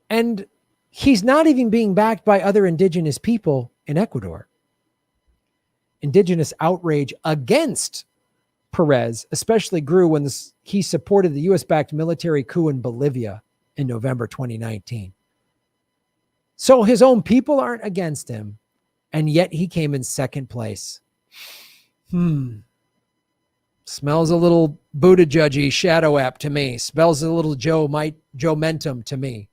And he's not even being backed by other indigenous people in Ecuador. Indigenous outrage against Perez especially grew when he supported the U.S.-backed military coup in Bolivia in November 2019. So his own people aren't against him, and yet he came in second place. Smells a little Buttigieg-y shadow app to me. Smells a little Joe Mentum to me.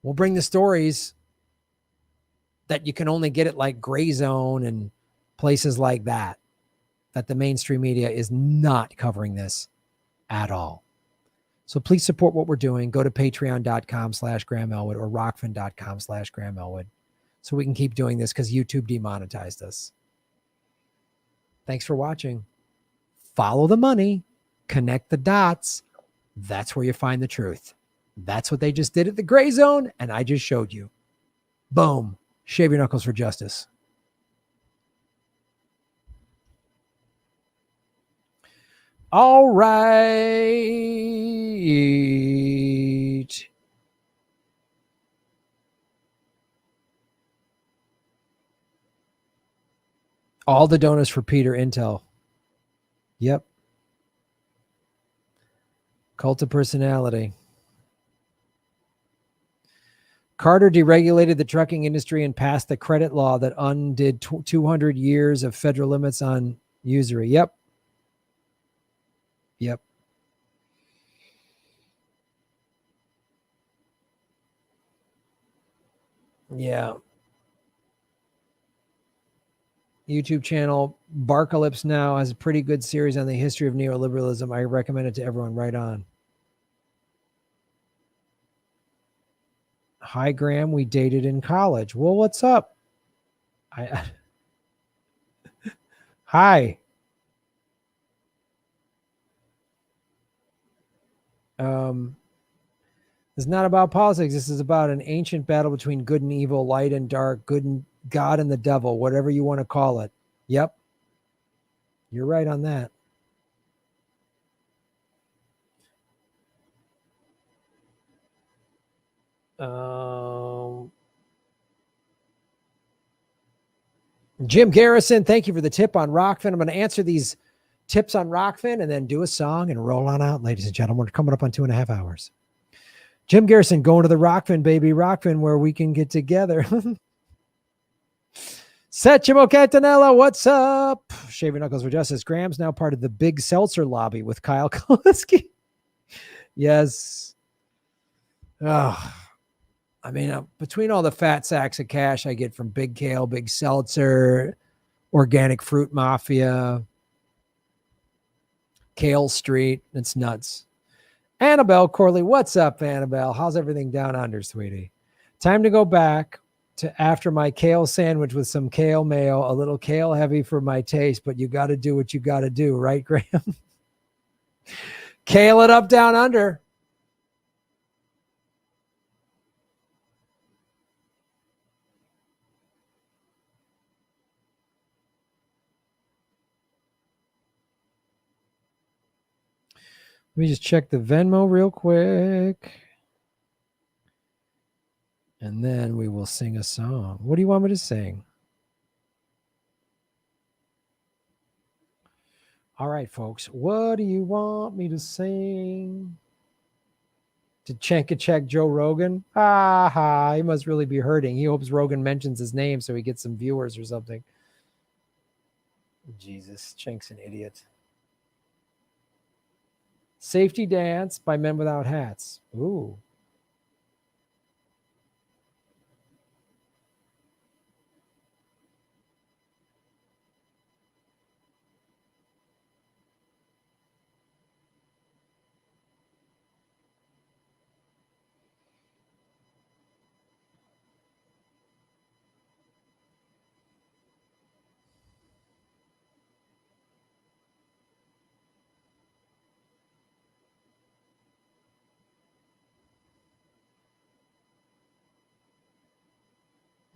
We'll bring the stories that you can only get at like Gray Zone and places like that the mainstream media is not covering this at all. So please support what we're doing. Go to patreon.com/Graham Elwood or rockfin.com/Graham Elwood so we can keep doing this because YouTube demonetized us. Thanks for watching. Follow the money. Connect the dots. That's where you find the truth. That's what they just did at the gray zone, and I just showed you. Boom. Shave your knuckles for justice. All right. All the donors for Peter Intel. Yep. Cult of personality. Carter deregulated the trucking industry and passed the credit law that undid 200 years of federal limits on usury. Yep. Yep. Yeah. YouTube channel Barcalypse now has a pretty good series on the history of neoliberalism. I recommend it to everyone. Right on. Hi, Graham. We dated in college. Well, what's up? Hi. It's not about politics. This is about an ancient battle between good and evil, light and dark, good and God and the devil, whatever you want to call it. Yep. You're right on that. Jim Garrison, thank you for the tip on Rockfin. I'm going to answer these tips on Rockfin and then do a song and roll on out, ladies and gentlemen. We're coming up on 2.5 hours. Jim Garrison, going to the Rockfin, baby. Rockfin, where we can get together. Setchimo Cantanella, what's up? Shave your knuckles for justice. Graham's now part of the big seltzer lobby with Kyle Kaliski. Yes. Oh, I mean, between all the fat sacks of cash I get from Big Kale, Big Seltzer, Organic Fruit Mafia, Kale Street, it's nuts. Annabelle Corley, what's up, Annabelle? How's everything down under, sweetie? Time to go back to after my kale sandwich with some kale mayo, a little kale heavy for my taste, but you got to do what you got to do, right, Graham? Kale it up down under. Let me just check the Venmo real quick. And then we will sing a song. What do you want me to sing? All right, folks. What do you want me to sing? To check Joe Rogan? He must really be hurting. He hopes Rogan mentions his name so he gets some viewers or something. Jesus, Chenk's an idiot. Safety Dance by Men Without Hats. Ooh.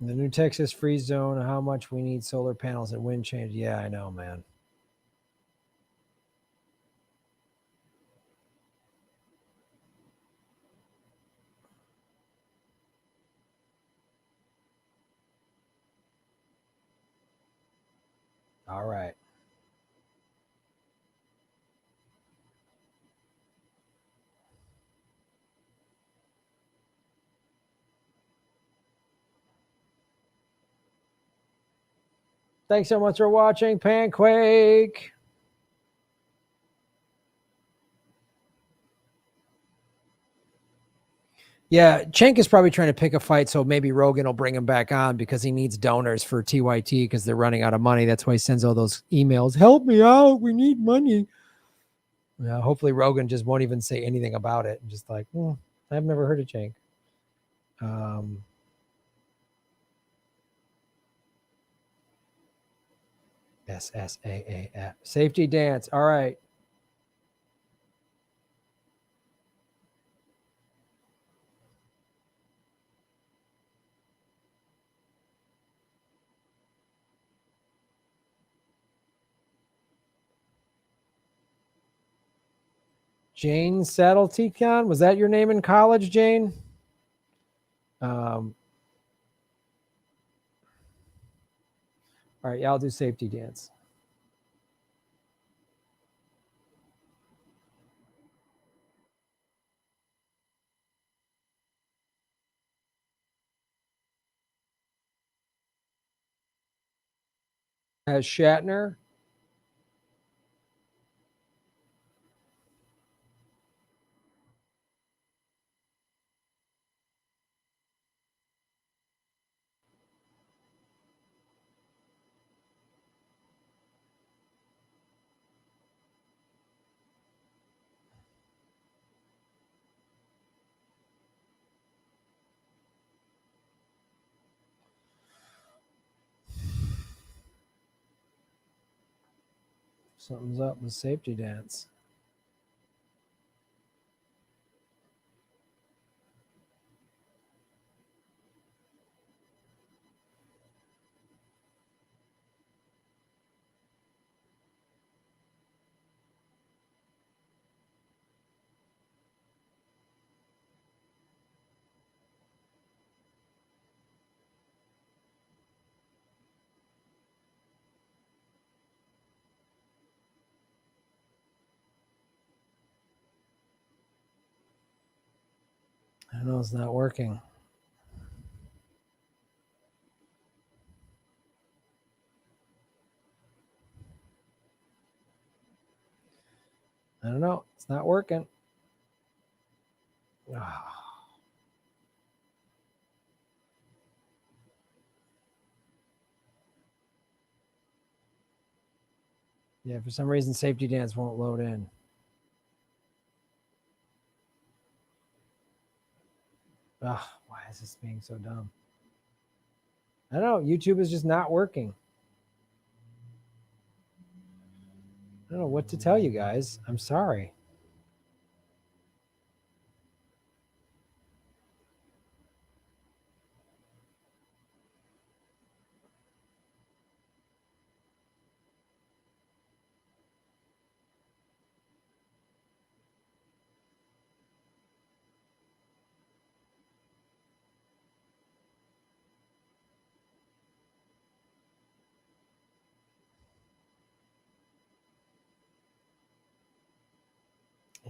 The new Texas freeze zone, how much we need solar panels and wind change. Yeah, I know, man. All right. Thanks so much for watching, Panquake. Yeah, Cenk is probably trying to pick a fight, so maybe Rogan will bring him back on because he needs donors for TYT because they're running out of money. That's why he sends all those emails. Help me out. We need money. Yeah, hopefully Rogan just won't even say anything about it. And just like, I've never heard of Cenk. SSAAF. Safety dance. All right. Jane Saddleticon. Was that your name in college, Jane? All right. Yeah, I'll do safety dance. As Shatner. Something's up with safety dance. I know it's not working. I don't know. It's not working. Oh. Yeah, for some reason, safety dance won't load in. Ugh, why is this being so dumb? I don't know. YouTube is just not working. I don't know what to tell you guys. I'm sorry.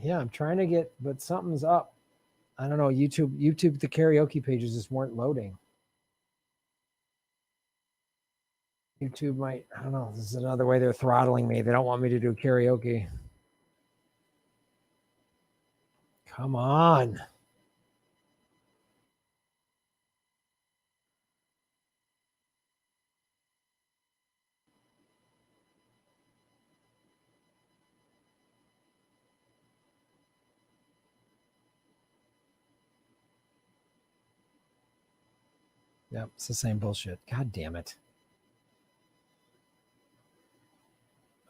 Yeah, I'm trying to get, but something's up. I don't know. YouTube, the karaoke pages just weren't loading. YouTube might, I don't know. This is another way they're throttling me. They don't want me to do karaoke. Come on. Yep, it's the same bullshit. God damn it.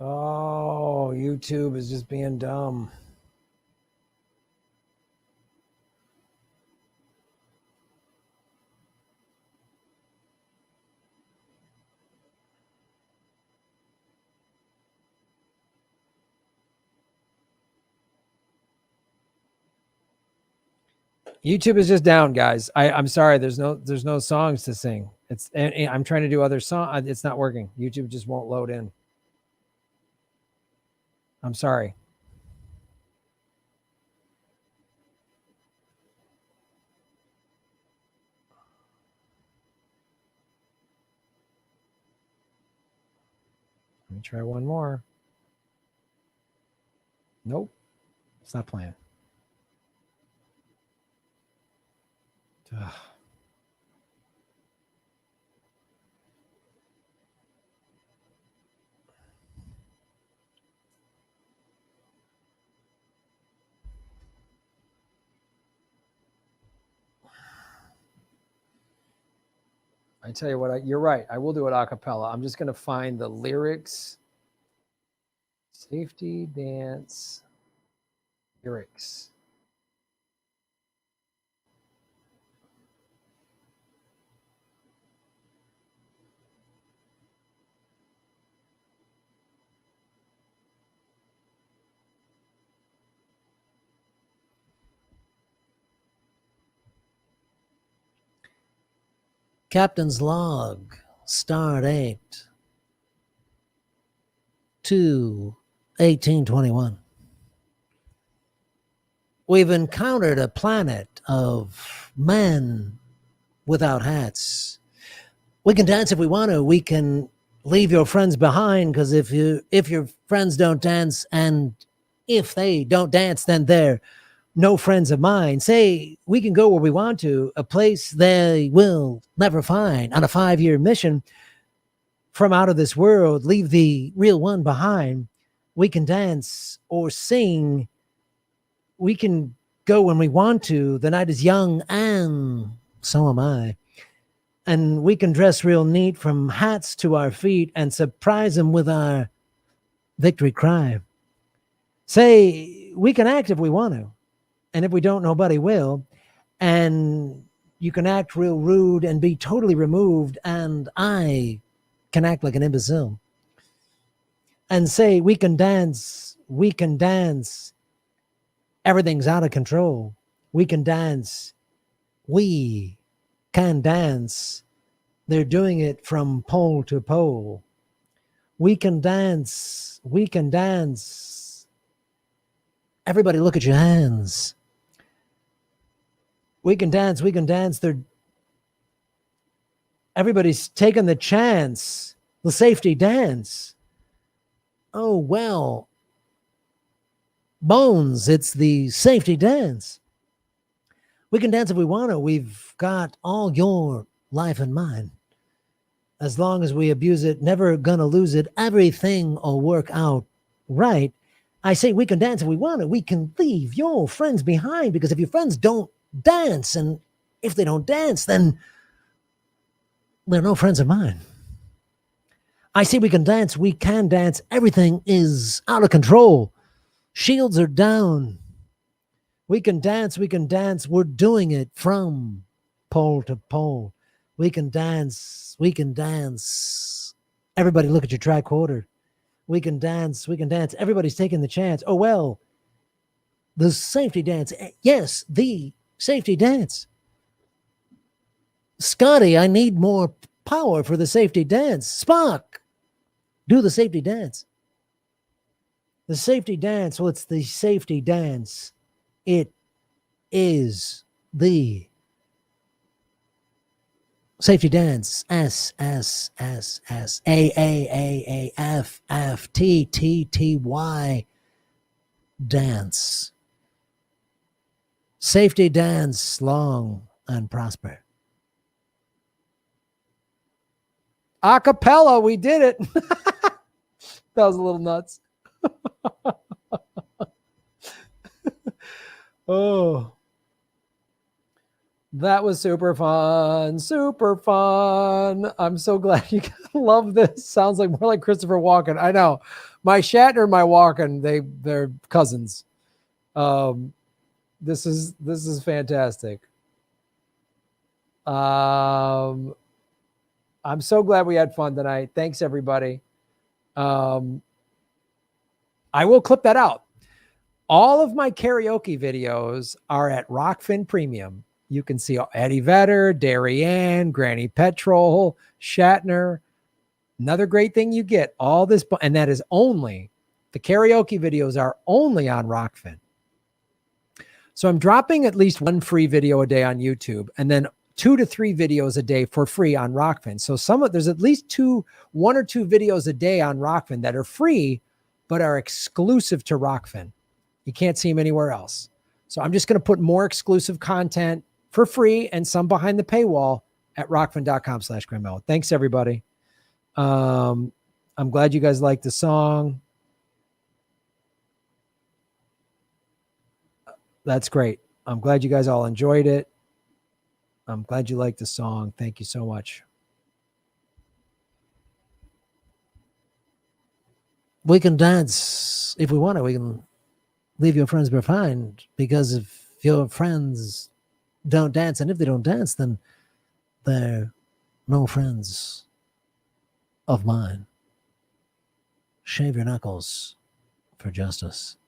Oh, YouTube is just being dumb. YouTube is just down, guys. I'm sorry. There's no songs to sing. And I'm trying to do other songs. It's not working. YouTube just won't load in. I'm sorry. Let me try one more. Nope. It's not playing. I tell you what, you're right. I will do it a cappella. I'm just going to find the lyrics. Safety dance lyrics. Captain's log, start 8/2/1821. We've encountered a planet of men without hats. We can dance if we want to. We can leave your friends behind, because if your friends don't dance, and if they don't dance, then they're no friends of mine. Say we can go where we want to, a place they will never find, on a 5-year mission from out of this world, leave the real one behind. We can dance or sing. We can go when we want to. The night is young, and so am I. And we can dress real neat from hats to our feet and surprise them with our victory cry. Say we can act if we want to. And if we don't, nobody will. And you can act real rude and be totally removed. And I can act like an imbecile. And say, we can dance. We can dance. Everything's out of control. We can dance. We can dance. They're doing it from pole to pole. We can dance. We can dance. Everybody look at your hands. We can dance, we can dance. Everybody's taking the chance, the safety dance. Oh, well, Bones, it's the safety dance. We can dance if we want to. We've got all your life in mind. As long as we abuse it, never gonna lose it. Everything will work out right. I say we can dance if we want to. We can leave your friends behind, because if your friends don't dance, and if they don't dance, then they're no friends of mine. I say we can dance. We can dance. Everything is out of control. Shields are down. We can dance. We can dance. We're doing it from pole to pole. We can dance. We can dance. Everybody look at your tricorder. We can dance. We can dance. Everybody's taking the chance. Oh, well, the safety dance. Yes, the safety dance. Scotty, I need more power for the safety dance. Spock, do the safety dance. The safety dance. Well, it's the safety dance. It is the safety dance. S S S S A A A A F F T T T Y dance. Safety dance, long and prosper. Acapella, we did it. That was a little nuts. Oh, that was super fun. Super fun. I'm so glad you love this. Sounds like more like Christopher Walken. I know. My Shatner and my Walken, they're cousins. This is fantastic. I'm so glad we had fun tonight. Thanks, everybody. I will clip that out. All of my karaoke videos are at Rockfin Premium. You can see Eddie Vedder, Darien, Granny Petrol, Shatner. Another great thing you get, all this, and that is only, the karaoke videos are only on Rockfin. So I'm dropping at least one free video a day on YouTube, and then 2 to 3 videos a day for free on Rockfin. So there's at least 1 or 2 videos a day on Rockfin that are free, but are exclusive to Rockfin. You can't see them anywhere else. So I'm just going to put more exclusive content for free and some behind the paywall at rockfin.com/Graham. Thanks, everybody. I'm glad you guys liked the song. That's great. I'm glad you guys all enjoyed it. I'm glad you liked the song. Thank you so much. We can dance if we want to. We can leave your friends behind, because if your friends don't dance, and if they don't dance, then they're no friends of mine. Shave your knuckles for justice.